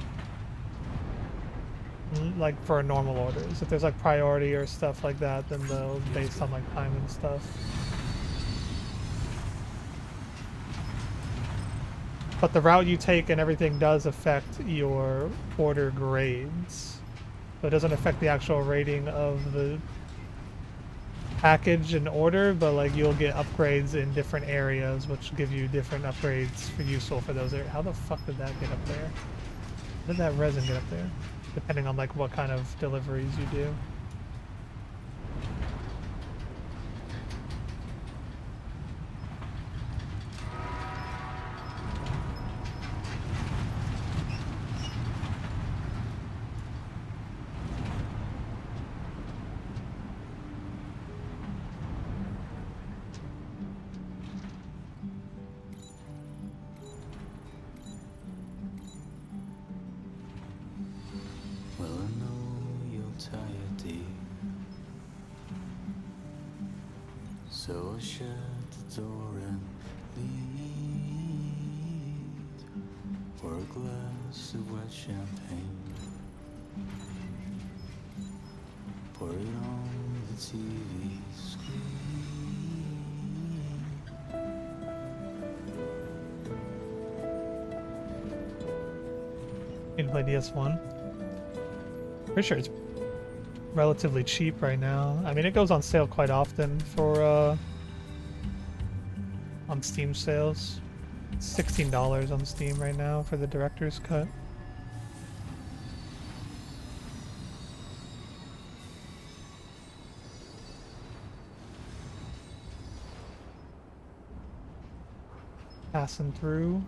Like for normal orders. If there's like priority or stuff like that, then they'll based on like time and stuff. But the route you take and everything does affect your order grades. So it doesn't affect the actual rating of the package and order, but like you'll get upgrades in different areas, which give you different upgrades for useful for those areas. How the fuck did that get up there? How did that resin get up there? Depending on like what kind of deliveries you do. Well, I know you're tired, dear. So I'll shut the door and leave for a glass of wet champagne. Pour it on the TV screen. Need to play DS1. Pretty sure it's relatively cheap right now. I mean, it goes on sale quite often for on Steam sales. It's $16 on Steam right now for the director's cut. Passing through.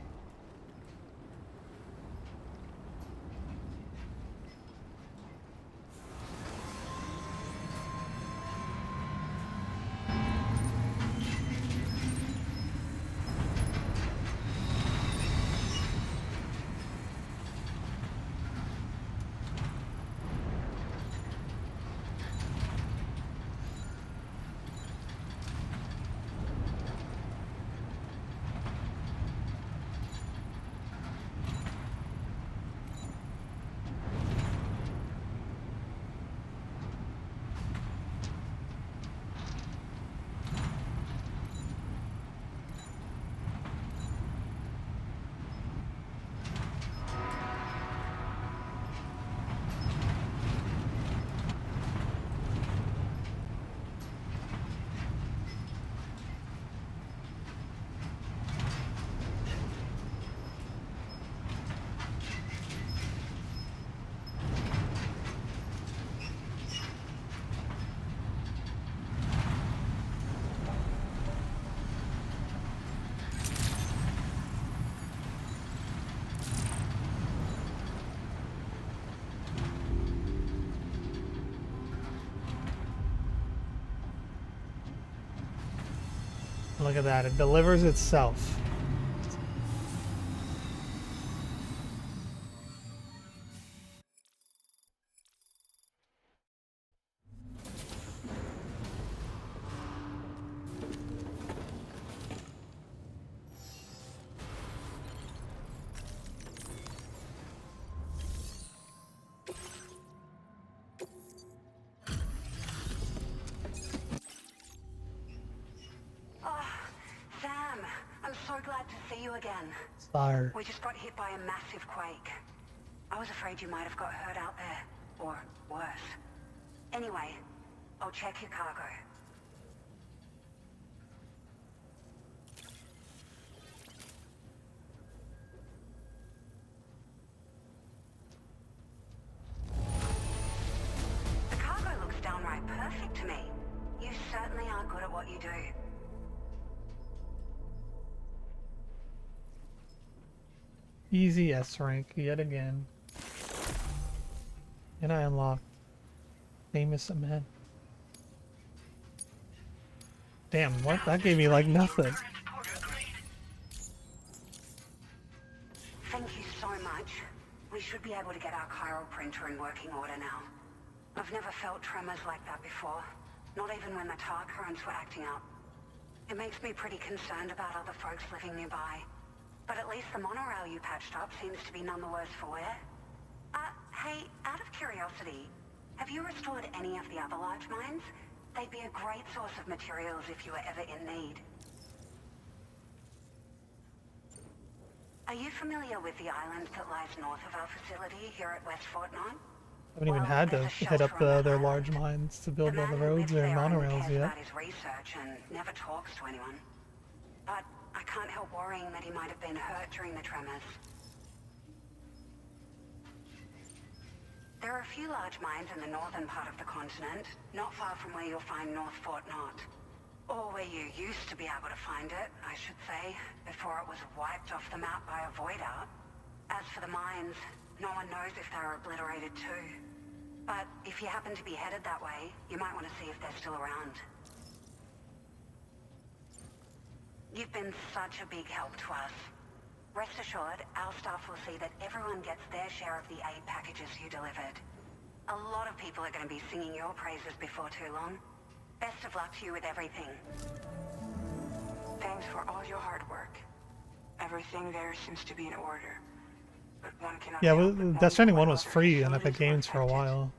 Look at that. It delivers itself. Fire. We just got hit by a massive quake. I was afraid you might have got hurt out there. Or worse. Anyway, I'll check your cargo. The cargo looks downright perfect to me. You certainly are good at what you do. Easy S rank yet again. And I unlock famous man. Damn, what? That gave me like nothing. Thank you so much. We should be able to get our chiral printer in working order now. I've never felt tremors like that before. Not even when the tar currents were acting up. It makes me pretty concerned about other folks living nearby. But at least the monorail you patched up seems to be none the worse for wear. Hey, out of curiosity, have you restored any of the other large mines? They'd be a great source of materials if you were ever in need. Are you familiar with the island that lies north of our facility here at West Fort Knox? I haven't even had to hit up their large mines to build all the roads or monorails yet. About his research and never talks to anyone. But I can't help worrying that he might have been hurt during the tremors. There are a few large mines in the northern part of the continent, not far from where you'll find North Fort Knox. Or where you used to be able to find it, I should say, before it was wiped off the map by a void out. As for the mines, no one knows if they were obliterated too. But if you happen to be headed that way, you might want to see if they're still around. You've been such a big help to us. Rest assured, our staff will see that everyone gets their share of the aid packages you delivered. A lot of people are going to be singing your praises before too long. Best of luck to you with everything. Thanks for all your hard work. Everything there seems to be in order. But one cannot. Yeah, well, Death Stranding 1 was free on Epic Games for a while.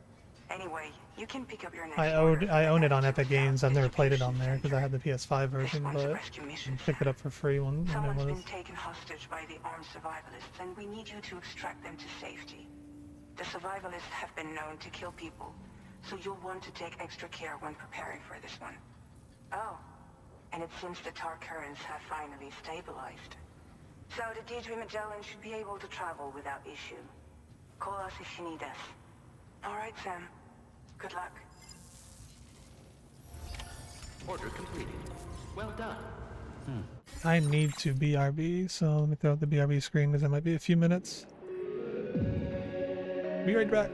Anyway, you can pick up your next I own it on Epic Games. I've never played it on there because I had the PS5 version, but I picked it up for free when it Someone's was. been taken hostage by the armed survivalists, and we need you to extract them to safety. The survivalists have been known to kill people, so you'll want to take extra care when preparing for this one. Oh, and it seems the tar currents have finally stabilized. So the D3 Magellan should be able to travel without issue. Call us if you need us. All right, Sam. Good luck. Order completed. Well done. I need to BRB, so let me throw up the BRB screen because it might be a few minutes. Be right back.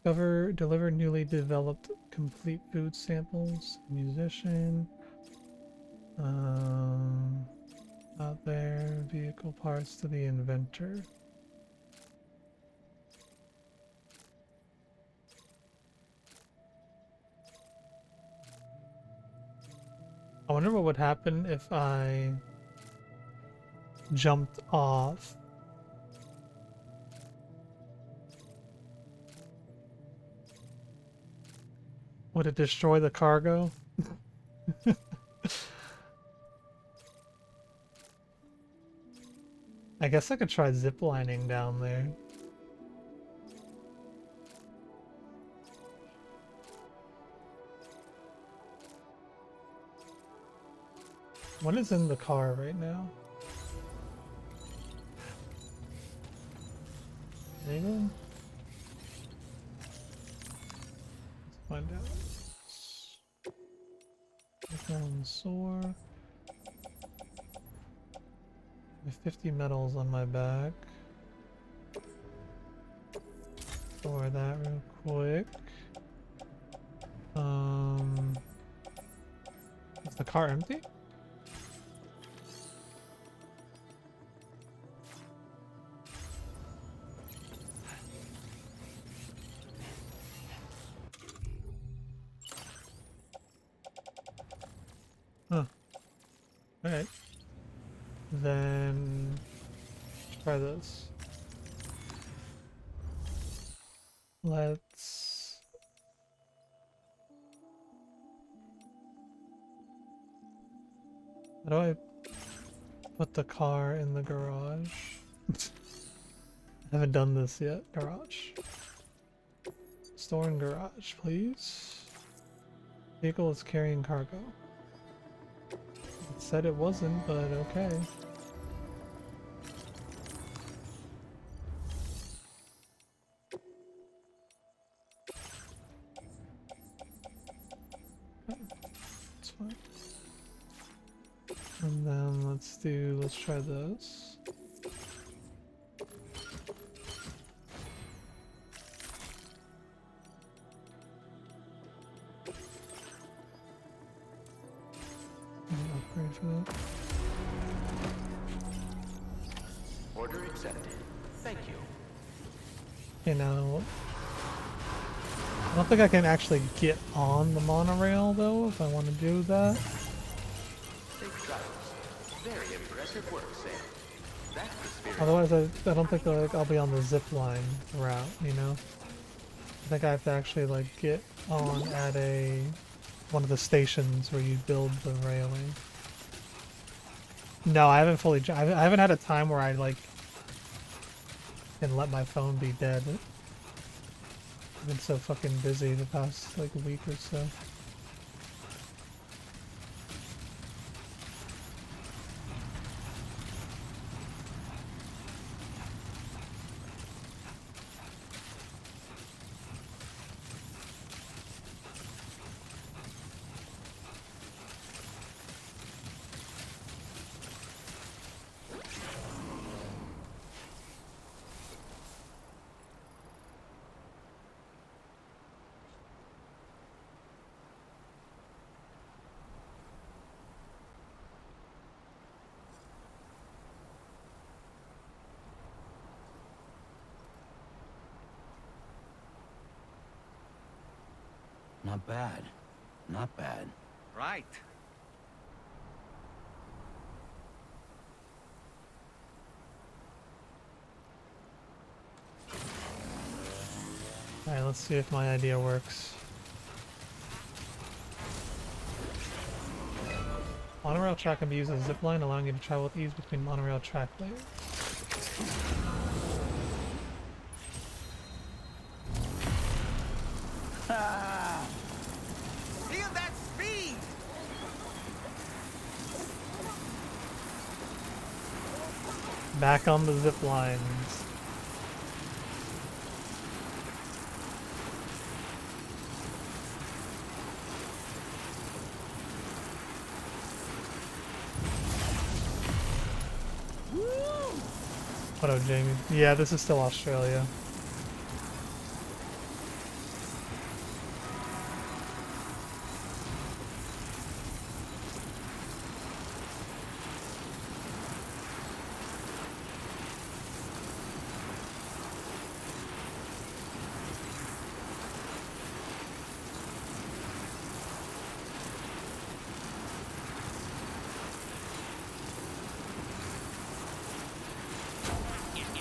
Deliver newly developed complete food samples. Musician. Out there. Vehicle parts to the inventor. I wonder what would happen if I jumped off. Would it destroy the cargo? I guess I could try ziplining down there. What is in the car right now? Anyone? Let's find out. Nickel soar. I have 50 metals on my back. Store that real quick. Is the car empty? Huh. Alright. Then try this. Let's how do I put the car in the garage? I haven't done this yet. Garage. Store in garage, please. Vehicle is carrying cargo. It said it wasn't, but okay. That's fine. And then let's try this. Upgrade for that. Order accepted. Thank you. Okay, now I don't think I can actually get on the monorail though if I want to do that. Safe travels. Very impressive work, Sam. That's the spirit. Otherwise, I don't think like I'll be on the zip line route. You know, I think I have to actually like get on at one of the stations where you build the railing. No, I haven't fully. I haven't had a time where I like can let my phone be dead. I've been so fucking busy the past like week or so. Not bad. Not bad. Right. Alright, let's see if my idea works. Monorail track can be used as a zipline, allowing you to travel with ease between monorail track layers. Feel that speed! Back on the zip lines. What up, Jamie? Yeah, this is still Australia.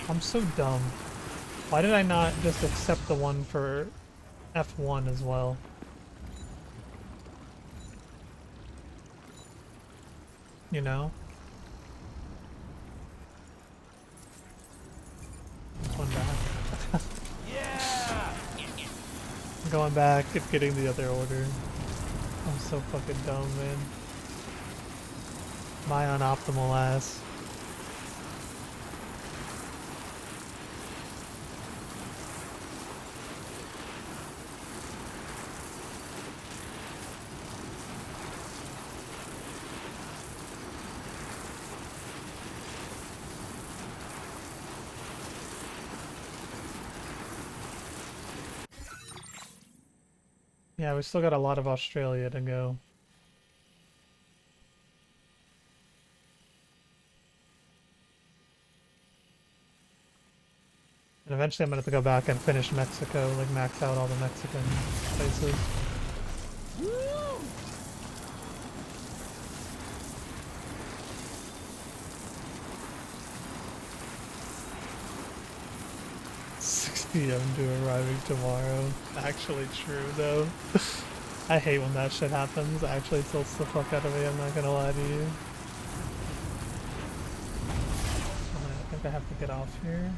I'm so dumb. Why did I not just accept the one for F1 as well? You know? Going back. Yeah! Going back and getting the other order. I'm so fucking dumb, man. My unoptimal ass. Yeah, we still got a lot of Australia to go. And eventually I'm gonna have to go back and finish Mexico, like max out all the Mexican places. Woo! 6 p.m. to arriving tomorrow. Actually true though. I hate when that shit happens. It actually tilts the fuck out of me, I'm not gonna lie to you. I think I have to get off here.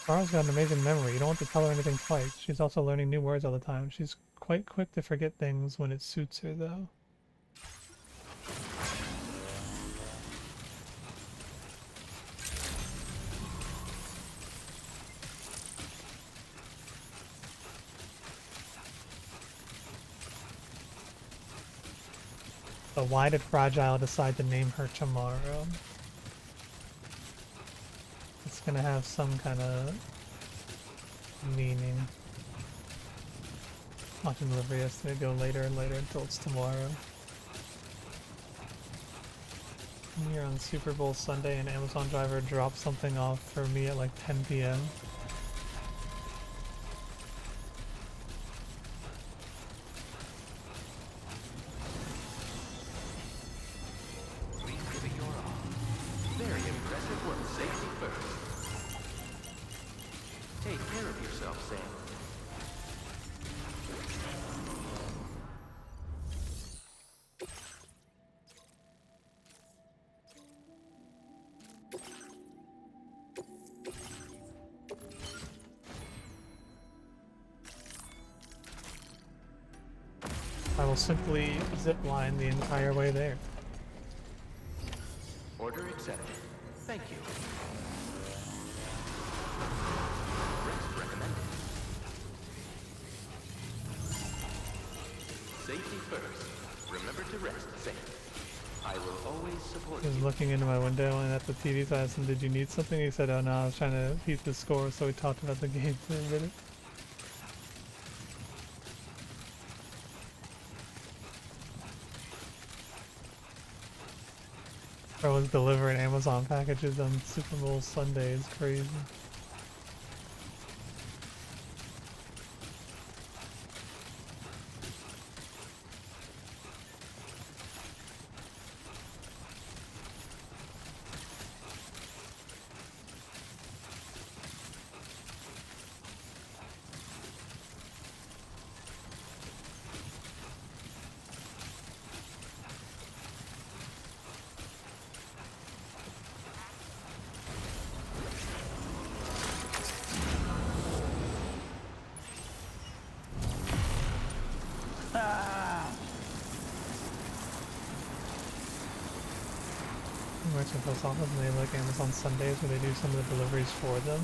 Carl's got an amazing memory. You don't want to tell her anything twice. She's also learning new words all the time. She's quite quick to forget things when it suits her, though. But why did Fragile decide to name her tomorrow? It's gonna have some kind of meaning. Watching delivery yesterday go later and later until it's tomorrow. I'm here on Super Bowl Sunday and Amazon driver dropped something off for me at like 10 p.m. Please give it your all. Very impressive work. Safety first. Take care of yourself, Sam. I will simply zip line the entire way there. Order accepted. Thank you. Rest recommended. Safety first. Remember to rest, Sam. I will always support He was you. looking into my window and at the TV, so I asked him, "Did you need something?" He said, "Oh no, I was trying to keep the score," so we talked about the game for a minute. I was delivering Amazon packages on Super Bowl Sunday. It's crazy. I work in post office and they have like Amazon Sundays where they do some of the deliveries for them.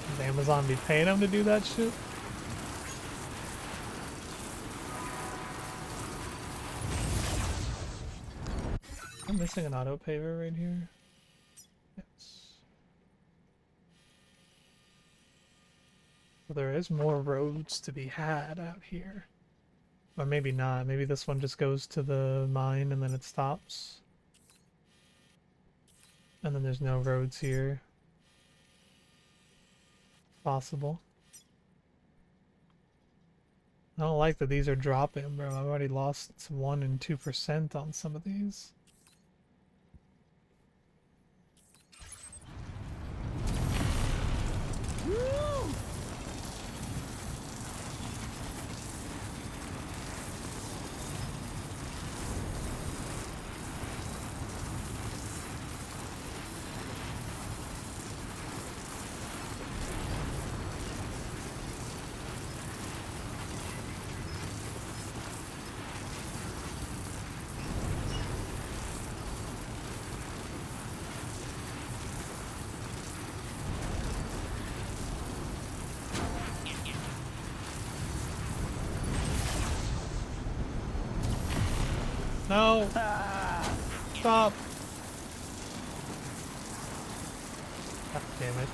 Does Amazon be paying them to do that shit? I'm missing an auto paver right here. Yes. So there is more roads to be had out here. Or maybe not. Maybe this one just goes to the mine and then it stops. And then there's no roads here. Possible. I don't like that these are dropping, bro. I've already lost 1% and 2% on some of these. No! Stop! God damn it.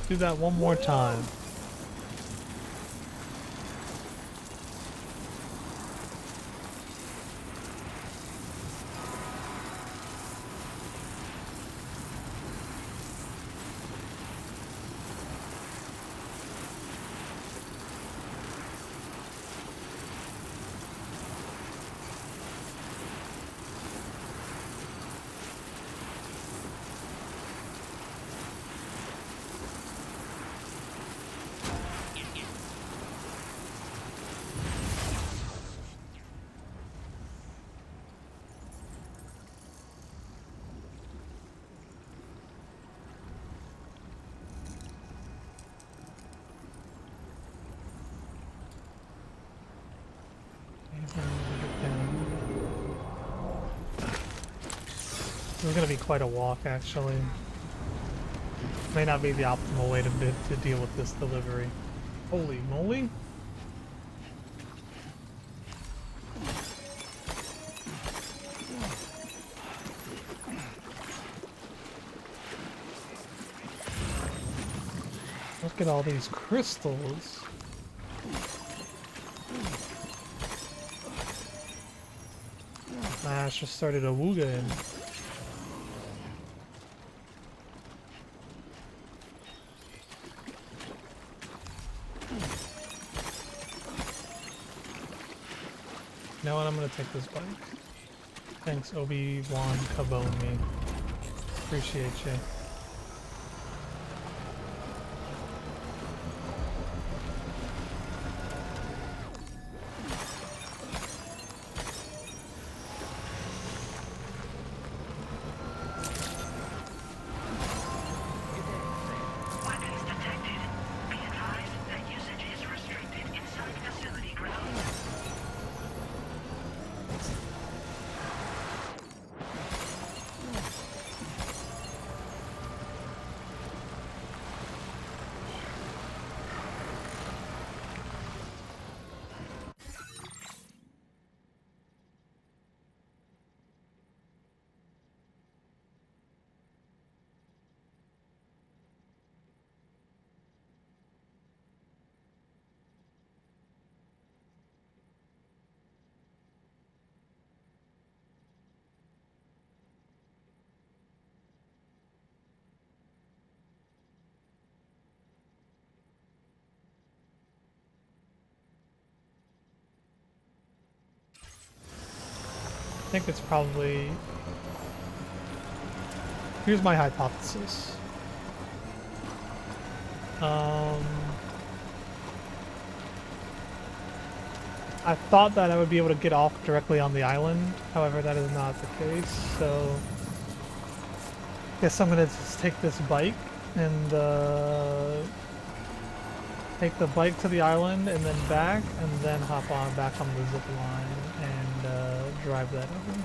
Do that one more time. This is gonna be quite a walk, actually. May not be the optimal way to deal with this delivery. Holy moly! Look at all these crystals. Ash just started a wooga in. You know what? I'm gonna take this bike. Thanks, Obi-Wan Kaboni. Appreciate you. I think it's probably... Here's my hypothesis. I thought that I would be able to get off directly on the island, however that is not the case, so... I guess I'm gonna just take this bike and take the bike to the island and then back, and then hop on back on the zip line and drive that over.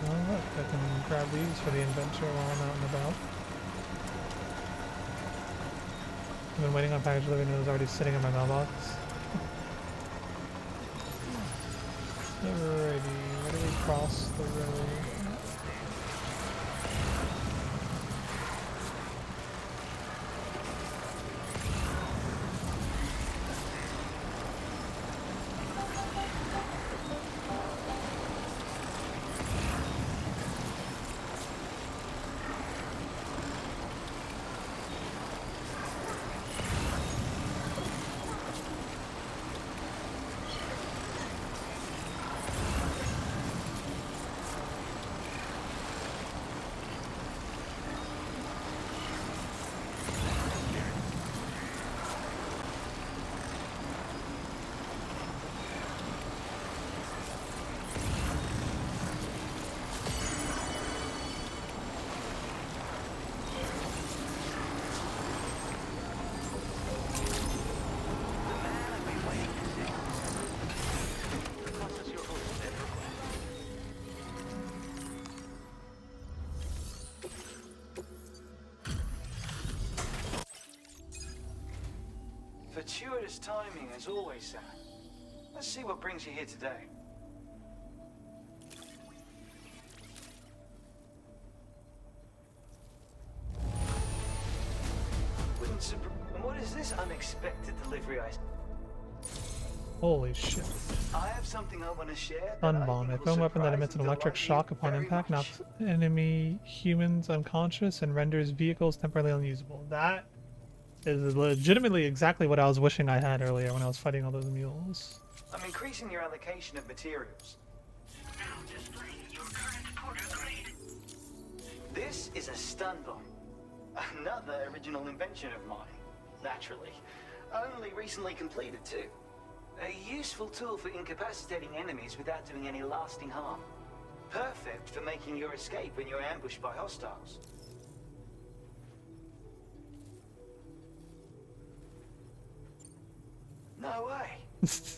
Oh look, I can grab these for the adventure while I'm out and about. I've been waiting on package delivery and it was already sitting in my mailbox. Alrighty, where do we cross the road? Fortuitous timing as always, Sam. Let's see what brings you here today. And what is this unexpected delivery Holy shit. I have something I want to share. Stun bomb. A foam weapon that emits an electric shock upon impact, knocks enemy humans unconscious, and renders vehicles temporarily unusable. That is legitimately exactly what I was wishing I had earlier when I was fighting all those mules. I'm increasing your allocation of materials. Now displaying your current porter grade. This is a stun bomb. Another original invention of mine. Naturally. Only recently completed too. A useful tool for incapacitating enemies without doing any lasting harm. Perfect for making your escape when you're ambushed by hostiles. No way.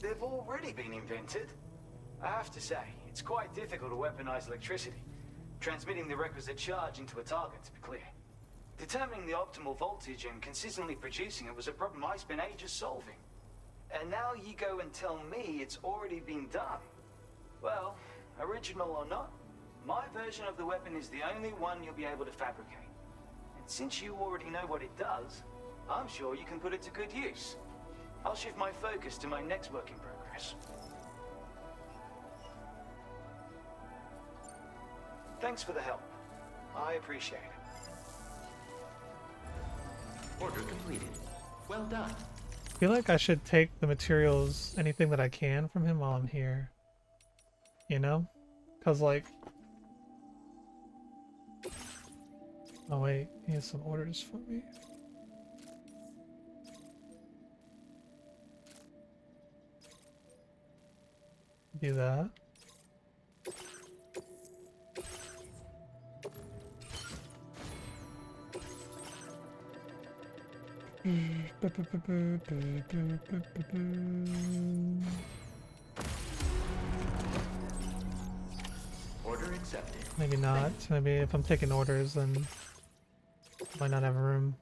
They've already been invented. I have to say, it's quite difficult to weaponize electricity. Transmitting the requisite charge into a target, to be clear. Determining the optimal voltage and consistently producing it was a problem I spent ages solving. And now you go and tell me it's already been done. Well, original or not, my version of the weapon is the only one you'll be able to fabricate. And since you already know what it does, I'm sure you can put it to good use. I'll shift my focus to my next work in progress. Thanks for the help. I appreciate it. Order completed. Well done. I feel like I should take the materials, anything that I can from him while I'm here. You know? Cause like... Oh wait, he has some orders for me. Do that. Order accepted. Maybe not. Maybe if I'm taking orders, then might not have room.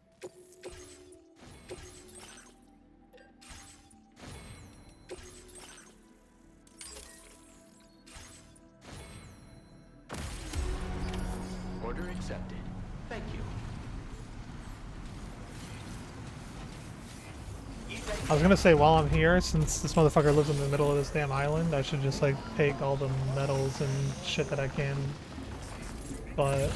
Order accepted. Thank you. I was gonna say while I'm here, since this motherfucker lives in the middle of this damn island, I should just like take all the metals and shit that I can. But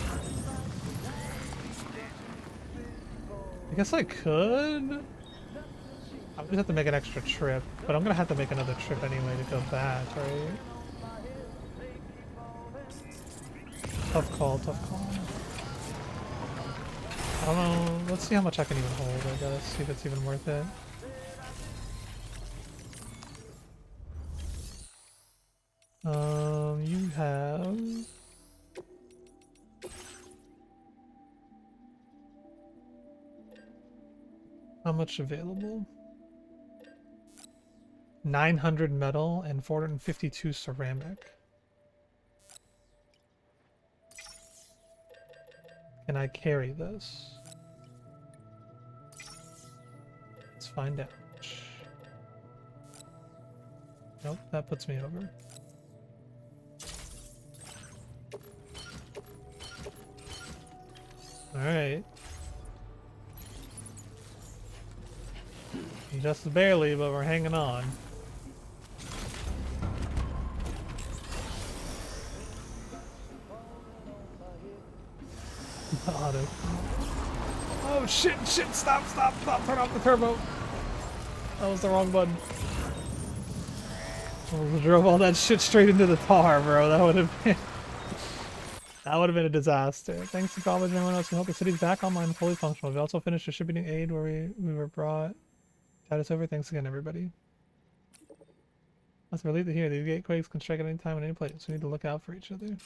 I guess I could. I'm gonna have to make an extra trip, but I'm gonna have to make another trip anyway to go back, right? Tough call, tough call. I don't know. Let's see how much I can even hold, I guess. See if it's even worth it. You have... How much available? 900 metal and 452 ceramic. Can I carry this? Let's find out. Nope, that puts me over. Alright. Just barely, but we're hanging on. Auto. Oh shit, shit, stop, turn off the turbo. That was the wrong button. I drove all that shit straight into the tar, bro. That would have been... that would have been a disaster. Thanks to college and everyone else who helped the city's back online and fully functional. We also finished distributing aid where we were brought. Tide us over. Thanks again, everybody. Let's relieve to hear. These gatequakes can strike at any time and any place. We need to look out for each other.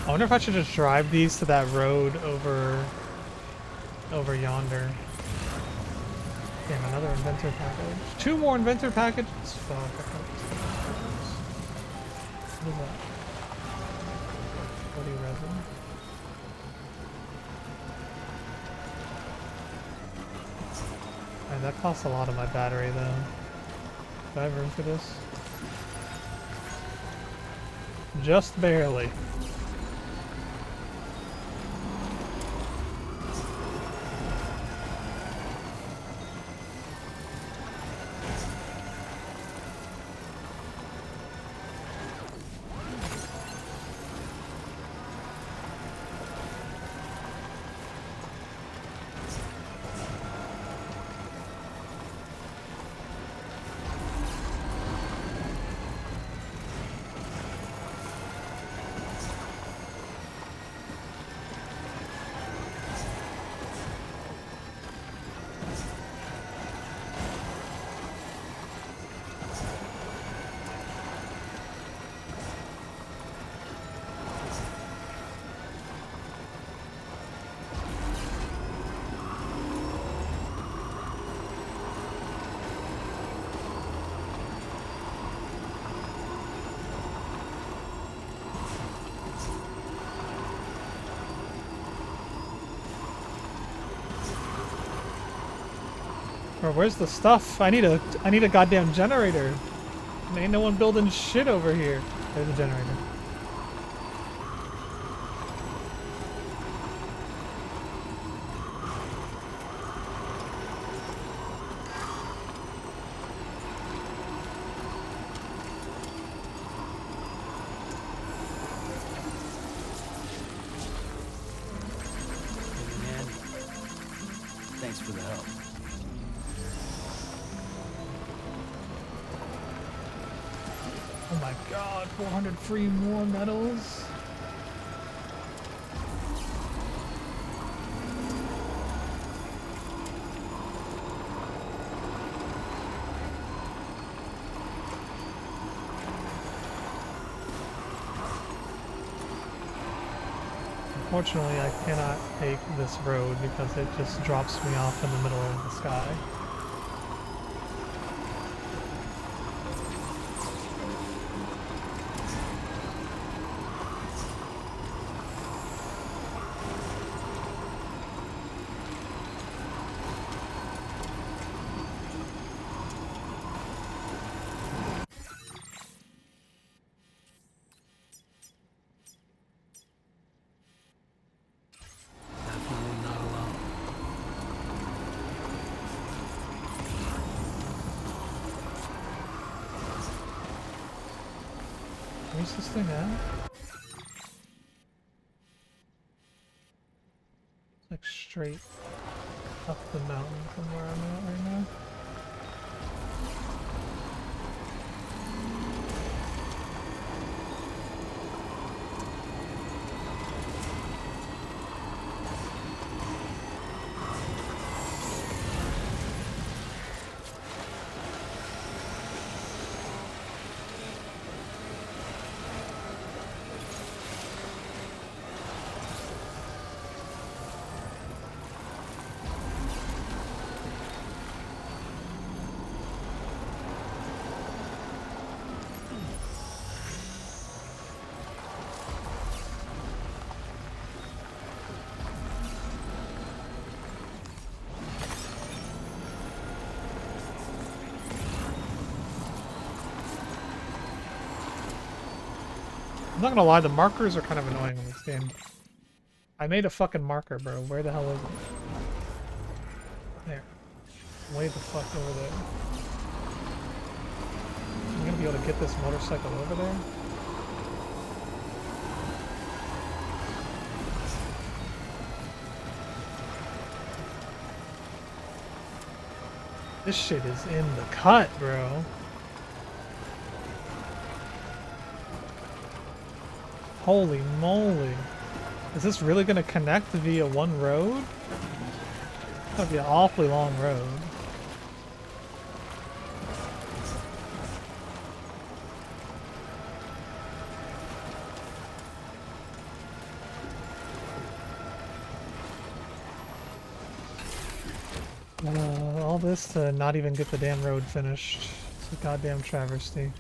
I wonder if I should just drive these to that road over yonder. Damn, another inventor package. 2 more inventor packages? Fuck, I can't just get those. What is that? 40 resin. Alright, that costs a lot of my battery though. Do I have room for this? Just barely. Bro, where's the stuff? I need a goddamn generator. Ain't no one building shit over here. There's a generator. Man, thanks for the help. Oh my god, 400 free more medals. Unfortunately, I cannot take this road because it just drops me off in the middle of the sky. Definitely not alone. Where's this thing at? It's like straight up the mountain from where I'm at right now. I'm not gonna lie, the markers are kind of annoying in this game. I made a fucking marker, bro. Where the hell is it? There. Way the fuck over there. I'm gonna be able to get this motorcycle over there. This shit is in the cut, bro. Holy moly. Is this really gonna connect via one road? It's gonna be an awfully long road. All this to not even get the damn road finished. It's a goddamn travesty.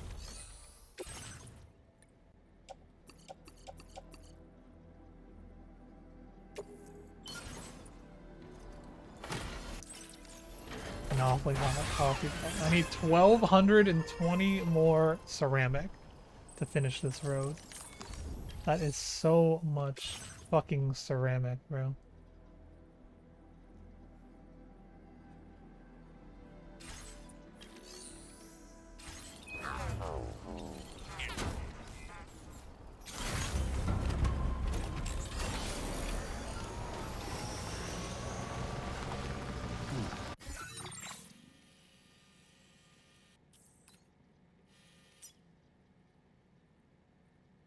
An awfully hot coffee. I need 1,220 more ceramic to finish this road. That is so much fucking ceramic, bro.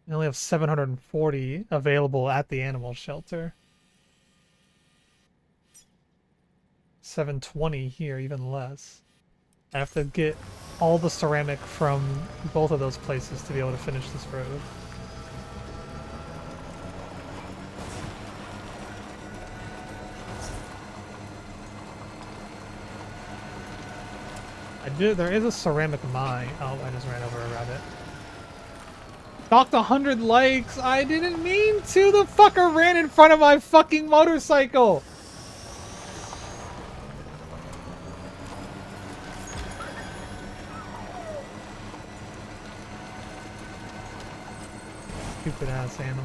I only have 740 available at the animal shelter. 720 here, even less. I have to get all the ceramic from both of those places to be able to finish this road. There is a ceramic mine. Oh, I just ran over a rabbit. Knocked 100 likes. I didn't mean to. The fucker ran in front of my fucking motorcycle. Stupid ass animal.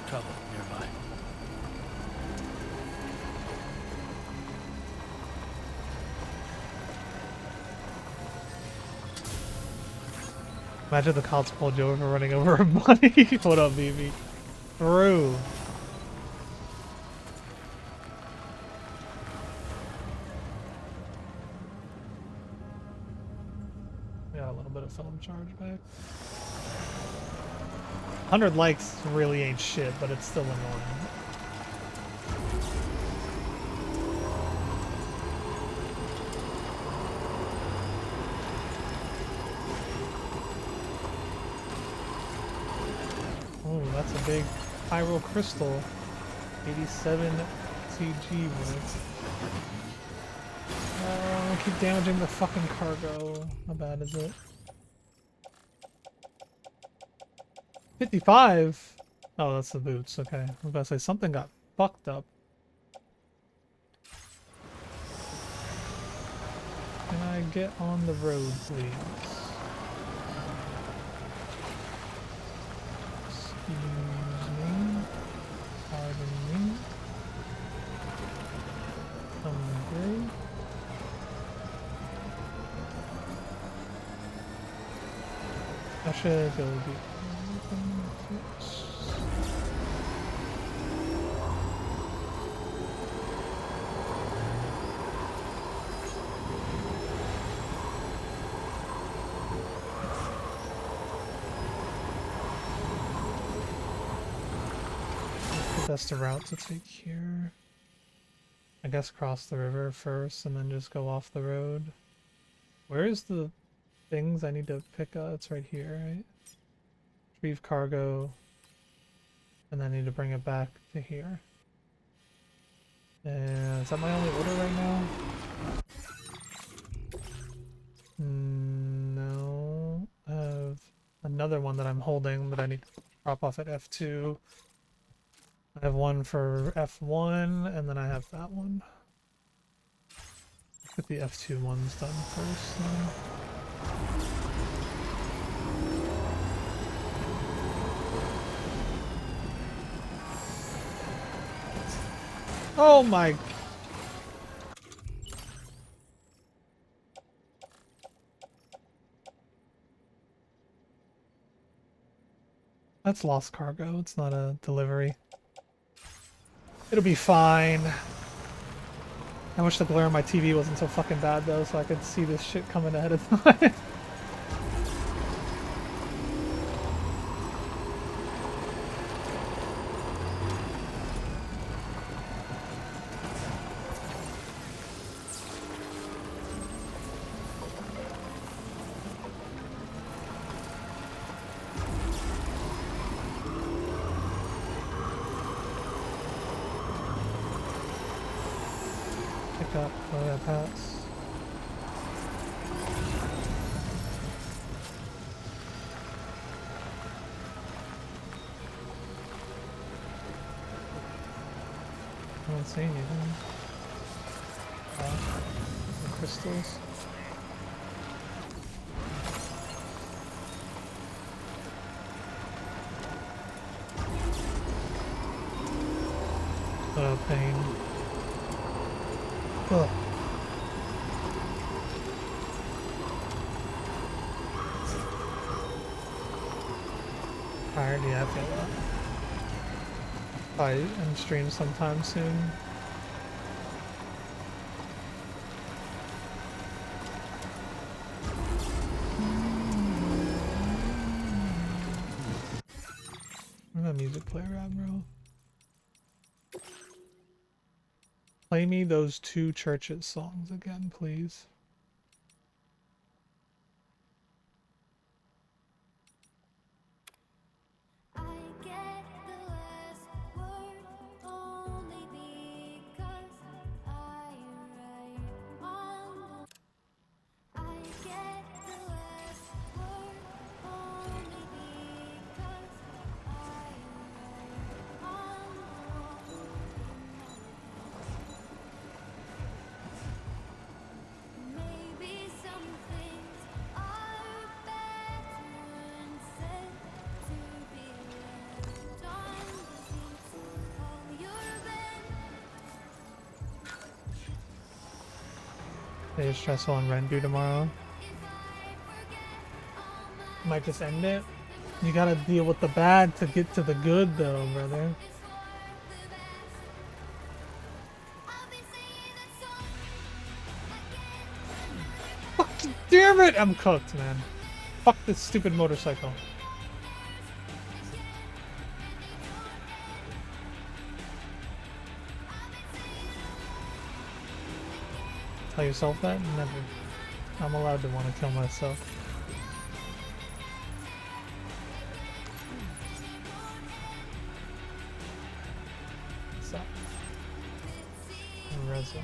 Trouble nearby. Imagine the cops pulled you over for running over a bunny. What up, BB? Through. Got a little bit of film charge back. 100 likes really ain't shit, but it's still annoying. Oh, that's a big pyro crystal. 87 CG worth. Keep damaging the fucking cargo. How bad is it? 55? Oh, that's the boots. Okay. I was about to say something got fucked up. Can I get on the road, please? Excuse me. Pardon me. Hungry. I should go do best route to take here. I guess cross the river first and then just go off the road. Where is the things I need to pick up? It's right here, right? Retrieve cargo. And then I need to bring it back to here. Is that my only order right now? No. I have another one that I'm holding that I need to drop off at F2. I have one for F1, and then I have that one. Get the F2 ones done first. Then. Oh my. That's lost cargo. It's not a delivery. It'll be fine. I wish the glare on my TV wasn't so fucking bad though, so I could see this shit coming ahead of time. Pick up that pass. I don't see anything. The crystals. Oh, pain. Ugh. Tired? Yeah, I feel that. Probably end stream sometime soon. Where's that music player at, bro? Play me those two churches songs again, please. They stressful on Rendu tomorrow. Might just end it. You gotta deal with the bad to get to the good though, brother. Fucking damn it! I'm cooked, man. Fuck this stupid motorcycle. Tell yourself that? Never. I'm allowed to want to kill myself. What's up? Resin.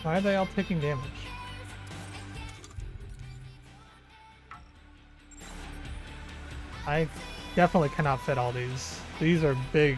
Why are they all taking damage? I definitely cannot fit all these. These are big.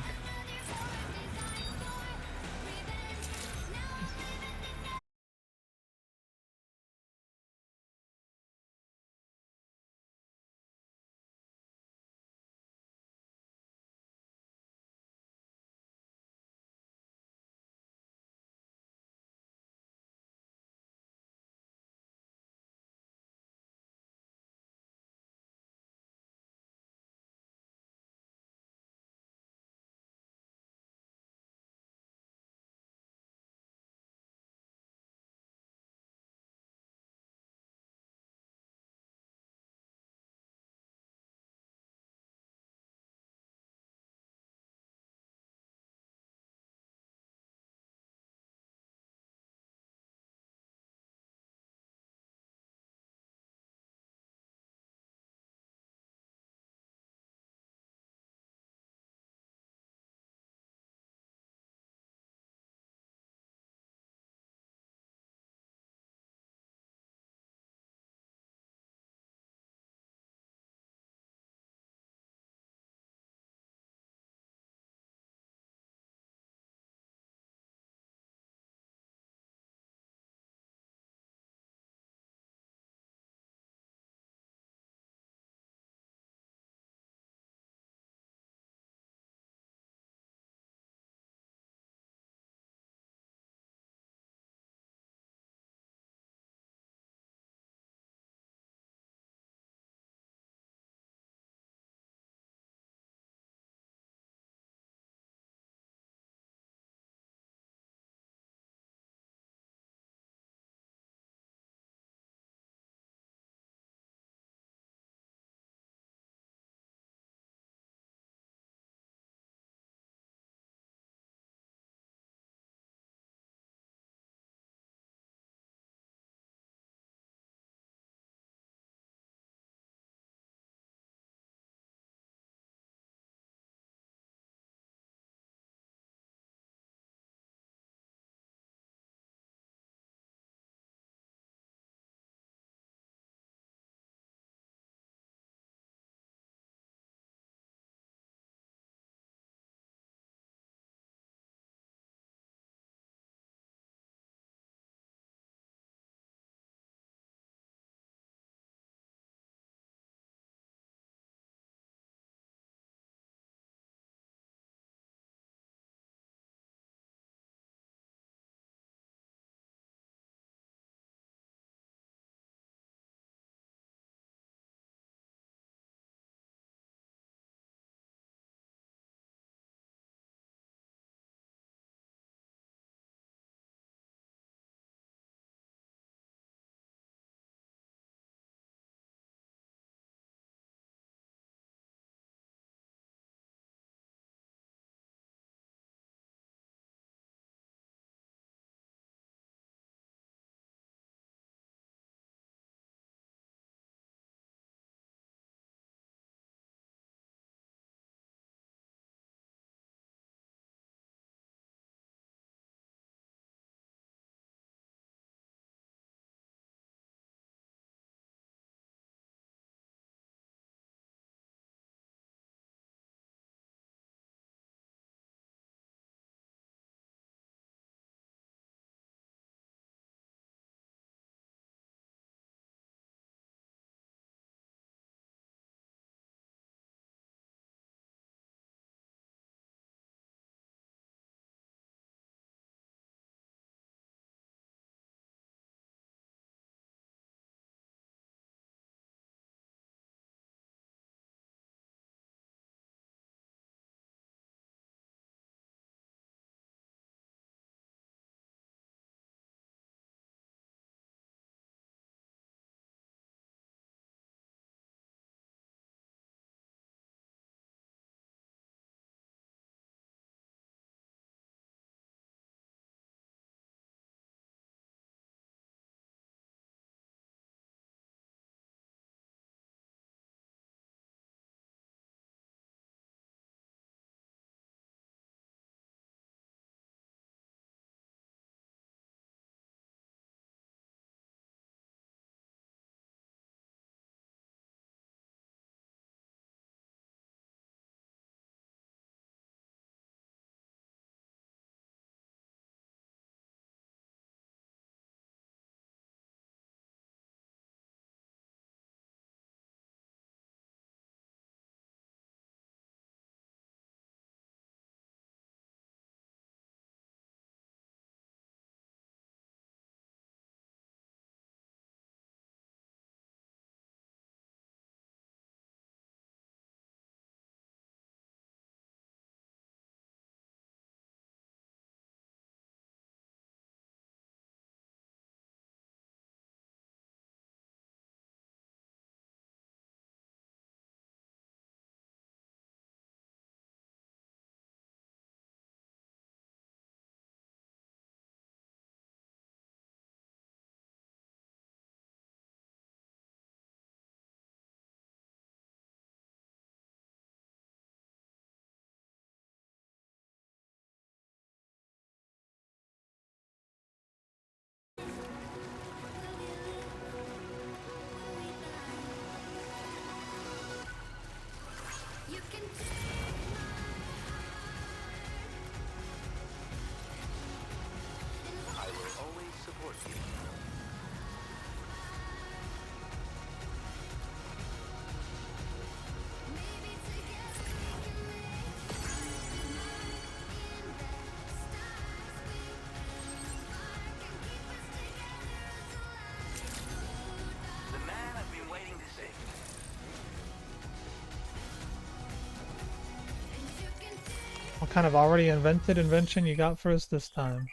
kind of already invented invention you got for us this time?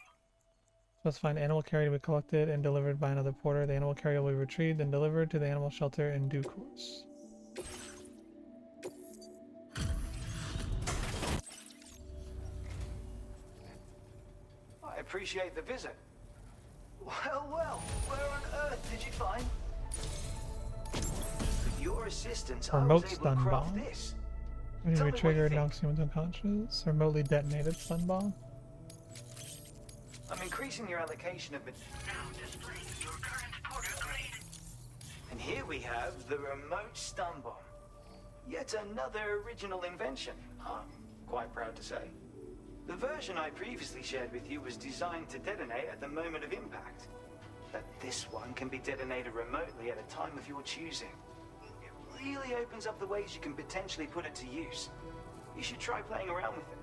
Specify an animal carrier to be collected and delivered by another porter. The animal carrier will be retrieved and delivered to the animal shelter in due course. I appreciate the visit. Well, well, where on earth did you find? With your assistance, I Remote was able stun to craft bomb. this. When you Tell me what you retrigger, think. knocks humans unconscious. Remotely detonated stun bomb. I'm increasing your allocation of now displaying your current porter grade. And here we have the remote stun bomb. Yet another original invention, I'm quite proud to say. The version I previously shared with you was designed to detonate at the moment of impact. But this one can be detonated remotely at a time of your choosing. It really opens up the ways you can potentially put it to use. You should try playing around with it.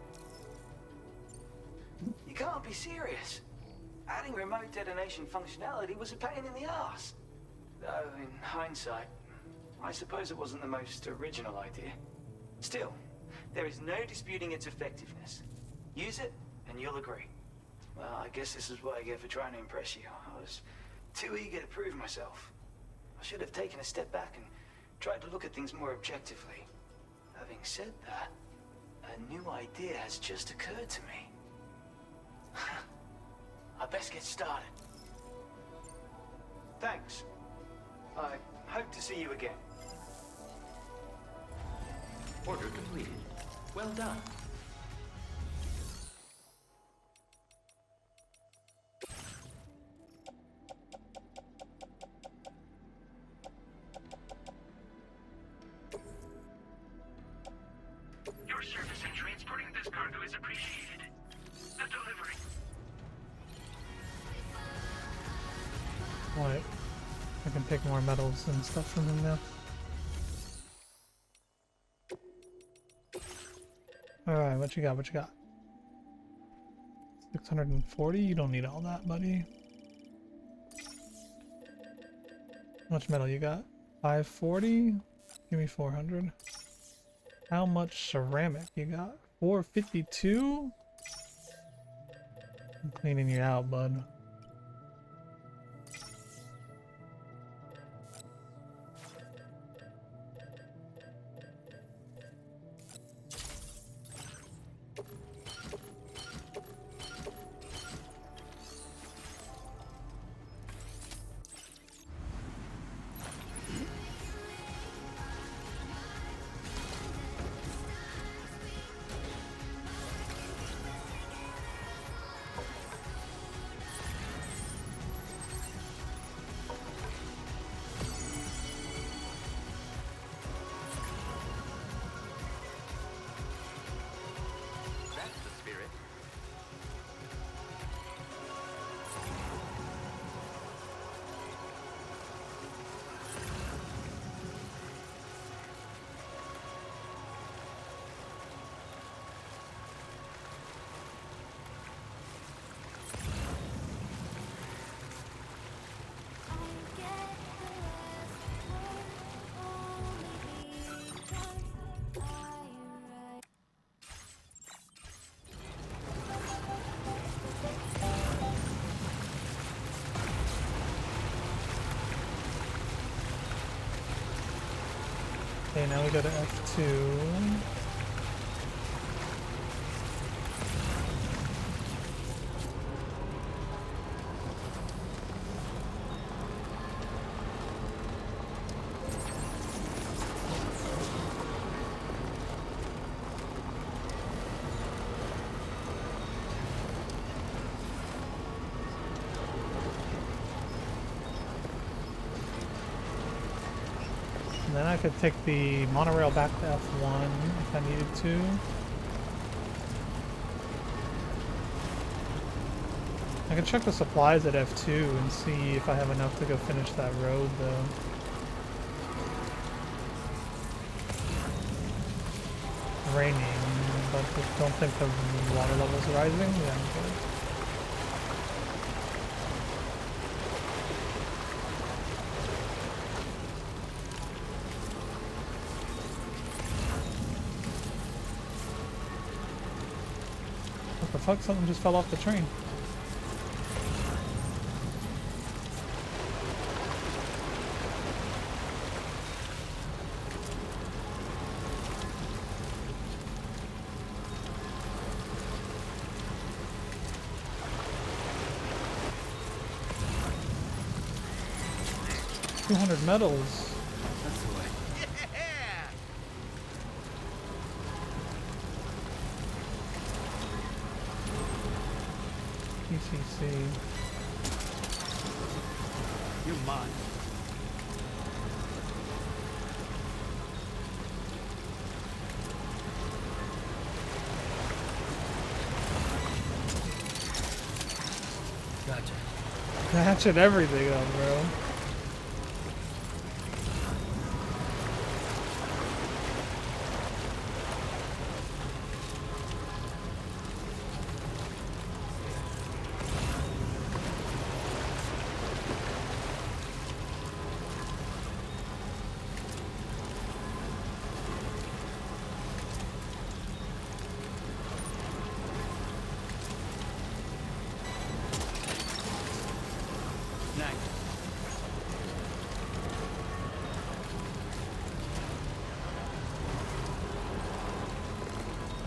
You can't be serious. Adding remote detonation functionality was a pain in the ass. Though, in hindsight, I suppose it wasn't the most original idea. Still, there is no disputing its effectiveness. Use it, and you'll agree. Well, I guess this is what I get for trying to impress you. I was too eager to prove myself. I should have taken a step back and tried to look at things more objectively. Having said that, a new idea has just occurred to me. I best get started. Thanks. I hope to see you again. Order completed. Well done. Your service in transporting this cargo is appreciated. The delivery. What? I can pick more metals and stuff from him now. Alright, what you got? What you got? 640? You don't need all that, buddy. How much metal you got? 540? Give me 400. How much ceramic you got? 452? I'm cleaning you out, bud. That's the spirit. Okay, now we go to F2. And then I could take the monorail back to F1 if I needed to. I can check the supplies at F2 and see if I have enough to go finish that road though. Raining, but I don't think the water level's rising. Yeah, good. fuck? Something just fell off the train. $200 medals. That's the way. PCC. You're mine. Gotcha. Ratchet everything up, bro.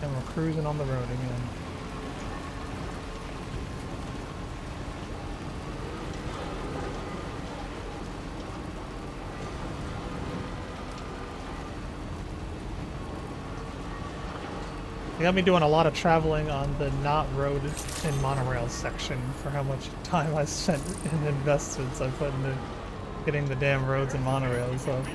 And we're cruising on the road again. They got me doing a lot of traveling on the not road and monorail section for how much time I spent in investments I put into getting the damn roads and monorails up.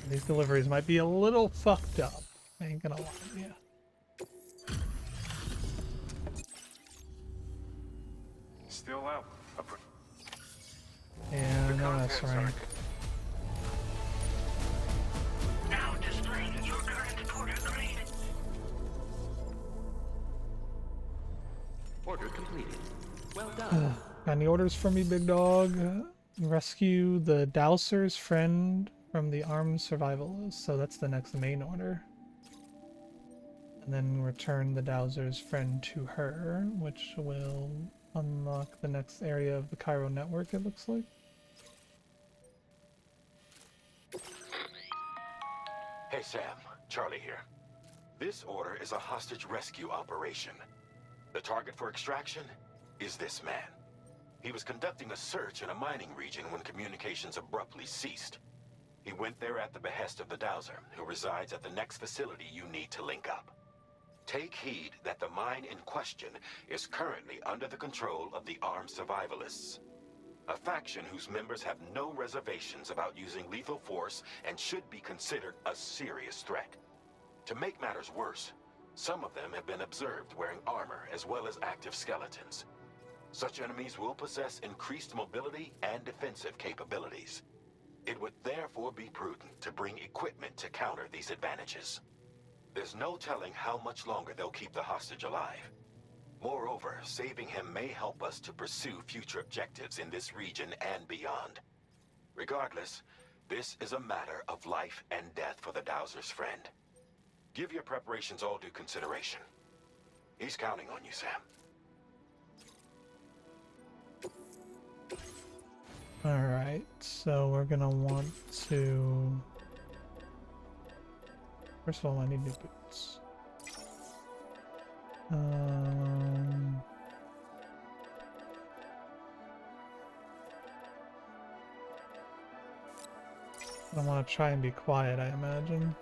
These deliveries might be a little fucked up. I ain't gonna lie to you. Still out. Yeah, no, that's right. Now displaying your current order grade. Order completed. Well done. Got any orders for me, big dog? Rescue the Dowser's friend from the armed survivalist. So that's the next main order. And then return the Dowser's friend to her, which will unlock the next area of the Cairo network, it looks like. Hey Sam, Charlie here. This order is a hostage rescue operation. The target for extraction is this man. He was conducting a search in a mining region when communications abruptly ceased. He went there at the behest of the Dowser, who resides at the next facility you need to link up. Take heed that the mine in question is currently under the control of the armed survivalists, a faction whose members have no reservations about using lethal force and should be considered a serious threat. To make matters worse, some of them have been observed wearing armor as well as active skeletons. Such enemies will possess increased mobility and defensive capabilities. It would therefore be prudent to bring equipment to counter these advantages. There's no telling how much longer they'll keep the hostage alive. Moreover, saving him may help us to pursue future objectives in this region and beyond. Regardless, this is a matter of life and death for the Dowser's friend. Give your preparations all due consideration. He's counting on you, Sam. Alright, so we're gonna want to... First of all, I need new boots. I want to try and be quiet, I imagine.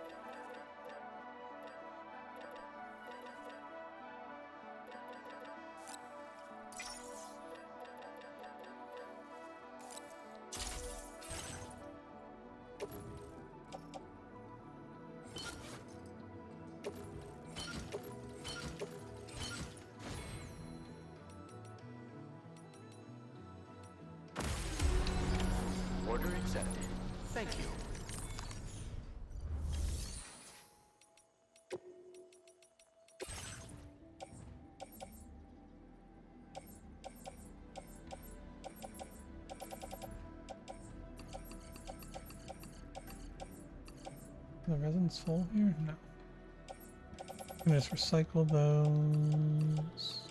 Order accepted. Thank you. the resin's full here? No. I'm gonna just recycle those.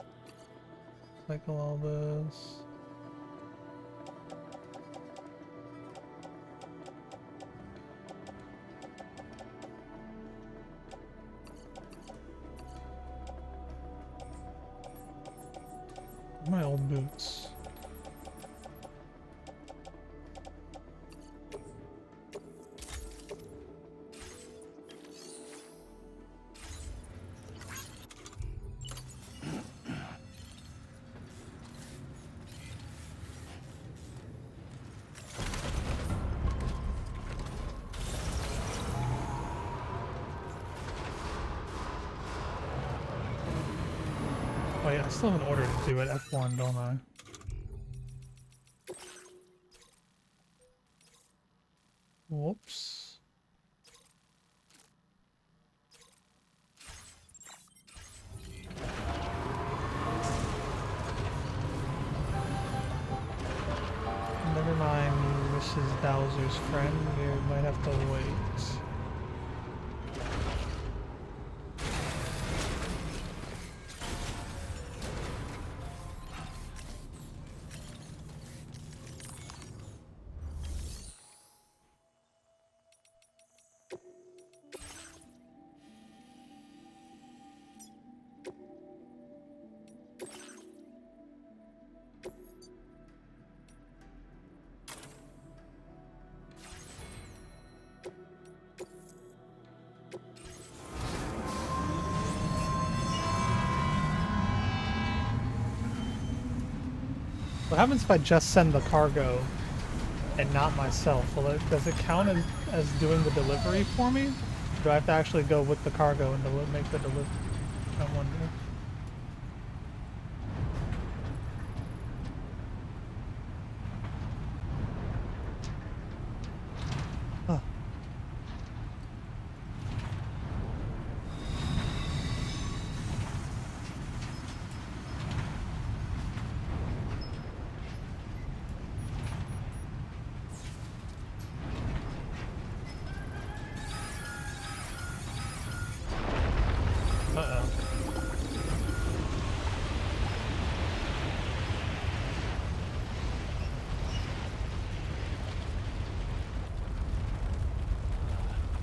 Recycle all this. My old boots. Oh yeah, I still have an order to do at F1, don't I? Whoops. Never mind, Mrs. Bowser's friend. We might have to wait. What happens if I just send the cargo and not myself? Does it count as doing the delivery for me? Or do I have to actually go with the cargo and make the delivery? I wonder. Huh. Uh-oh.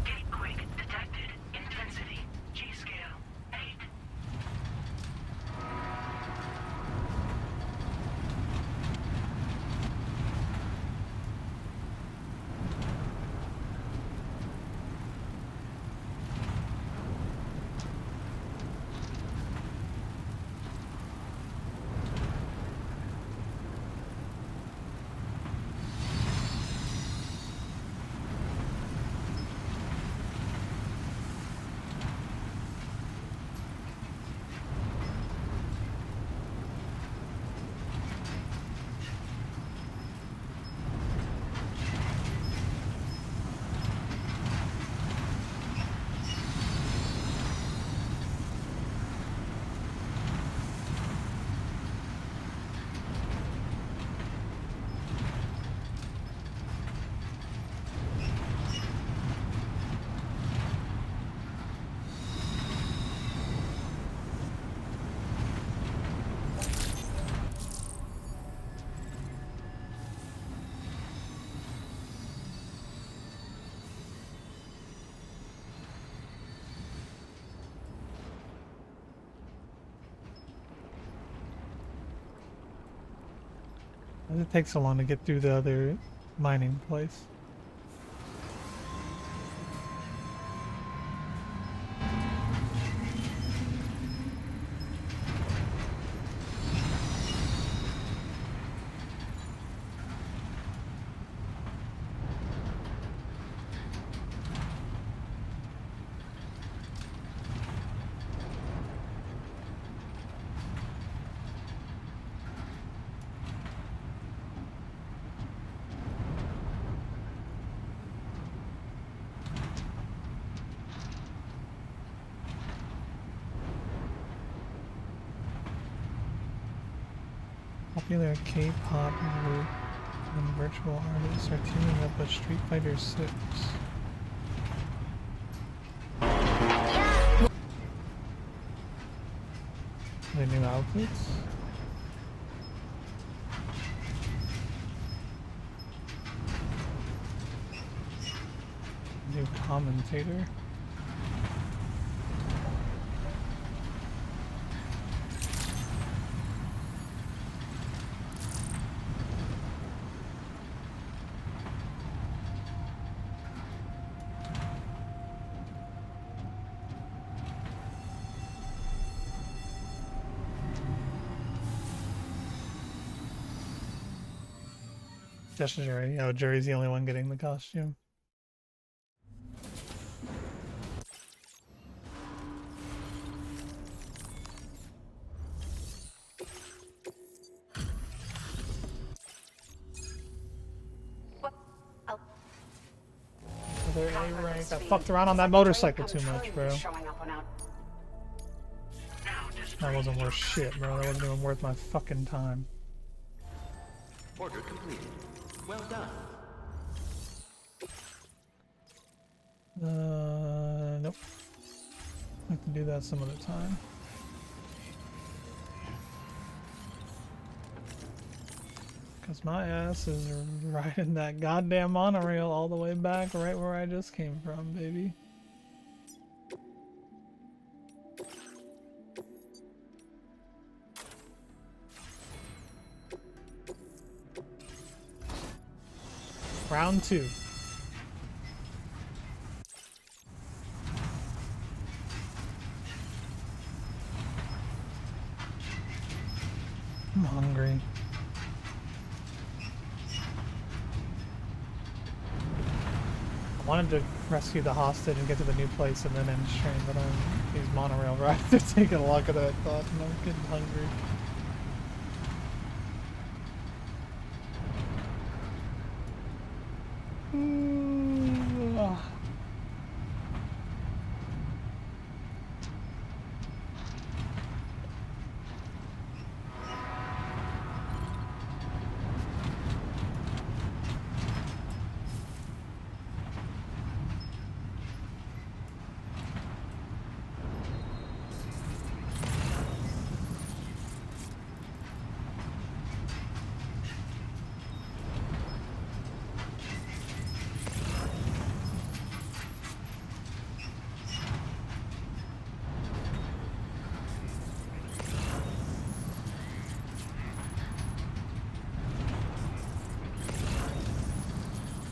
Gatequake detected. Intensity. G-scale 8. Why does it take so long to get through the other mining place? Popular K-pop group and virtual artists are teaming up with Street Fighter 6. The new outfits. New commentator. Just Jerry. Oh, Jerry's the only one getting the costume. Another A rank. I fucked around on that motorcycle too much, bro. That wasn't worth shit, bro. That wasn't even worth my fucking time. Order completed. Well done. Nope. I have to do that some other time. Cause my ass is riding that goddamn monorail all the way back right where I just came from, baby. Round 2. I'm hungry. I wanted to rescue the hostage and get to the new place and then end stream, but these monorail rides are taking a lot of that thought and I'm getting hungry.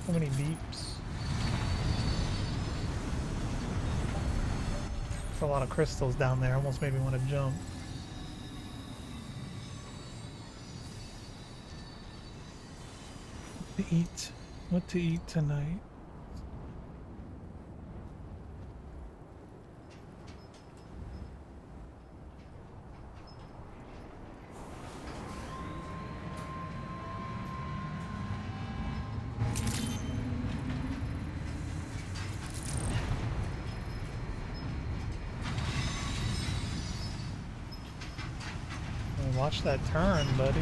So many beeps. There's a lot of crystals down there, almost made me want to jump. What to eat tonight? Watch that turn, buddy.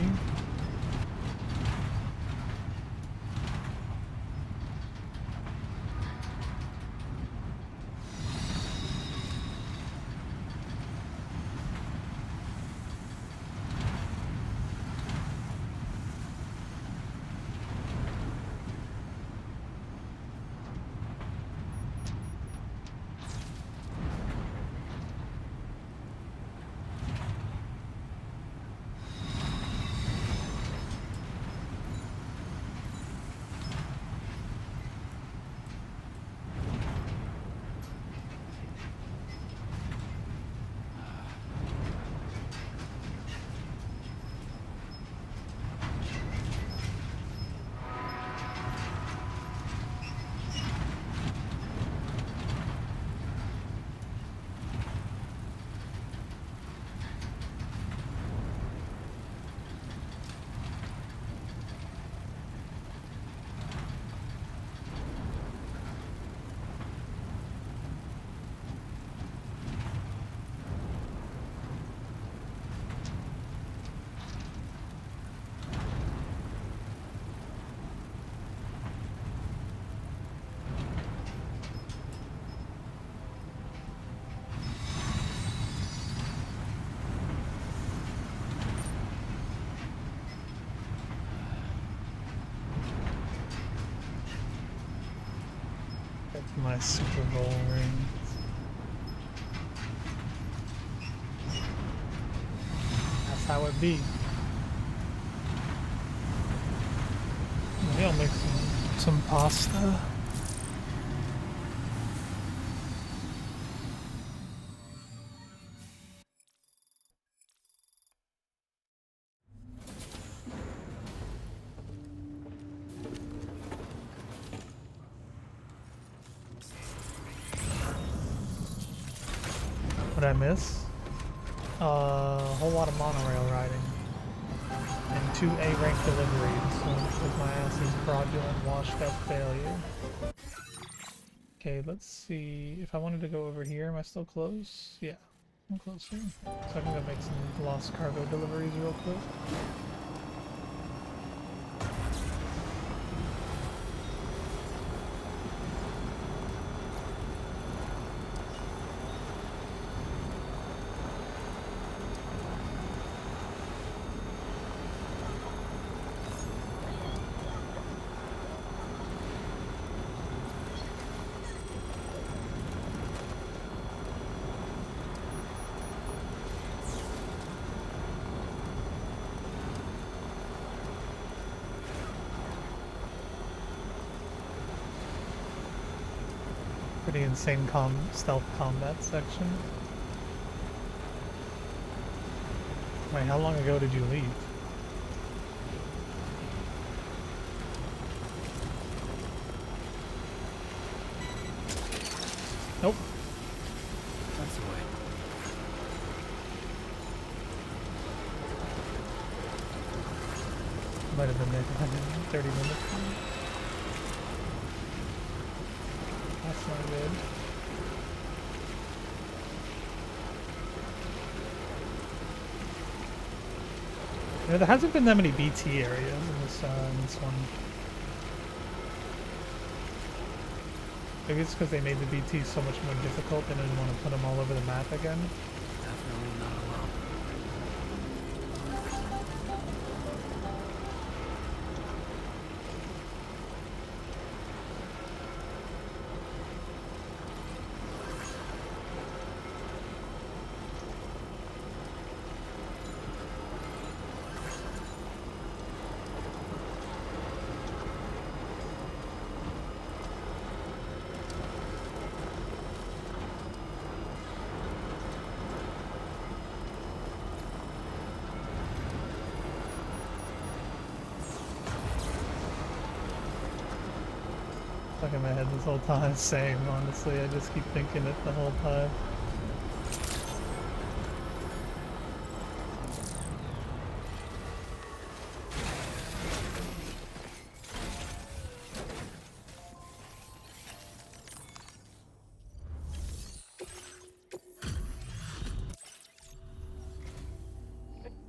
My Super Bowl ring. That's how it be. Maybe I'll make some pasta. What did I miss? A whole lot of monorail riding. And 2 A-rank deliveries. So because my ass is fraudulent, washed up failure. Okay, let's see. If I wanted to go over here, am I still close? Yeah, I'm close here. So I can go make some lost cargo deliveries real quick. Pretty insane stealth combat section. Wait, how long ago did you leave? Nope. That's the way. Might have been there for 130 minutes. That's not good. Yeah, there hasn't been that many BT areas in this one. Maybe it's because they made the BT so much more difficult and didn't want to put them all over the map again. Definitely not alone. Stuck in my head this whole time. Same, honestly. I just keep thinking it the whole time.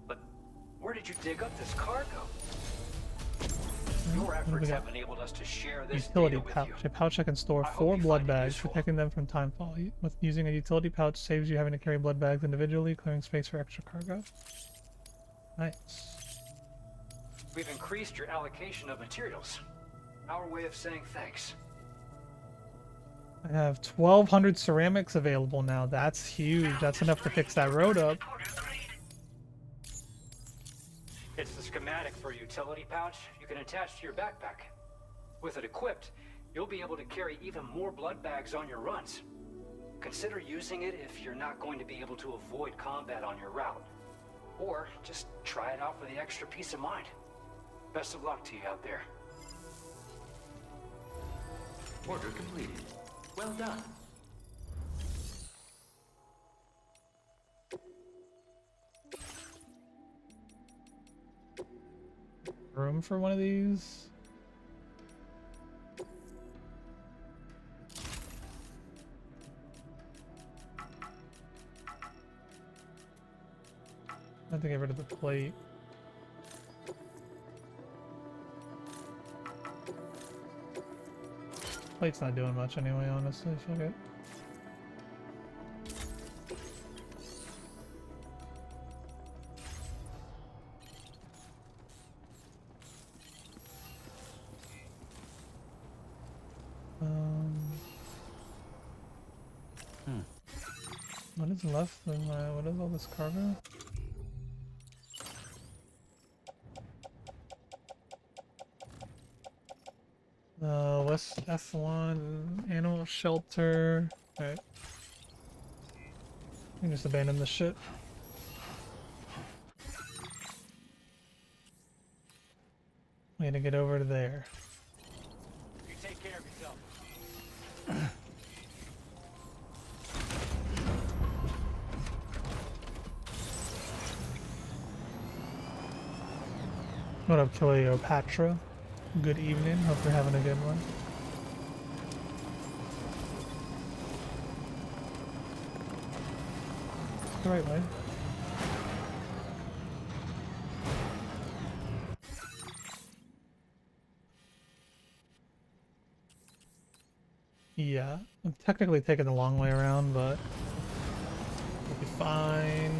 But where did you dig up this cargo? Your efforts have enabled us to share this Utility data with pouch. you. A pouch that can store 4 blood bags, protecting them from timefall. With using a utility pouch saves you having to carry blood bags individually, clearing space for extra cargo. Nice. We've increased your allocation of materials. Our way of saying thanks. I have 1,200 ceramics available now. That's huge. That's enough to fix that road up. It's the schematic for a utility pouch you can attach to your backpack. With it equipped, you'll be able to carry even more blood bags on your runs. Consider using it if you're not going to be able to avoid combat on your route. Or just try it out for the extra peace of mind. Best of luck to you out there. Order completed. Well done. Room for one of these? I have to get rid of the plate. Plate's not doing much anyway, honestly. Fuck it. What is left in my... What is all this cargo? West F1, animal shelter. Alright. You can just abandon the ship. We need to get over to there. You take care of yourself. What up, Cleopatra? Good evening. Hope you're having a good one. The right way. Yeah, I'm technically taking the long way around, but we'll be fine.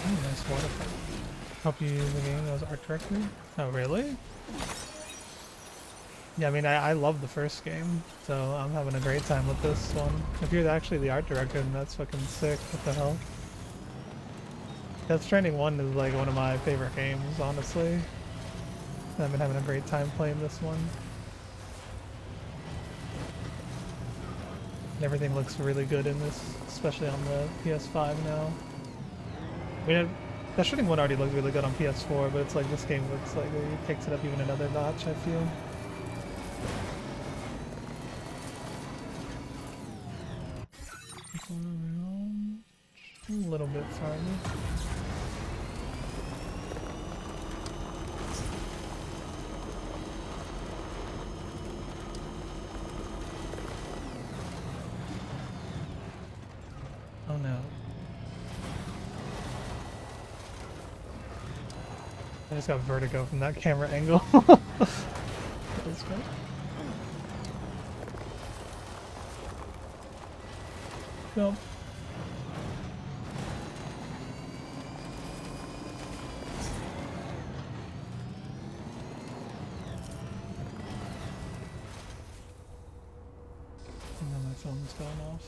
Oh, nice waterfall. Help you use the game as art director? Oh, really? Yeah, I mean, I love the first game, so I'm having a great time with this one. If you're actually the art director, then that's fucking sick. What the hell? Death Stranding 1 is like one of my favorite games, honestly. I've been having a great time playing this one. And everything looks really good in this, especially on the PS5 now. I mean, Death Stranding 1 already looked really good on PS4, but it's like this game looks like it takes it up even another notch, I feel. Around a little bit farther. Oh no. I just got vertigo from that camera angle. That's good. Nope. And then my phone's going off.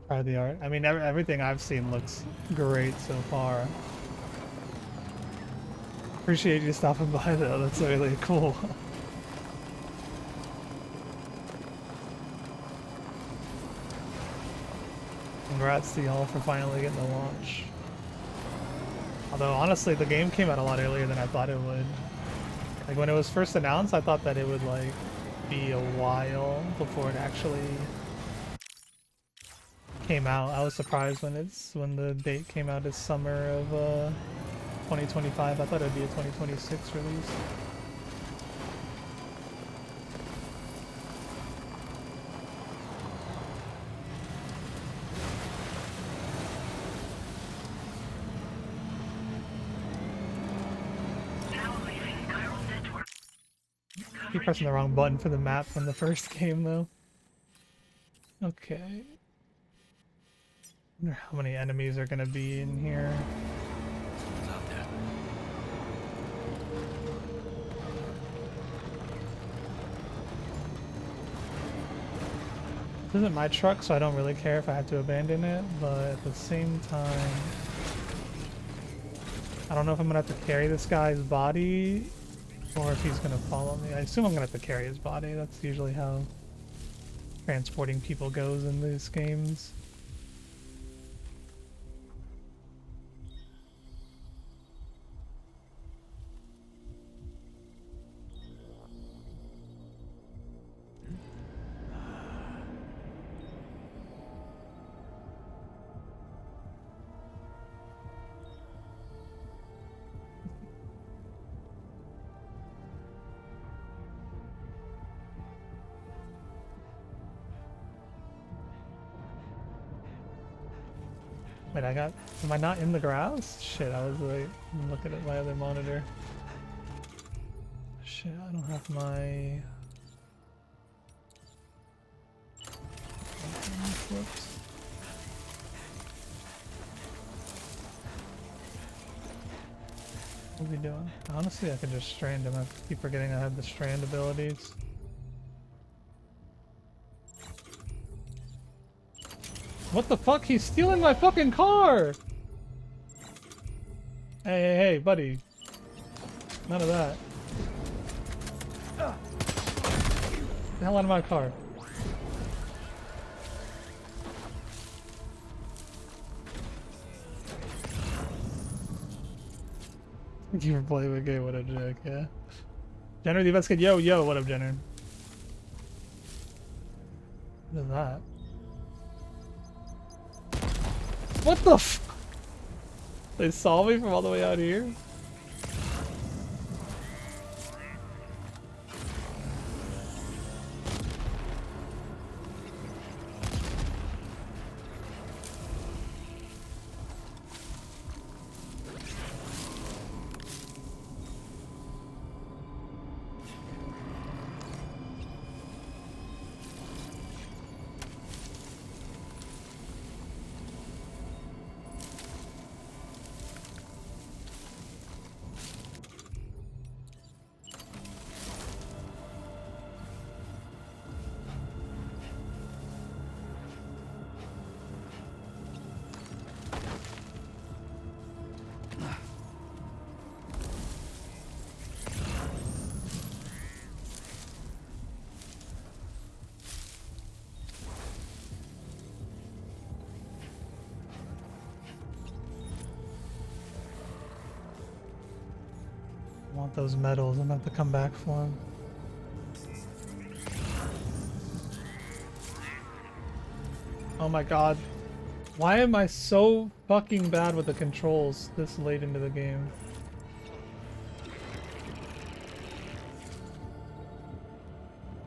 Try the art. I mean, everything I've seen looks great so far. Appreciate you stopping by though, that's really cool. Congrats to y'all for finally getting the launch. Although honestly, the game came out a lot earlier than I thought it would. Like when it was first announced, I thought that it would like be a while before it actually came out. I was surprised when the date came out as summer of 2025. I thought it would be a 2026 release. Keep pressing the wrong button for the map from the first game though. Okay. I wonder how many enemies are gonna be in here. What's out there? This isn't my truck, so I don't really care if I have to abandon it, but at the same time, I don't know if I'm gonna have to carry this guy's body or if he's gonna follow me. I assume I'm gonna have to carry his body. That's usually how transporting people goes in these games. Wait, am I not in the grass? Shit, I was like, looking at my other monitor. Shit, I don't have my... Whoops. What are we doing? Honestly, I could just strand him. I keep forgetting I have the strand abilities. What the fuck? He's stealing my fucking car! Hey, buddy. None of that. Get the hell out of my car. Thank you for playing the game. What a joke, yeah. Jenner, the best kid. Yo, what up, Jenner? What is that? What the f- They saw me from all the way out here? I want those medals. I'm gonna have to come back for them. Oh my god. Why am I so fucking bad with the controls this late into the game?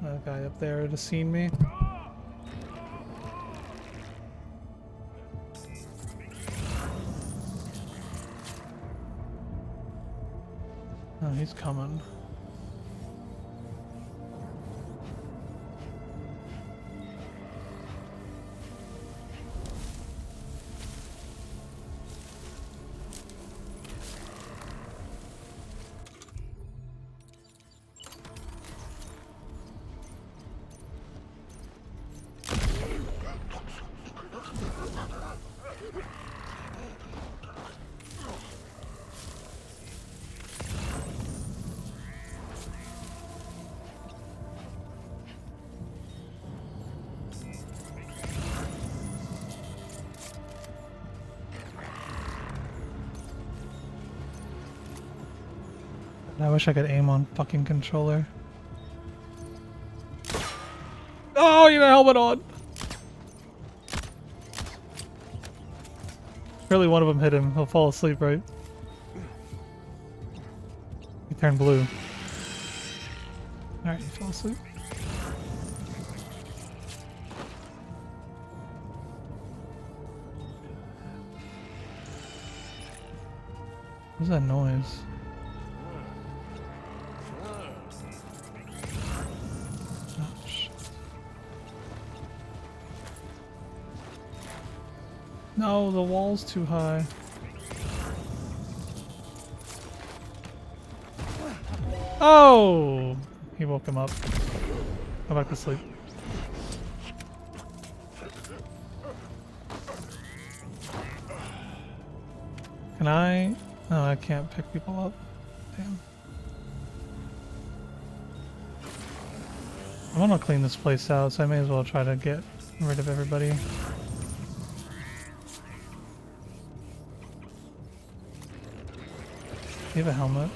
That guy up there has seen me. Oh, he's coming. I wish I could aim on fucking controller. Oh, you have a helmet on! Surely one of them hit him. He'll fall asleep, right? He turned blue. Alright, he fell asleep. What's that noise? No, the wall's too high. Oh! He woke him up. Go back to sleep. Can I? Oh, I can't pick people up. Damn. I want to clean this place out, so I may as well try to get rid of everybody. Do you have a helmet?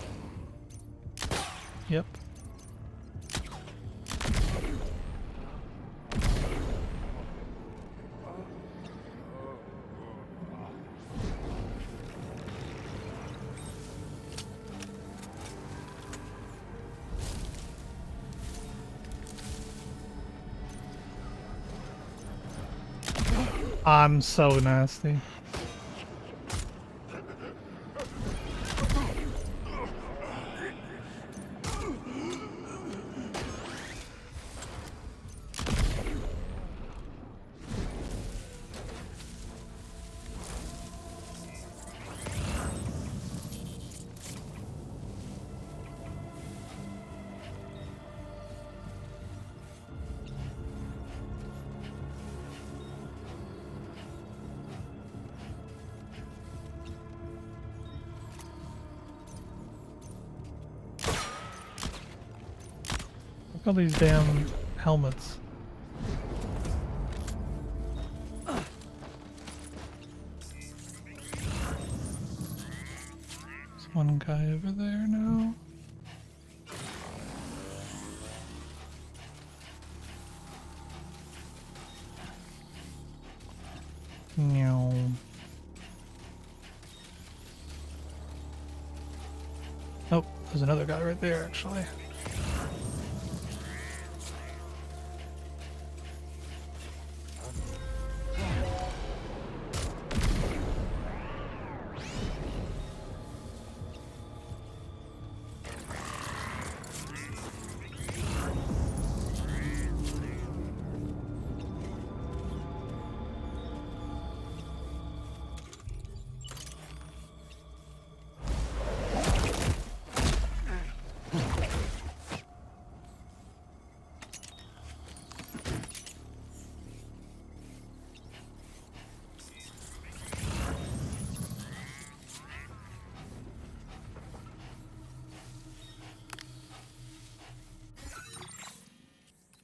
Yep. I'm so nasty. All these damn helmets. There's one guy over there now. Meow. Oh, there's another guy right there, actually.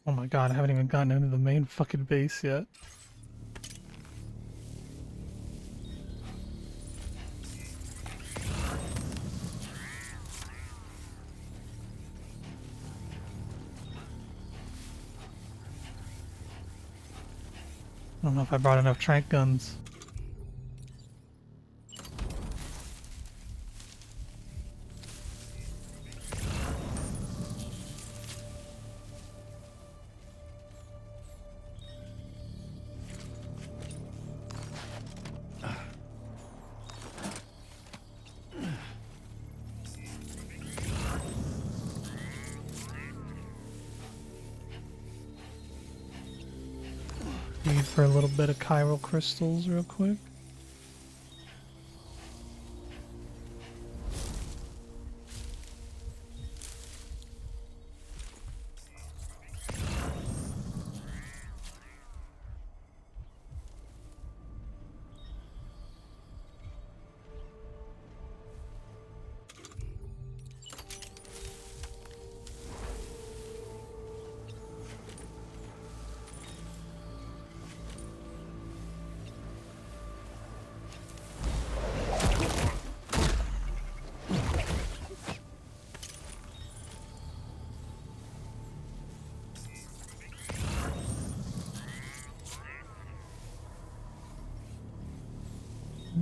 Oh my god, I haven't even gotten into the main fucking base yet. I don't know if I brought enough trank guns. Need for a little bit of chiral crystals real quick.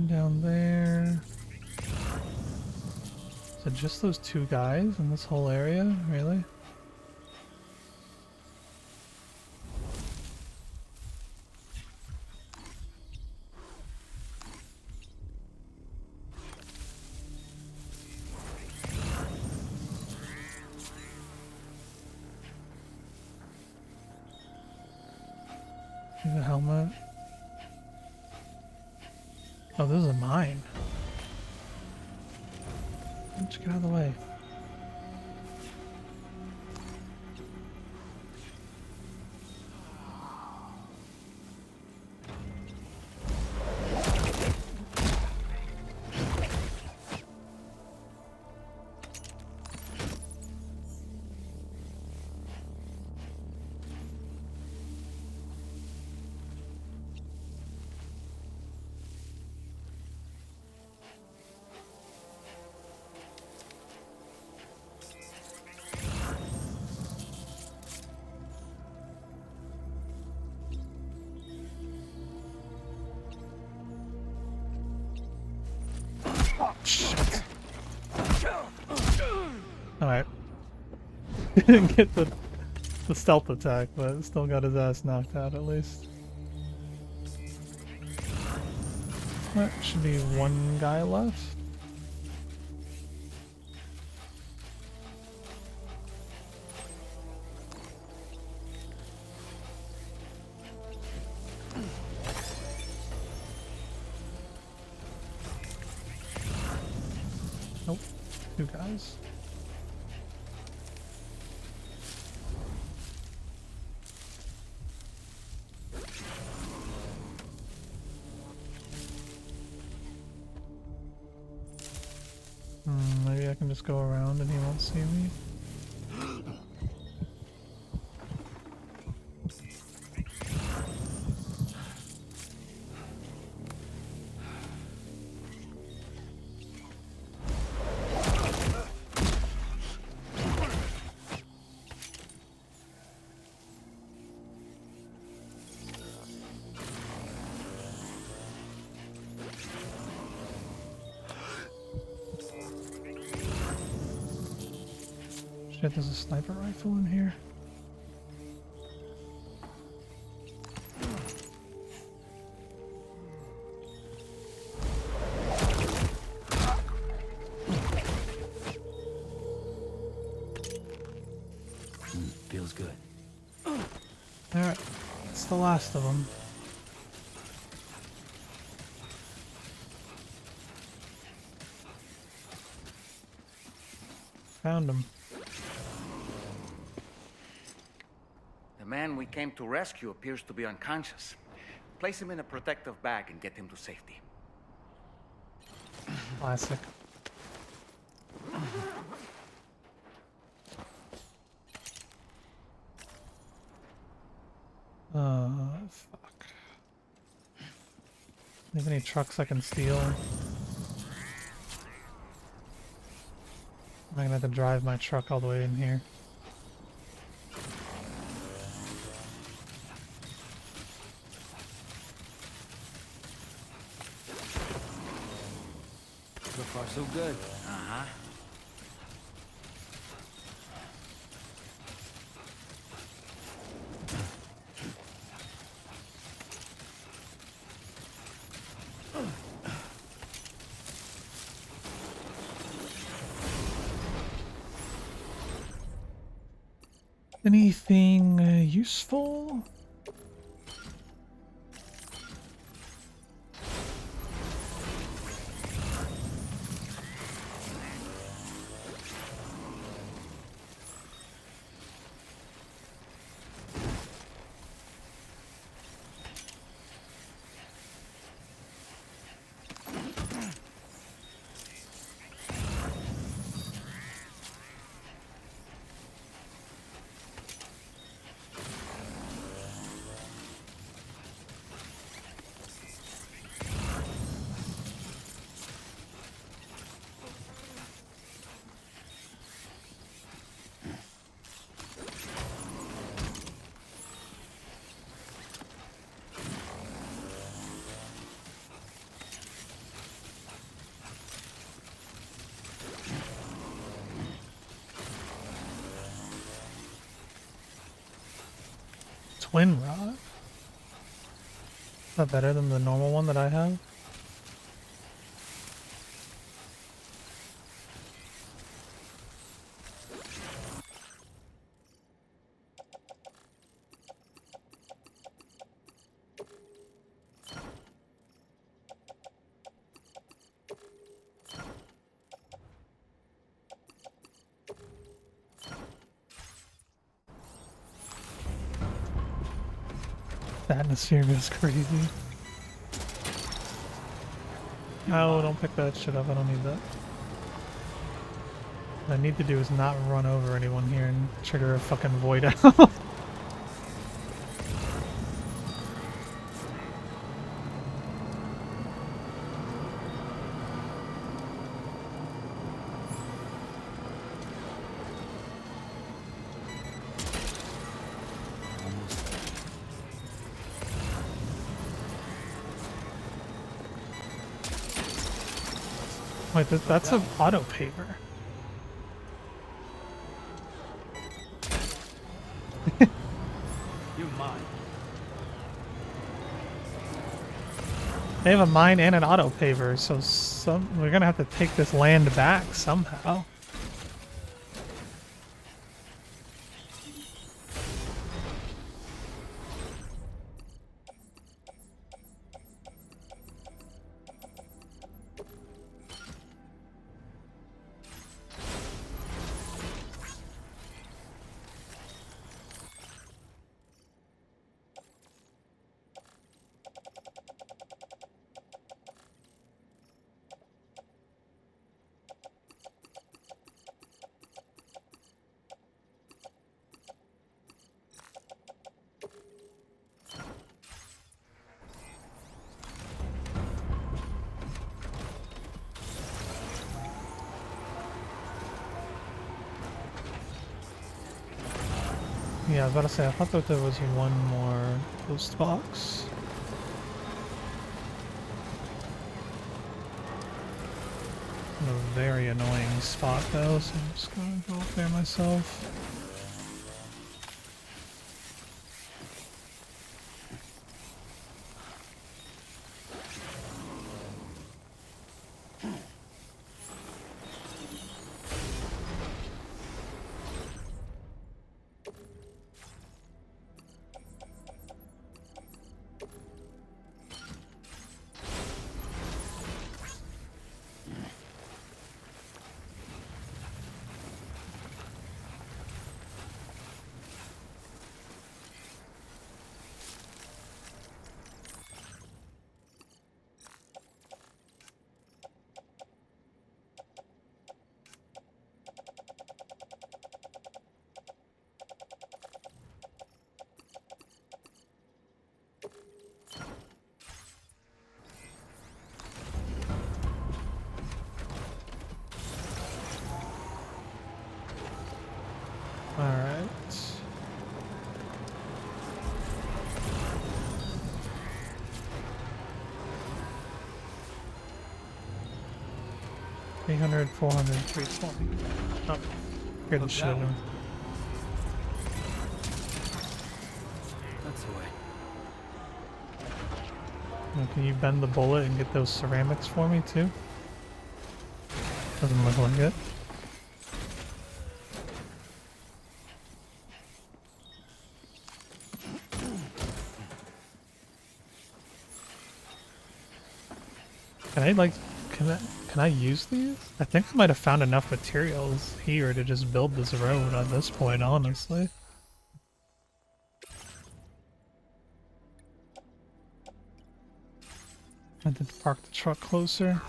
Down there. Is it just those two guys in this whole area? Really? Here's a helmet. Oh, this is a mine. Let's get out of the way. Shit. Alright. Didn't get the stealth attack, but still got his ass knocked out at least. That should be one guy left. Nope, two guys. Maybe I can just go around and he won't see me. Shit, there's a sniper rifle in here. Feels good. Alright, that's the last of them. Found him. The man we came to rescue appears to be unconscious. Place him in a protective bag and get him to safety. Classic. Fuck. Have any trucks I can steal? Am I gonna have to drive my truck all the way in here? So far, so good. Uh-huh. Anything useful? Twin rod? Is that better than the normal one that I have? The atmosphere is crazy. Oh, don't pick that shit up. I don't need that. What I need to do is not run over anyone here and trigger a fucking void out. Wait, that's an auto paver. You're mine. They have a mine and an auto paver, so we're gonna have to take this land back somehow. Yeah, I was about to say, I thought that there was one more post box. in a very annoying spot though, so I'm just gonna go up there myself. Alright. $300, $400, $320. Oh, scared the shit out of me. That's the way. Can you bend the bullet and get those ceramics for me too? Doesn't look like it. Can I use these? I think I might have found enough materials here to just build this road at this point, honestly. I did park the truck closer.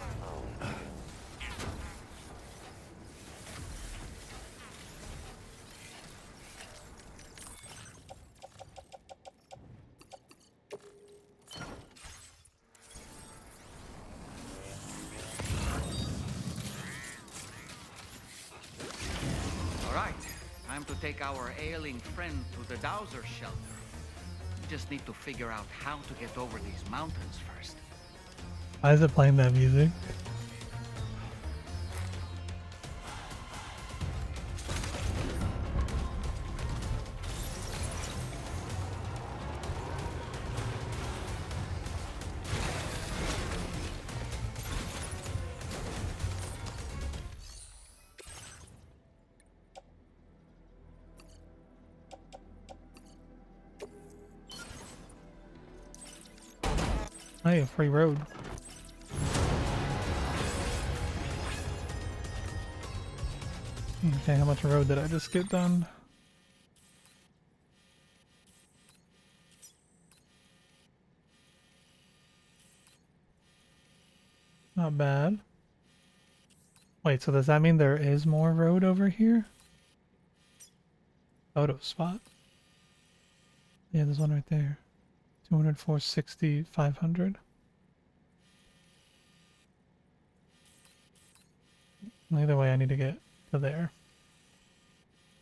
Time to take our ailing friend to the Dowser shelter. We just need to figure out how to get over these mountains first. Why is it playing that music? Hey, a free road. Okay, how much road did I just get done? Not bad. Wait, so does that mean there is more road over here? Photo spot. Yeah, there's one right there. 200, 460, 500. Either way, I need to get to there.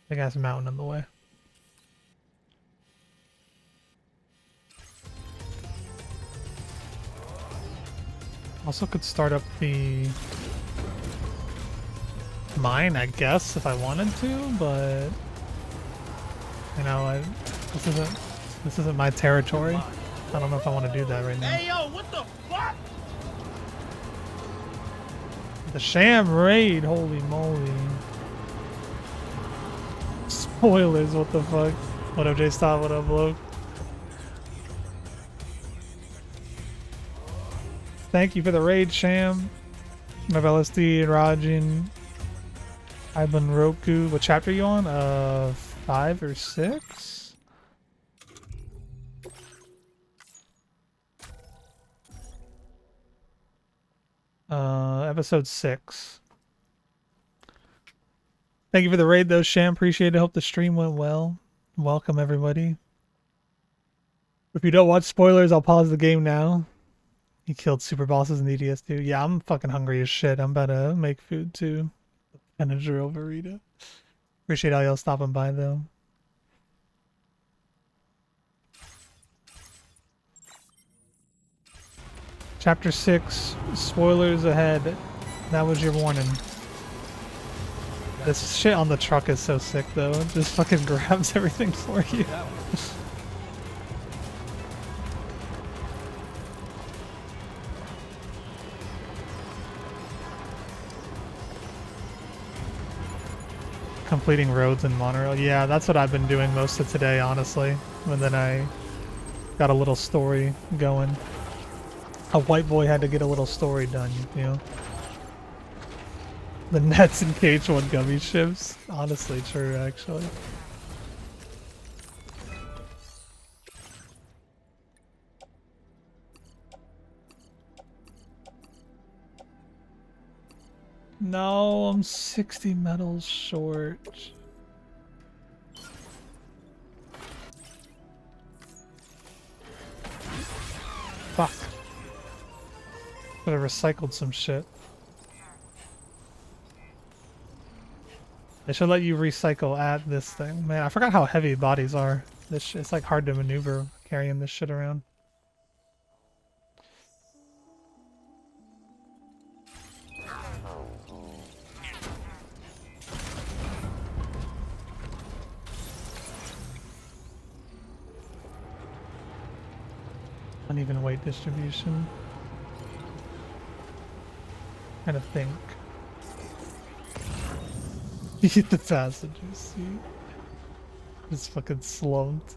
Big ass mountain in the way. Also could start up the mine, I guess, if I wanted to, but you know, this isn't my territory. I don't know if I want to do that right now. Hey yo, what the fuck? The sham raid, holy moly. Spoilers, what the fuck? What up, J-Stop? What up, Bloke? Thank you for the raid, Sham. Of LSD, Rajin, Iban Roku. What chapter are you on? 5 or 6? Episode 6. Thank you for the raid though, Sham. Appreciate it. Hope the stream went well. Welcome everybody. If you don't watch spoilers, I'll pause the game now. He killed super bosses in the EDS too. Yeah, I'm fucking hungry as shit. I'm about to make food too. Benadryl burrito. Appreciate all y'all stopping by though. Chapter 6, spoilers ahead. That was your warning. This shit on the truck is so sick though. It just fucking grabs everything for you. Completing roads in Monorail. Yeah, that's what I've been doing most of today, honestly. And then I got a little story going. A white boy had to get a little story done, you know? The nets and KH1 gummy ships. Honestly true, actually. No, I'm 60 medals short. Fuck. Could have recycled some shit. They should let you recycle at this thing. Man, I forgot how heavy bodies are. This shit, it's like hard to maneuver carrying this shit around. Uneven weight distribution. Kind of think. Eat the passenger seat. Just fucking slumped.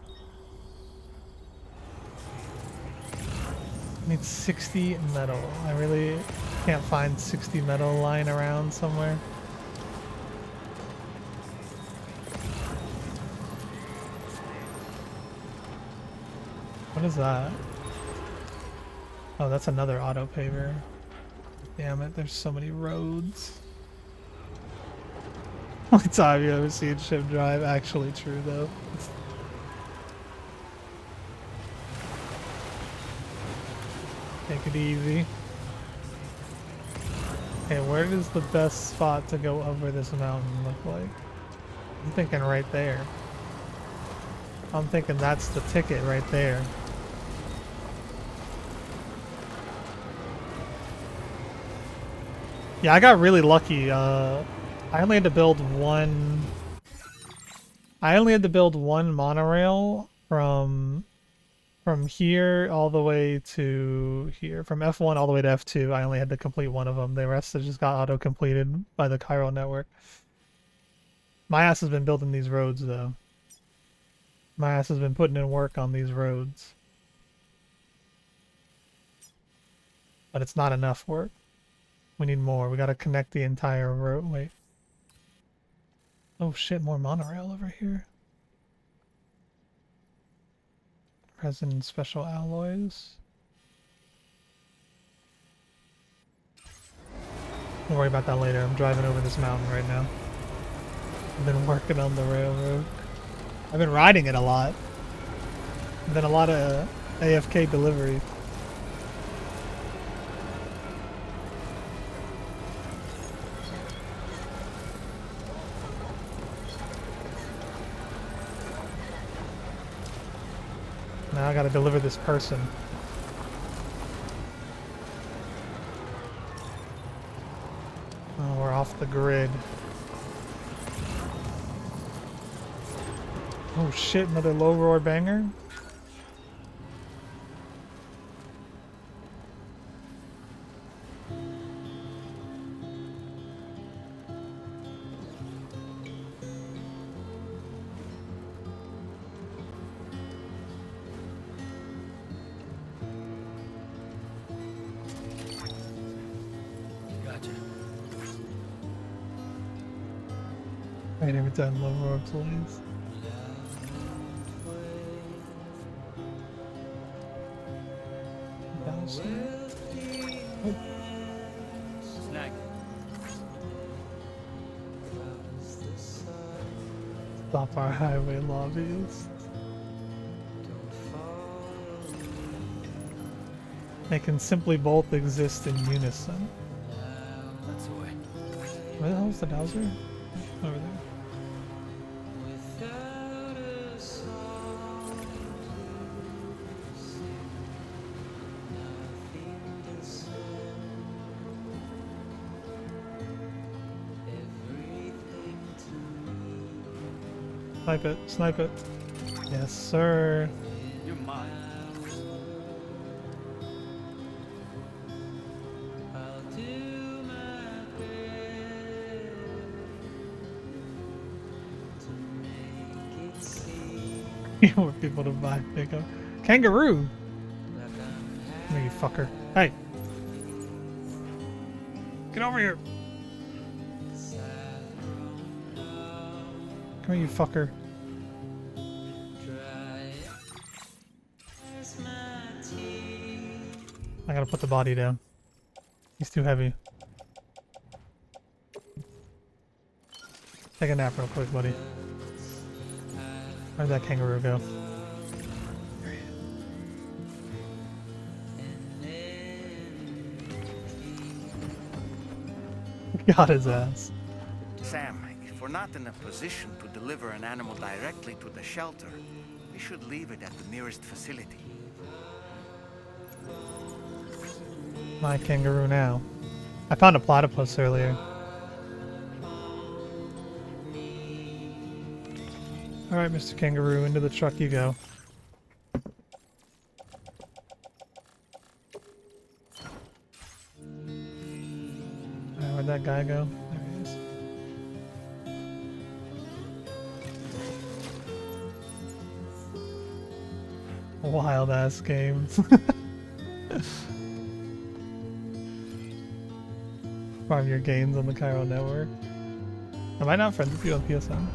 I need 60 metal. I really can't find 60 metal lying around somewhere. What is that? Oh, that's another auto paver. Damn it, there's so many roads. Only time you ever seen ship drive. Actually true though. Take it easy. Okay, where does the best spot to go over this mountain look like? I'm thinking right there. I'm thinking that's the ticket right there. Yeah, I got really lucky. I only had to build one. I only had to build one monorail from here all the way to here. From F1 all the way to F2. I only had to complete one of them. The rest just got auto completed by the chiral network. My ass has been building these roads though. My ass has been putting in work on these roads. But it's not enough work. We need more. We gotta connect the entire road. Wait. Oh shit, more monorail over here. Resin special alloys. Don't worry about that later. I'm driving over this mountain right now. I've been working on the railroad. I've been riding it a lot. There's been a lot of AFK delivery. Now I gotta deliver this person. Oh, we're off the grid. Oh shit, another low roar banger? Gotcha. Right, every time low roar plays. Snack. Stop our highway lobbyists. They can simply both exist in unison. That's the way. Where the hell is the Dowser? Over there. Snipe it, snipe it. Yes, sir. You're mine. You want people to buy pickup. Kangaroo! Oh, you fucker. Hey! Get over here! Come here, you fucker. I gotta put the body down. He's too heavy. Take a nap real quick, buddy. Where'd that kangaroo go? Got his ass. Sam, if we're not in a position to deliver an animal directly to the shelter, we should leave it at the nearest facility. My kangaroo now. I found a platypus earlier. Alright, Mr. Kangaroo, into the truck you go. Where'd that guy go? There he is. Wild ass game. Farm your gains on the Cairo network. Am I not friends with you on PSN?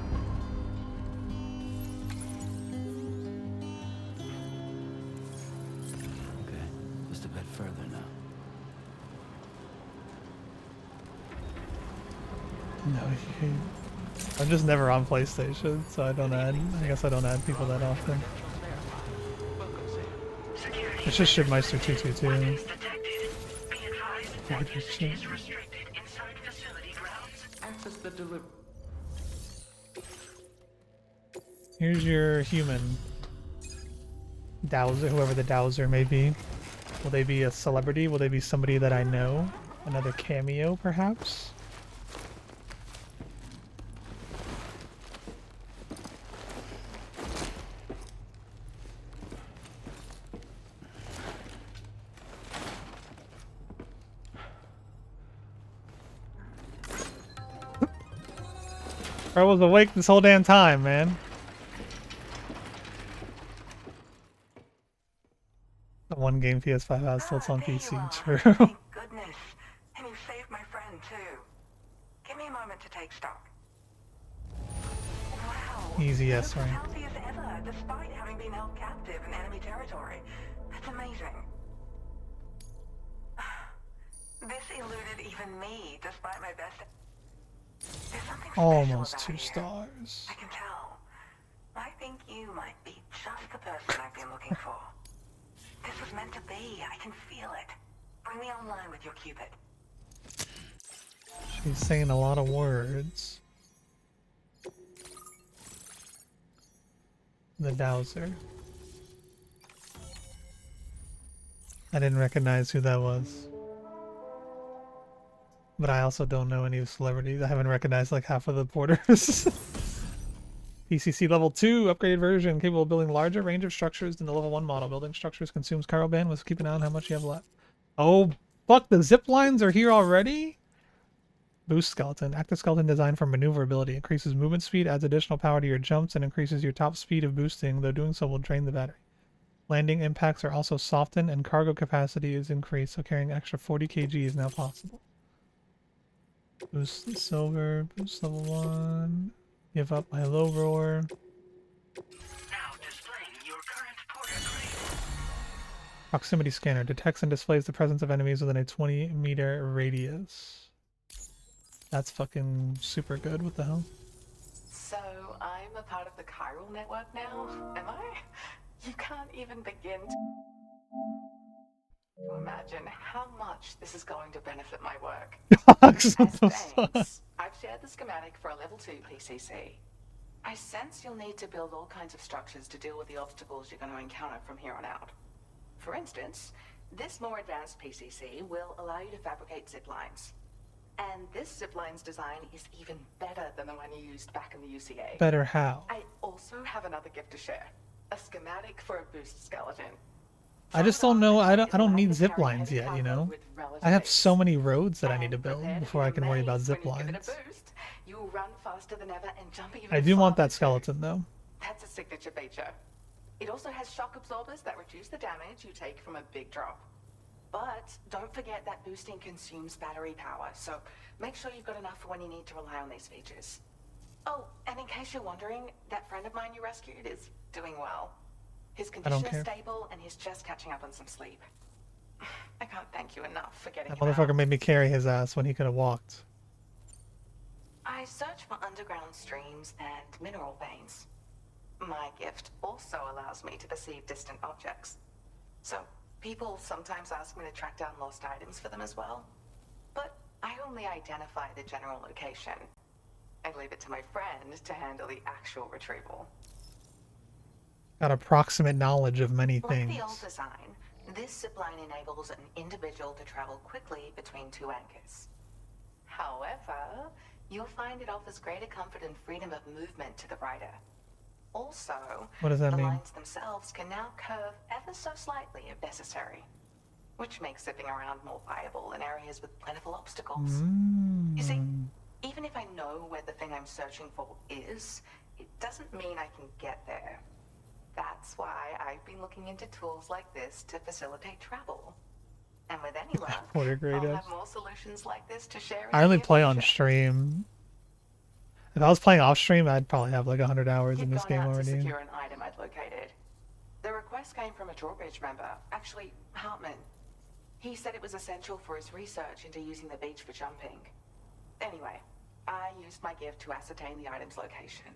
Okay, just a bit further now. No, I'm just never on PlayStation, so I don't add. I guess I don't add people that often. It's just Shipmeister 222. Here's your human. Dowser, whoever the Dowser may be. Will they be a celebrity? Will they be somebody that I know? Another cameo, perhaps? I was awake this whole damn time, man. The one game PS5 has still it's on PC. True. Thank goodness. And you saved my friend too. Give me a moment to take stock. Wow. Easy yes rank. Healthy as ever, despite having been held captive in enemy territory. That's amazing. This eluded even me, despite my best. There's something Almost special 2 about you. stars. I can tell. I think you might be just the person I've been looking for. This was meant to be. I can feel it. Bring me online with your Cupid. She's saying a lot of words. The Dowser. I didn't recognize who that was. But I also don't know any celebrities. I haven't recognized like half of the porters. PCC level 2 upgraded version capable of building larger range of structures than the level 1 model. Building structures consumes Cairo bandwidth. Keep an eye on how much you have left. Oh, fuck, the zip lines are here already? Boost skeleton. Active skeleton designed for maneuverability. Increases movement speed, adds additional power to your jumps, and increases your top speed of boosting, though doing so will drain the battery. Landing impacts are also softened, and cargo capacity is increased, so carrying an extra 40 kg is now possible. Boost silver, boost level 1. Give up my low roar. Proximity scanner detects and displays the presence of enemies within a 20-meter radius. That's fucking super good. What the hell? So, I'm a part of the chiral network now, am I? You can't even begin to imagine how much this is going to benefit my work. As thanks, I've shared the schematic for a level 2 PCC. I sense you'll need to build all kinds of structures to deal with the obstacles you're going to encounter from here on out. For instance, this more advanced PCC will allow you to fabricate zip lines. And this zipline's design is even better than the one you used back in the UCA. Better how? I also have another gift to share. A schematic for a boost skeleton. I just don't know. I don't need zip lines yet, you know? I have so many roads that I need to build before I can worry about zip lines. You'll run faster than ever and jump even I do want that farther, skeleton though. That's a signature feature. It also has shock absorbers that reduce the damage you take from a big drop. But don't forget that boosting consumes battery power, so make sure you've got enough for when you need to rely on these features. Oh, and in case you're wondering, that friend of mine you rescued is doing well. His condition is stable and he's just catching up on some sleep. I can't thank you enough for getting That him motherfucker out. made me carry his ass when he could have walked. I search for underground streams and mineral veins. My gift also allows me to perceive distant objects. So, people sometimes ask me to track down lost items for them as well. But I only identify the general location. I leave it to my friend to handle the actual retrieval. Got approximate knowledge of many Like things. the old design, this zipline enables an individual to travel quickly between two anchors. However, you'll find it offers greater comfort and freedom of movement to the rider. Also, What does that the mean? lines themselves can now curve ever so slightly if necessary, which makes zipping around more viable in areas with plentiful obstacles. You see, even if I know where the thing I'm searching for is, it doesn't mean I can get there. That's why I've been looking into tools like this to facilitate travel. And with any luck, What a great I'll ass. have more solutions like this to share in I the only near play on future. stream. If I was playing off stream, I'd probably have like 100 hours in He'd this gone game out to already. secure an item I'd located. The request came from a drawbridge member, actually Hartman. He said it was essential for his research into using the beach for jumping. Anyway, I used my gift to ascertain the item's location.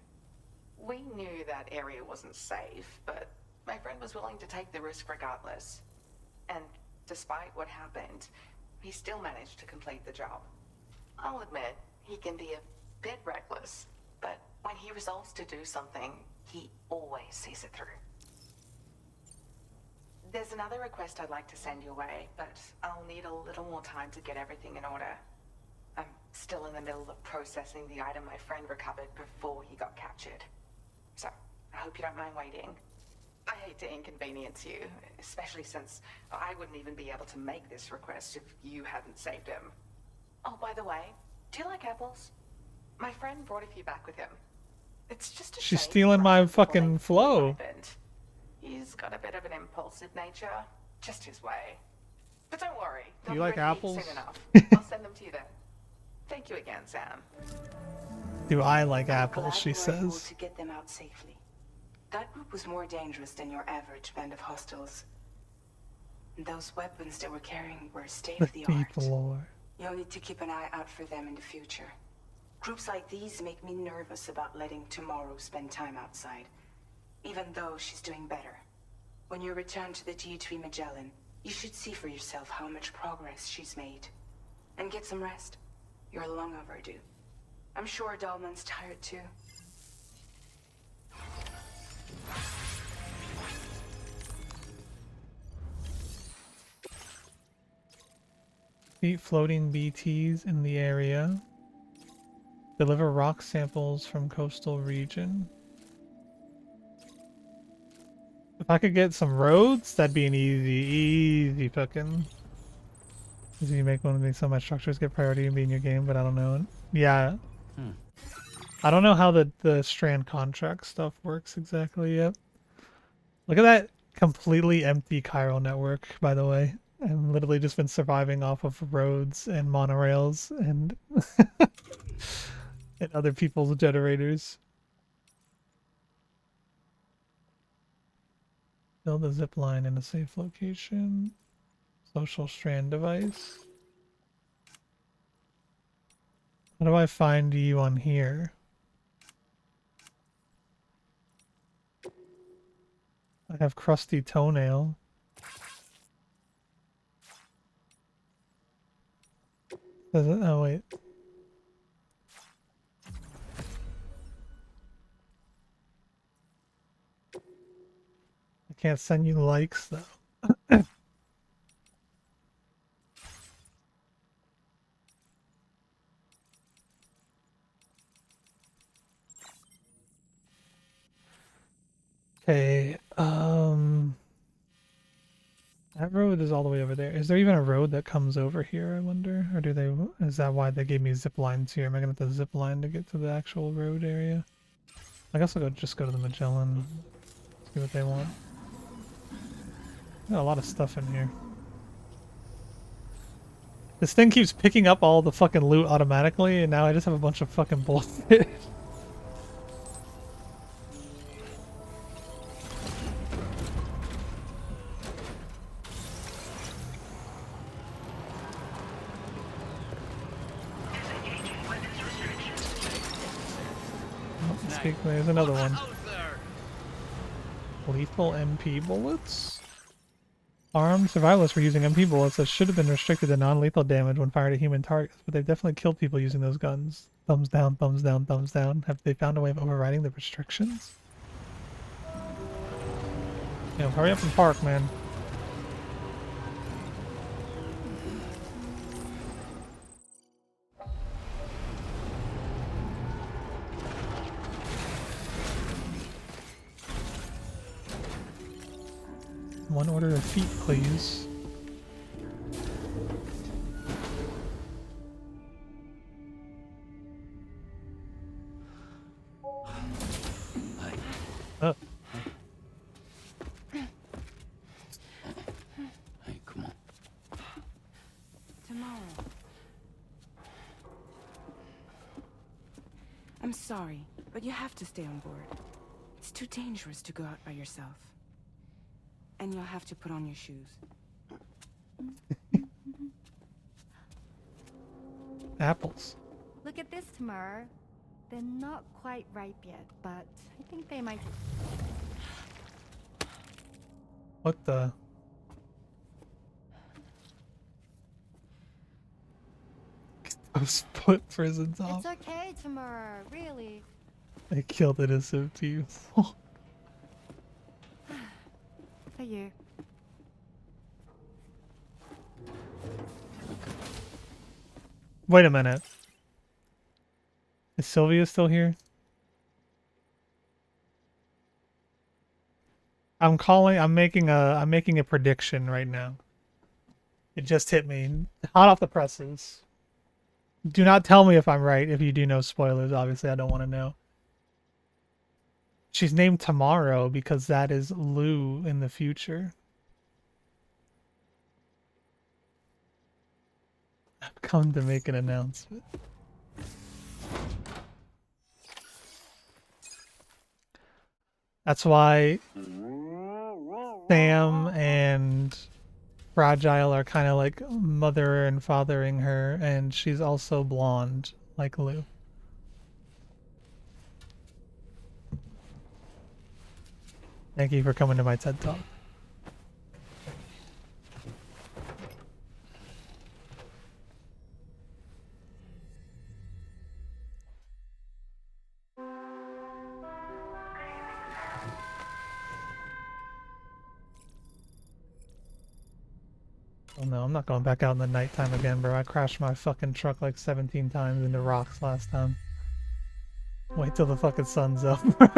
We knew that area wasn't safe, but my friend was willing to take the risk regardless. And despite what happened, he still managed to complete the job. I'll admit, he can be a bit reckless, but when he resolves to do something, he always sees it through. There's another request I'd like to send your way, but I'll need a little more time to get everything in order. I'm still in the middle of processing the item my friend recovered before he got captured. So, I hope you don't mind waiting. I hate to inconvenience you, especially since I wouldn't even be able to make this request if you hadn't saved him. Oh, by the way, do you like apples? My friend brought a few back with him. It's just a She's shame stealing my fucking flow. happened. He's got a bit of an impulsive nature, just his way. But don't worry, Do you they'll like be ready apples? soon enough. I'll send them to you then. Thank you again, Sam. Do I like I'm apples, glad she you were able says. to get them out safely. That group was more dangerous than your average band of hostiles. Those weapons they were carrying were The state-of-the-art. deep lore. You'll need to keep an eye out for them in the future. Groups like these make me nervous about letting Tomorrow spend time outside, even though she's doing better. When you return to the DHV Magellan, you should see for yourself how much progress she's made. And get some rest. You're long overdue. I'm sure Dahlman's tired too. Eat floating BTs in the area. Deliver rock samples from coastal region. If I could get some roads, that'd be an easy fucking. Easy to make one of these. So much structures get priority and be in your game, but I don't know. Yeah. I don't know how the strand contract stuff works exactly yet. Look at that completely empty chiral network, by the way. I've literally just been surviving off of roads and monorails and and other people's generators. Build a zip line in a safe location. Social strand device. How do I find you on here? I have crusty toenail. Does it? Oh wait. I can't send you likes though. Okay, that road is all the way over there. Is there even a road that comes over here, I wonder? Or do they, is that why they gave me zip lines here? Am I gonna have to zip line to get to the actual road area? I guess I'll just go to the Magellan, see what they want. Got a lot of stuff in here. This thing keeps picking up all the fucking loot automatically, and now I just have a bunch of fucking bullshit. There's another one. Lethal MP bullets? Armed survivalists were using MP bullets that should have been restricted to non-lethal damage when fired at human targets, but they've definitely killed people using those guns. Thumbs down, thumbs down, thumbs down. Have they found a way of overriding the restrictions? Yeah, hurry up and park, man. One order of feet, please. Oh. Hey, come on. Tomorrow. I'm sorry, but you have to stay on board. It's too dangerous to go out by yourself. And you'll have to put on your shoes. Apples. Look at this, Tamara. They're not quite ripe yet, but I think they might. What the? Get those split prisons off. It's okay, Tamara. Really. They killed innocent people. For you. Wait a minute. Is Sylvia still here? I'm making a prediction right now. It just hit me. Hot off the presses. Do not tell me if I'm right. If you do know spoilers, obviously I don't want to know. She's named Tomorrow because that is Lou in the future. I've come to make an announcement. That's why Sam and Fragile are kind of like mother and fathering her, and she's also blonde like Lou. Thank you for coming to my TED Talk. Oh no, I'm not going back out in the nighttime again, bro. I crashed my fucking truck like 17 times into rocks last time. Wait till the fucking sun's up, bro.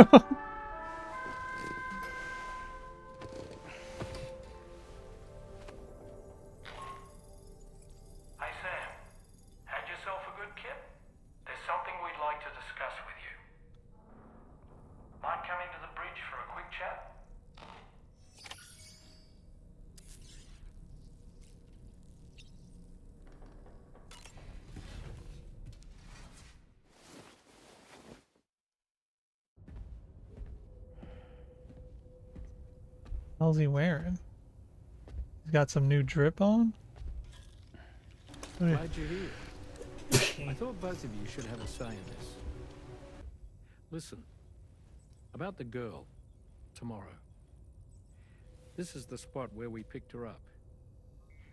Hey Sam, had yourself a good kip? There's something we'd like to discuss with you. Mind coming to the bridge for a quick chat? How's he wearing? He's got some new drip on? Glad you're here. I thought both of you should have a say in this. Listen, about the girl, tomorrow. This is the spot where we picked her up.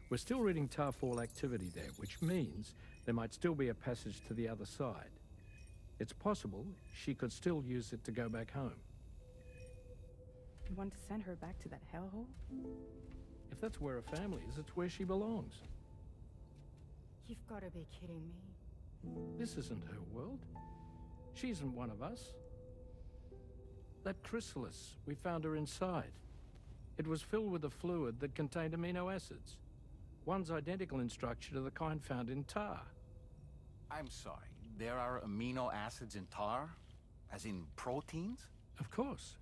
We're still reading Tarfall activity there, which means there might still be a passage to the other side. It's possible she could still use it to go back home. You want to send her back to that hellhole? If that's where her family is, it's where she belongs. You've got to be kidding me. This isn't her world. She isn't one of us. That chrysalis, we found her inside. It was filled with a fluid that contained amino acids. One's identical in structure to the kind found in tar. I'm sorry, there are amino acids in tar? As in proteins? Of course.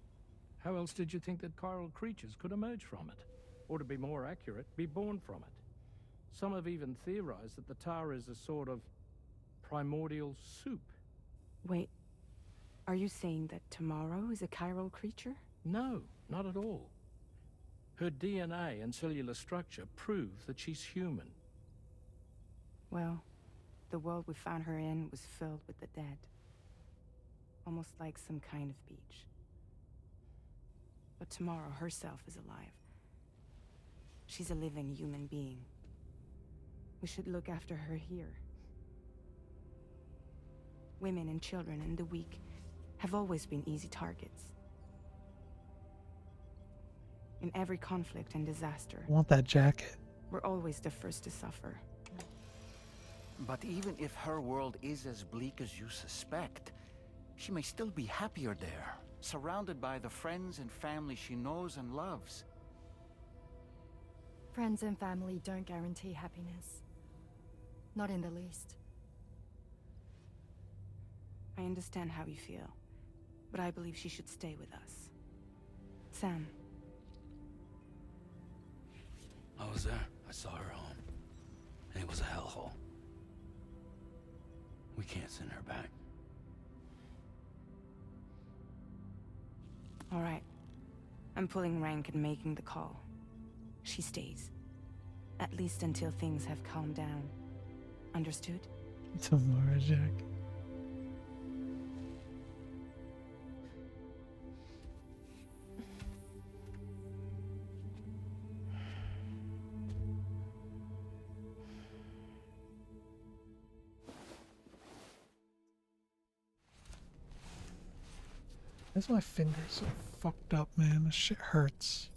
How else did you think that chiral creatures could emerge from it? Or to be more accurate, be born from it? Some have even theorized that the tar is a sort of primordial soup. Wait, are you saying that Tomorrow is a chiral creature? No, not at all. Her DNA and cellular structure prove that she's human. Well, the world we found her in was filled with the dead. Almost like some kind of beach. But Tomorrow herself is alive. She's a living human being. We should look after her here. Women and children and the weak have always been easy targets. In every conflict and disaster, I want that jacket. we're always the first to suffer. But even if her world is as bleak as you suspect, she may still be happier there, surrounded by the friends and family she knows and loves. Friends and family don't guarantee happiness. Not in the least. I understand how you feel, but I believe she should stay with us. Sam. I was there. I saw her home. And it was a hellhole. We can't send her back. All right. I'm pulling rank and making the call. She stays. At least until things have calmed down. Understood? Tomorrow, Jack. Why's my fingers so fucked up, man? This shit hurts.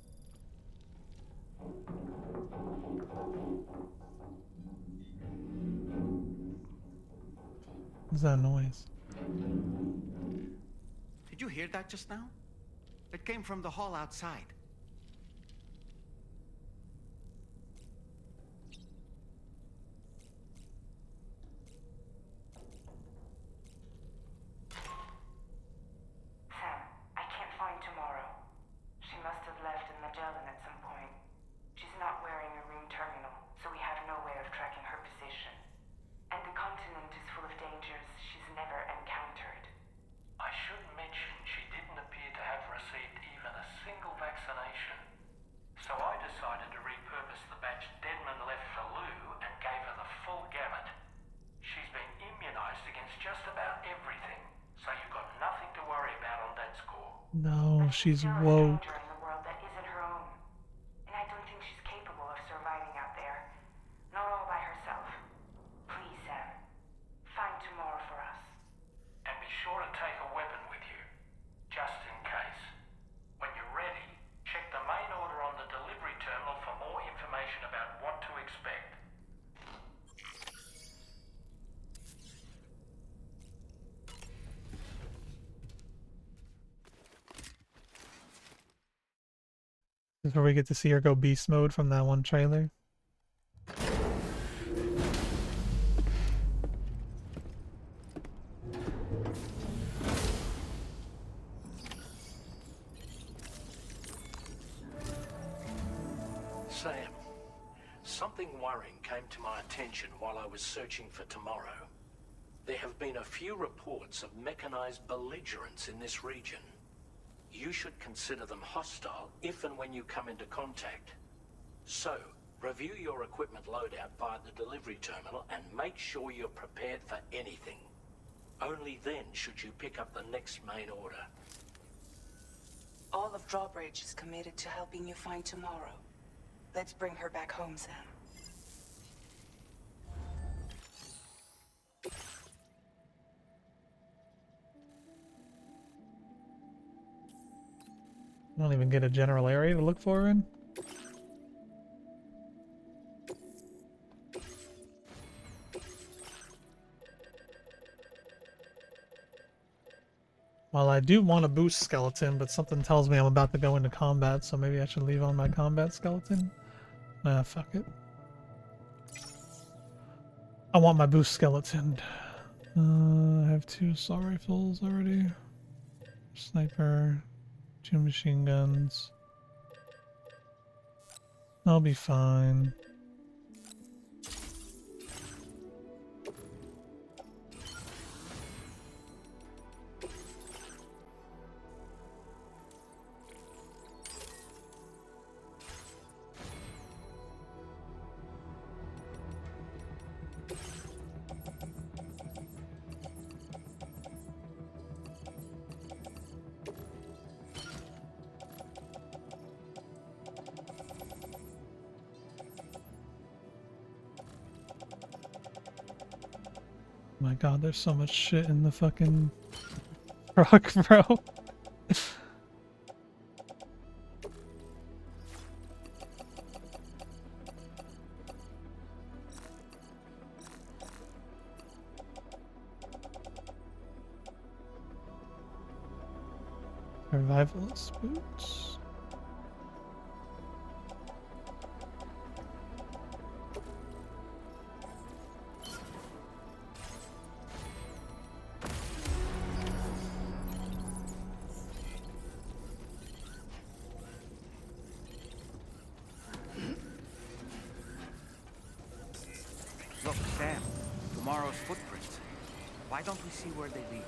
What's that noise? Did you hear that just now? It came from the hall outside. Sam, I can't find Tomorrow. She must have left in Magellan at some point. She's not wearing a room terminal, so we have no way of tracking her position. And the continent is full of dangers she's never encountered. I should mention she didn't appear to have received even a single vaccination. So I decided to repurpose the batch Deadman left for Lou and gave her the full gamut. She's been immunized against just about everything, so you've got nothing to worry about on that score. No, she's woke. In the world that isn't her own. And I don't think she's capable of surviving out there. Not all by herself. Please, Sam. Find Tomorrow for us. And be sure to take a weapon with you, just in case. When you're ready, check the main order on the delivery terminal for more information about what to expect. This is where we get to see her go beast mode from that one trailer. Sam, something worrying came to my attention while I was searching for Tomorrow. There have been a few reports of mechanized belligerents in this region. You should consider them hostile if and when you come into contact. So, review your equipment loadout via the delivery terminal and make sure you're prepared for anything. Only then should you pick up the next main order. All of Drawbridge is committed to helping you find Tomorrow. Let's bring her back home, Sam. I don't even get a general area to look for her in. Well, I do want a boost skeleton, but something tells me I'm about to go into combat, so maybe I should leave on my combat skeleton. Nah, fuck it. I want my boost skeleton. I have 2 assault rifles already. Sniper, 2 machine guns. I'll be fine. My god, there's so much shit in the fucking truck, bro. Survivalist boots. Look, Sam, tomorrow's footprints. Why don't we see where they lead?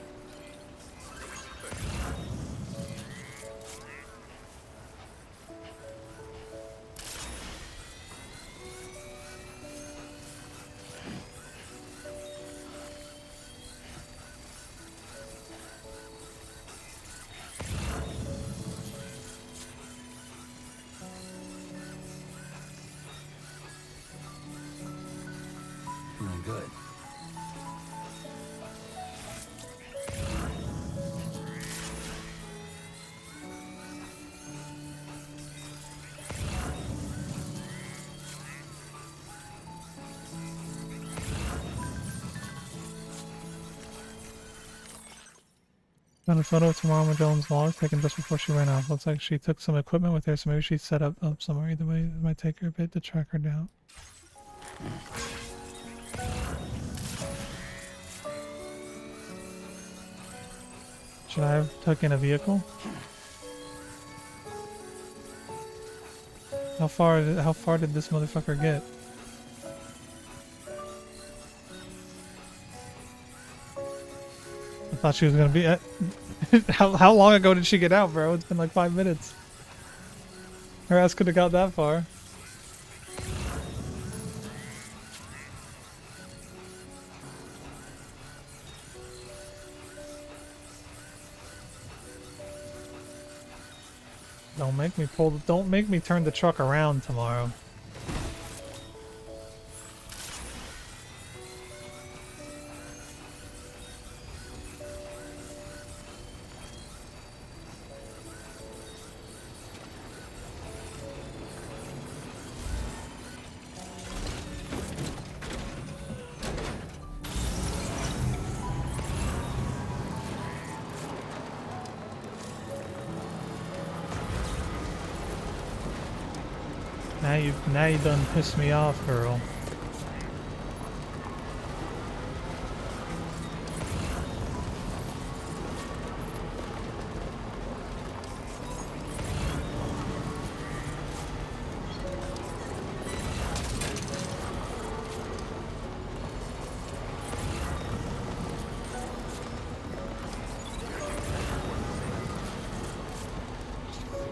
Doing good. Found a photo of tomorrow Magellan's log taken just before she ran off. Looks like she took some equipment with her, so maybe she set up somewhere. Either way, it might take her a bit to track her down. Should I have taken a vehicle? How far did this motherfucker get? I thought she was gonna be at how long ago did she get out, bro? It's been like 5 minutes. Her ass could have got that far. Don't make me turn the truck around tomorrow. Now you done pissed me off, girl.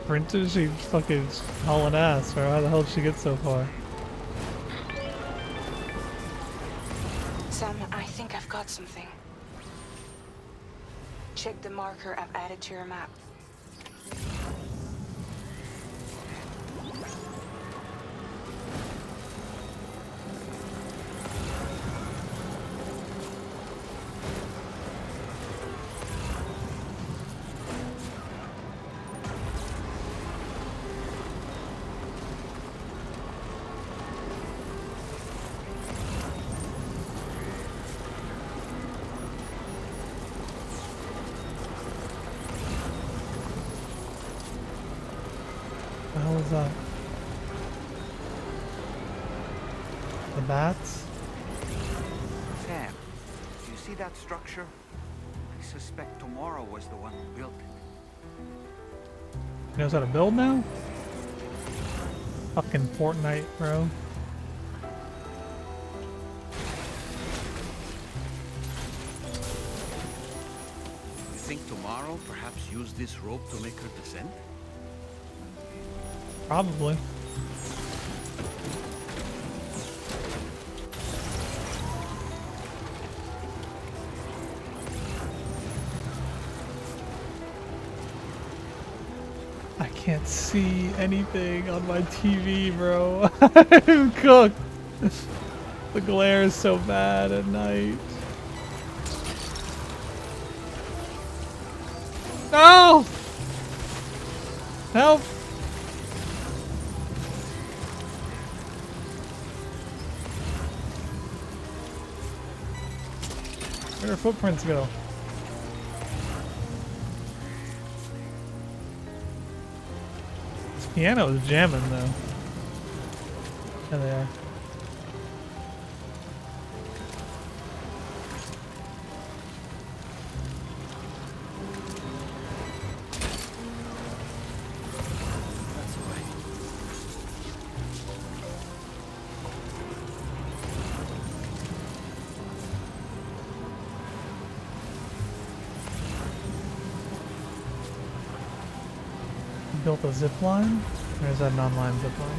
Sprinter, she fucking hauling ass, or how the hell did she get so far? Sam, I think I've got something. Check the marker I've added to your map. that? The bats? Sam, do you see that structure? I suspect Tomorrow was the one who built it. He knows how to build now? Fucking Fortnite, bro. You think Tomorrow perhaps used this rope to make her descend? Probably. I can't see anything on my TV, bro. I'm cooked. The glare is so bad at night. No! Help! Where'd her footprints go? This piano is jamming though. There they are. Built a zip line? Or is that an online zip line?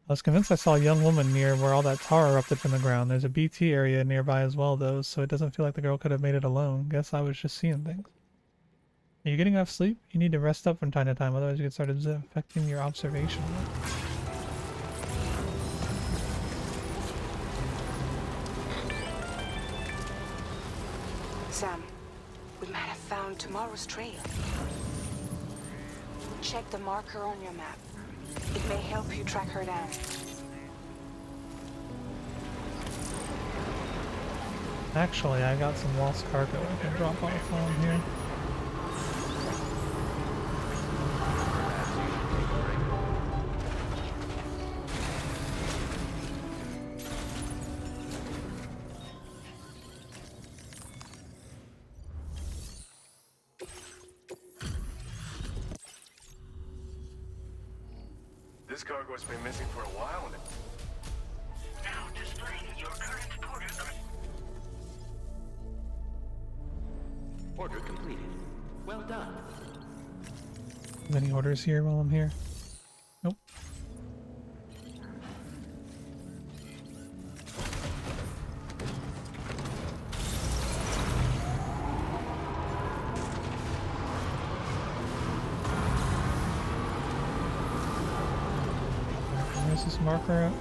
I was convinced I saw a young woman near where all that tar erupted from the ground. There's a BT area nearby as well though, so it doesn't feel like the girl could have made it alone. Guess I was just seeing things. Are you getting enough sleep? You need to rest up from time to time, otherwise you get started affecting your observation. Sam, we might have found Tomorrow's trail. Check the marker on your map. It may help you track her down. Actually, I got some lost cargo I can drop off while I'm here. This cargo's been missing for a while now. Now displaying your current Order completed. Well done. Any orders here while I'm here? Nope. Where's this marker at?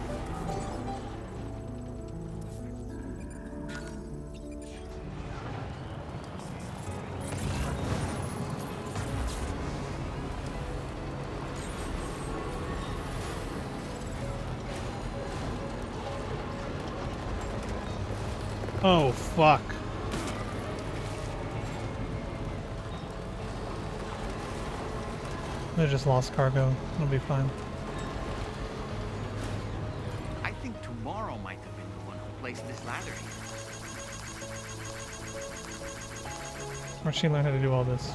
Oh, fuck. I just lost cargo. It'll be fine. I think Tomorrow might have been the one who placed this ladder here. Where'd she learn how to do all this?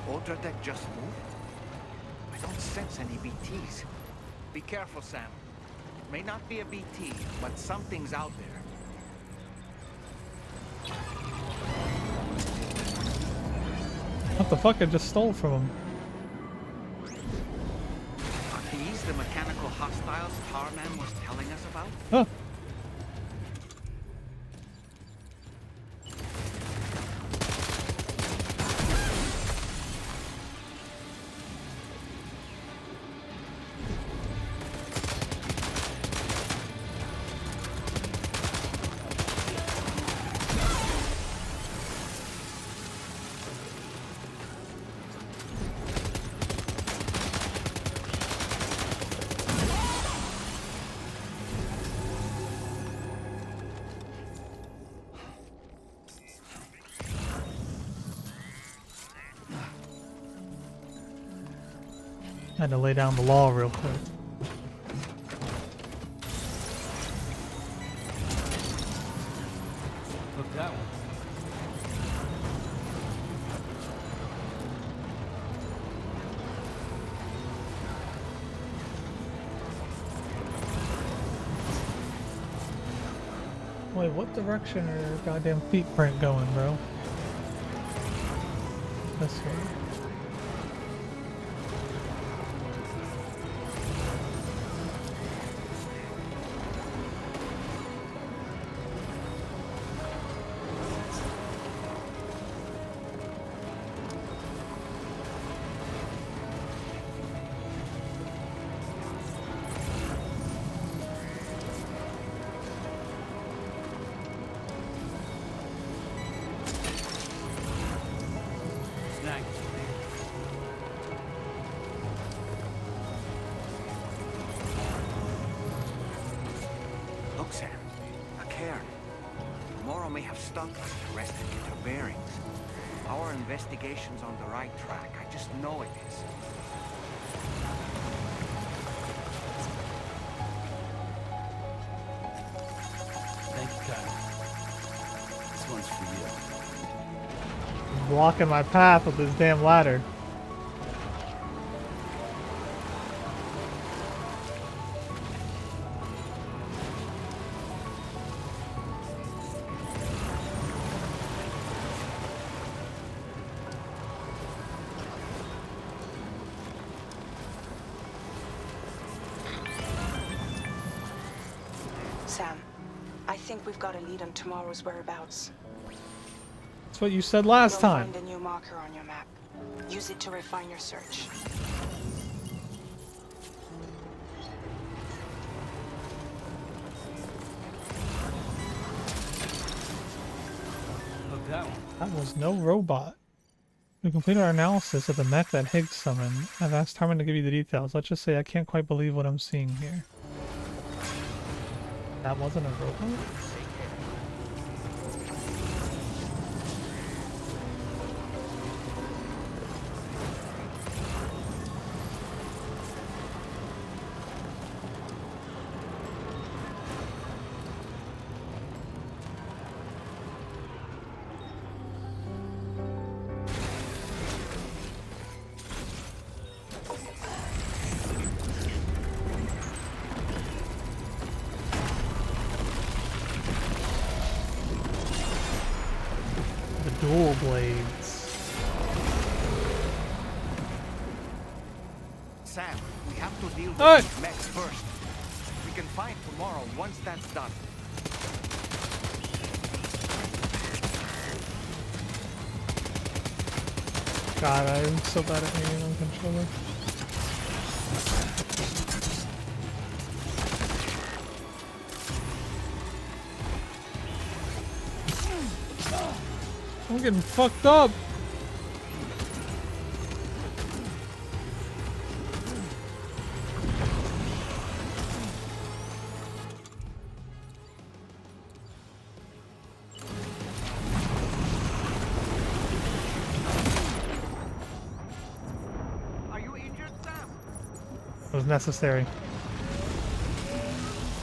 Ultra deck just moved? I don't sense any BTs. Be careful, Sam. It may not be a BT, but something's out there. What the fuck? I just stole from him. Are these the mechanical hostiles Tarman was telling us about? Huh. Had to lay down the law real quick. Look that one. Wait, what direction are your goddamn feet print going, bro? This way. Look, Sam. A cairn. Tomorrow may have stuck us to rest and get our bearings. Our investigation's on the right track. I just know it is. Thank you, Kyle. This one's for you. Blocking my path with this damn ladder. Sam, I think we've got a lead on tomorrow's whereabouts. That's what you said last You'll time. find a new marker on your map. Use it to refine your search. Look that one. That was no robot. We completed our analysis of the mech that Higgs summoned. I've asked Harmon to give you the details. Let's just say I can't quite believe what I'm seeing here. That wasn't a robot? Dual blades. Sam, we have to deal with Hey! these mechs first. We can fight tomorrow once that's done. God, I'm so bad at aiming on controller. I'm getting fucked up. Are you injured, Sam? It was necessary.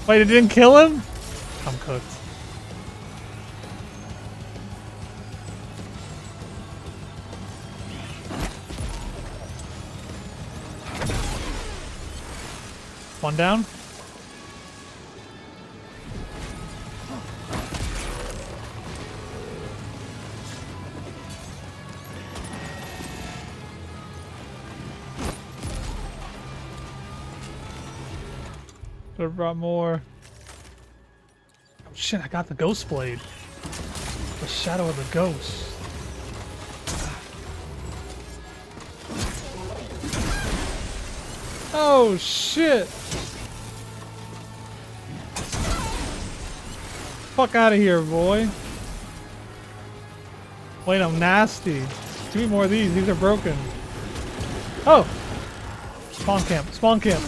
Wait, it didn't kill him? I'm cooked. One down. Could have brought more. Oh shit, I got the ghost blade. The shadow of the ghost. Oh shit! Fuck out of here, boy. Wait, I'm nasty. Give me more of these. These are broken. Oh! Spawn camp. Spawn camp.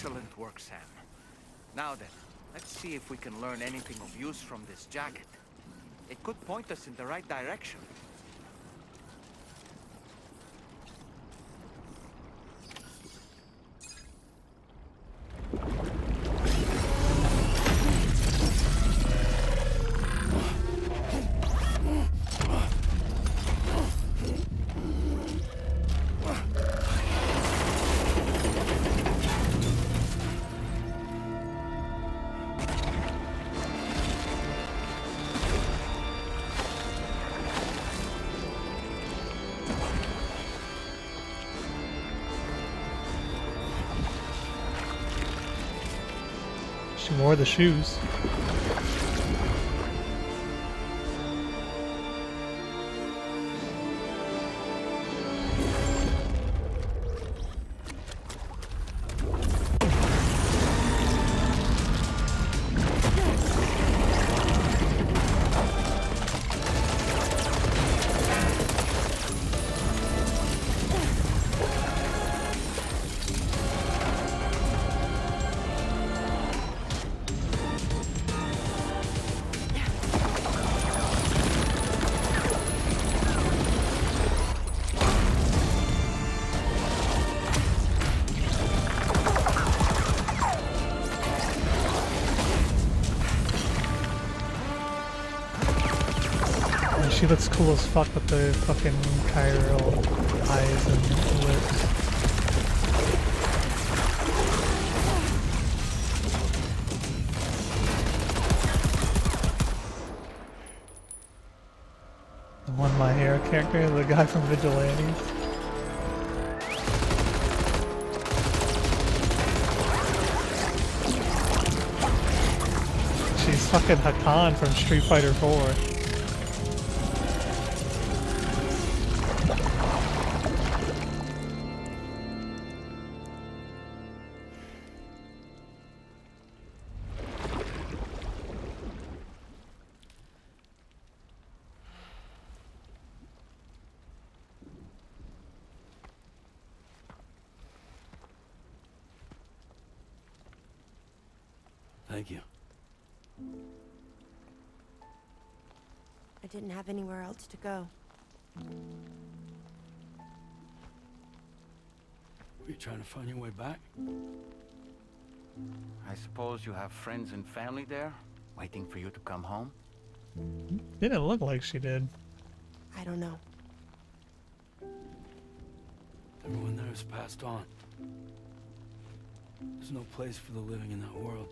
Excellent work, Sam. Now then, let's see if we can learn anything of use from this jacket. It could point us in the right direction. She wore the shoes. She looks cool as fuck with the fucking chiral eyes and lips. The one my hair character, the guy from Vigilantes. She's fucking Hakan from Street Fighter 4. Thank you. I didn't have anywhere else to go. Were you trying to find your way back? I suppose you have friends and family there, waiting for you to come home? Didn't look like she did. I don't know. Everyone there has passed on. There's no place for the living in that world.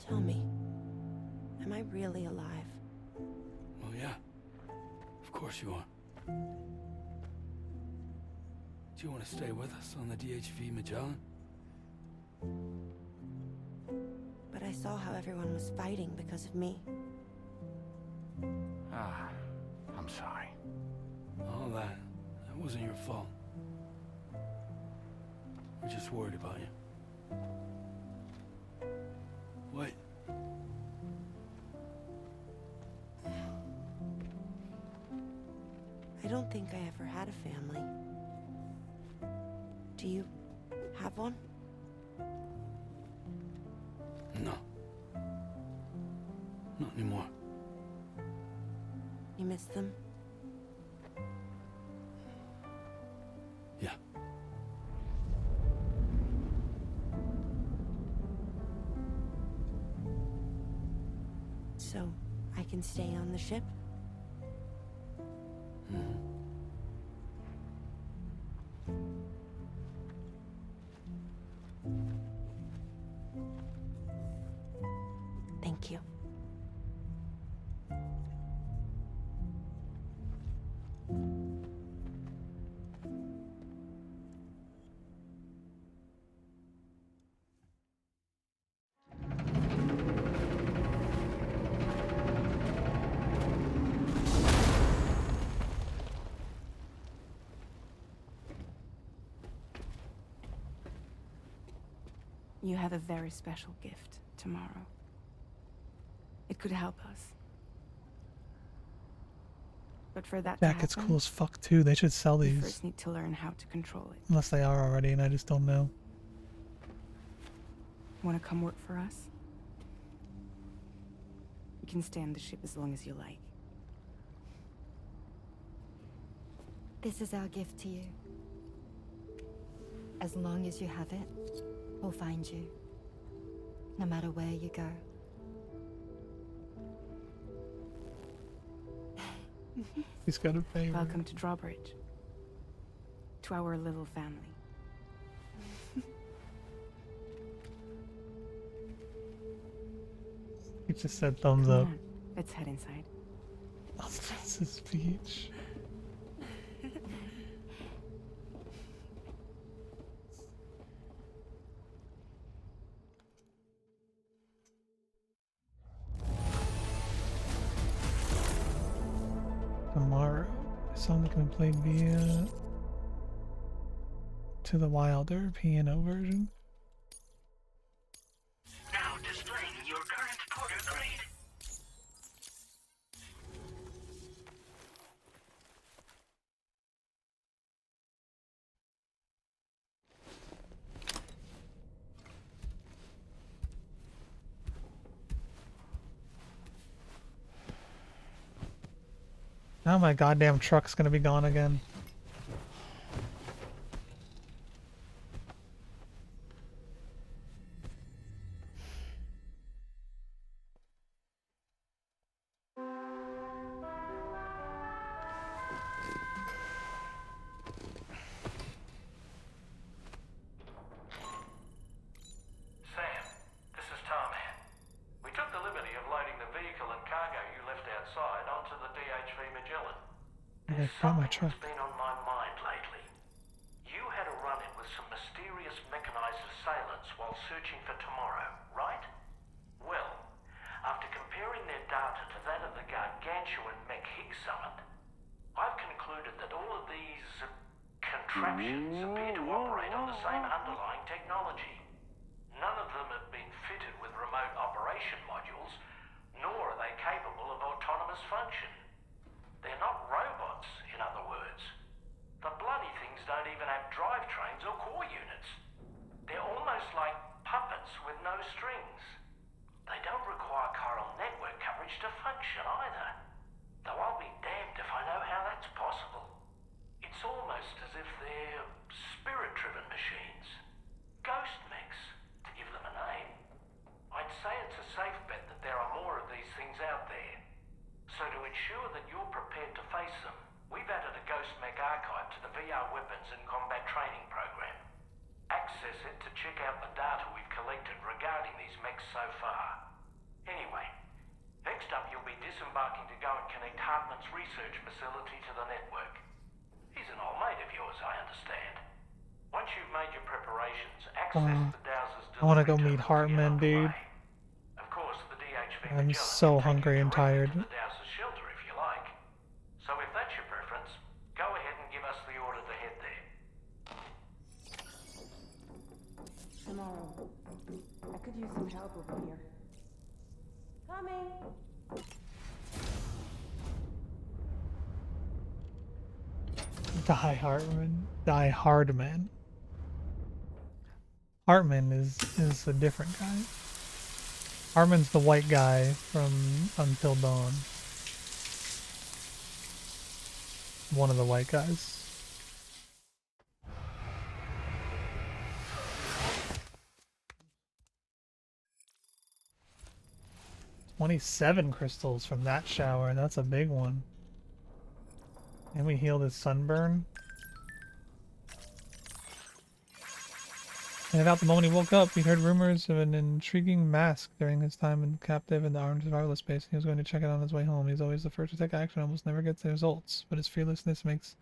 Tell me, am I really alive? Well, yeah. Of course you are. Do you want to stay with us on the DHV Magellan? But I saw how everyone was fighting because of me. Ah, I'm sorry. All that wasn't your fault. We're just worried about you. Wait. I don't think I ever had a family. Do you have one? No. Not anymore. You miss them? Yeah. So, I can stay on the ship? Thank you. You have a very special gift tomorrow. It could help us. But for that Jacket's to happen, cool as fuck too. They should sell we these. first need to learn how to control it. Unless they are already and I just don't know. Want to come work for us? You can stay on the ship as long as you like. This is our gift to you. As long as you have it, we'll find you. No matter where you go. He's got a favor. Welcome to Drawbridge. To our little family. He just said thumbs Come up. on, let's head inside. Oh, Princess Peach. Tomorrow, a song that can be played via to the wilder piano version. Now displaying your current porter grade. Now my goddamn truck's gonna be gone again. Sam, this is Tarman. We took the liberty of loading the vehicle and cargo you left outside onto the DHV Magellan. I got my truck. It's been on my mind lately. You had a run-in with some mysterious mechanized assailants while searching for tomorrow, right? Well, after comparing their data to that of the gargantuan mech Higgs summoned, I've concluded that all of these contraptions appear to operate on the same underlying technology. None of them have been fitted with remote operation modules, nor are they capable of autonomous function. They're not robots, in other words. The bloody things don't even have drivetrains or core units. They're almost like puppets with no strings. They don't require chiral network coverage to function either. Though I'll be damned if I know how that's possible. It's almost as if they're spirit-driven machines. Ghost mechs, to give them a name. I'd say it's a safe bet that there are more of these things out there. So to ensure that you're prepared to face them, we've added a Ghost Mech archive to the VR Weapons and Combat Training program. Access it to check out the data we've collected regarding these mechs so far. Anyway, next up you'll be disembarking to go and connect Hartman's research facility to the network. He's an old mate of yours, I understand. Once you've made your preparations, access the Dowser's I want to go delivery meet terminal Hartman, dude. Of course, the DHV I'm Magellan so can take hungry you and directly tired. to the Dowser's shelter if you like. So if that's your preference, go ahead and give us the order to head there. Tomorrow. I could use some help over here. Coming! Die Hartman. Die Hardman. Hartman is a different guy. Hartman's the white guy from Until Dawn. One of the white guys. $27 crystals from that shower. That's a big one. And we healed his sunburn. And about the moment he woke up, he heard rumors of an intriguing mask during his time in captive in the armed survivalist base. He was going to check it on his way home. He's always the first to take action, almost never gets the results, but his fearlessness makes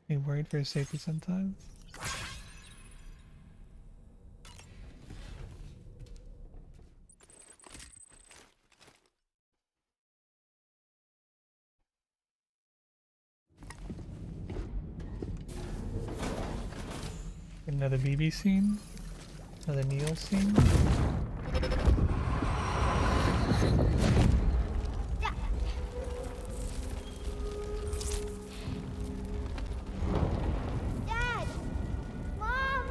me worried for his safety sometimes. Another BB scene. Another Neil scene. Dad! Mom!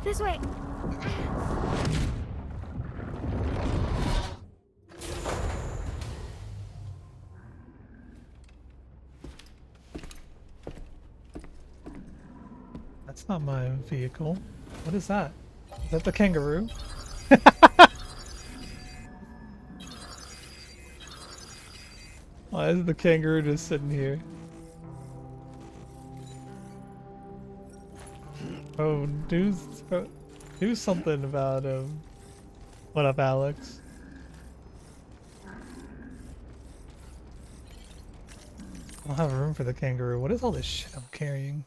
This way. That's not my vehicle. What is that? Is that the kangaroo? Why is the kangaroo just sitting here? Oh, do something about him. What up, Alex? I don't have room for the kangaroo. What is all this shit I'm carrying?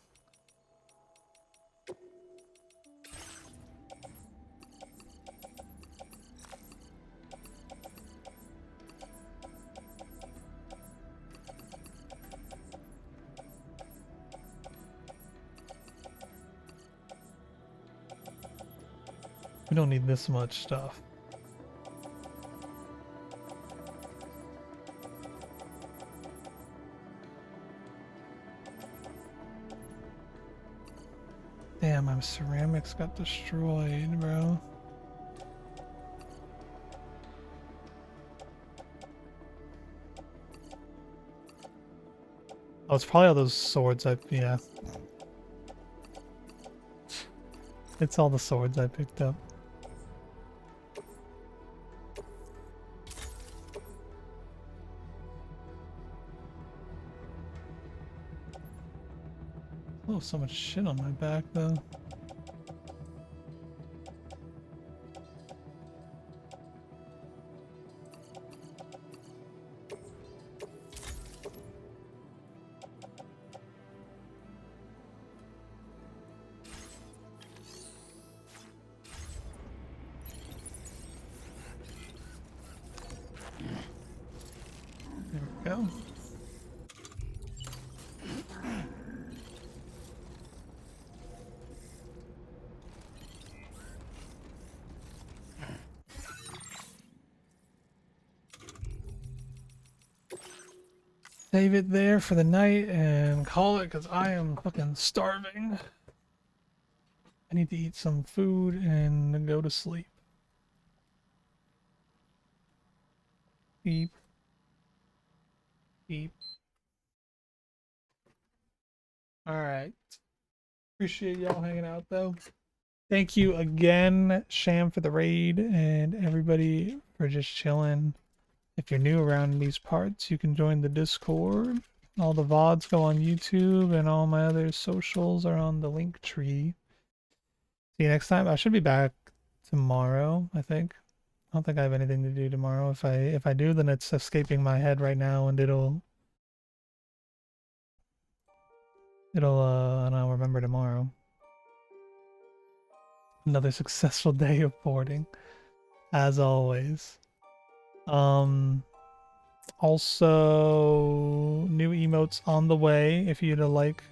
We don't need this much stuff. Damn, my ceramics got destroyed, bro. Oh, it's probably all those swords yeah. It's all the swords I picked up. Oh, so much shit on my back, though. There we go. Save it there for the night and call it because I am fucking starving. I need to eat some food and go to sleep. Beep. Beep. Alright. Appreciate y'all hanging out though. Thank you again, Sham, for the raid and everybody for just chilling. If you're new around these parts, you can join the Discord. All the VODs go on YouTube and all my other socials are on the link tree. See you next time. I should be back tomorrow, I think. I don't think I have anything to do tomorrow. If I do, then it's escaping my head right now and and I'll remember tomorrow. Another successful day of boarding, as always. Also, new emotes on the way if you'd like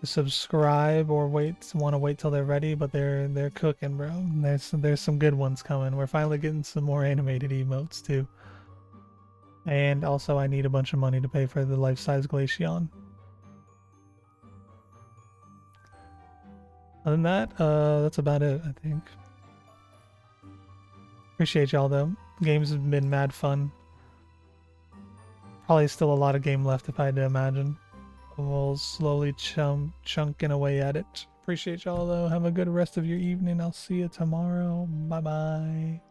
to subscribe or want to wait till they're ready, but they're cooking, bro. There's some good ones coming. We're finally getting some more animated emotes too. And also I need a bunch of money to pay for the life-size Glaceon. Other than that, that's about it, I think. Appreciate y'all though. Games have been mad fun. Probably still a lot of game left if I had to imagine. We'll slowly chunking away at it. Appreciate y'all though. Have a good rest of your evening. I'll see you tomorrow. Bye bye.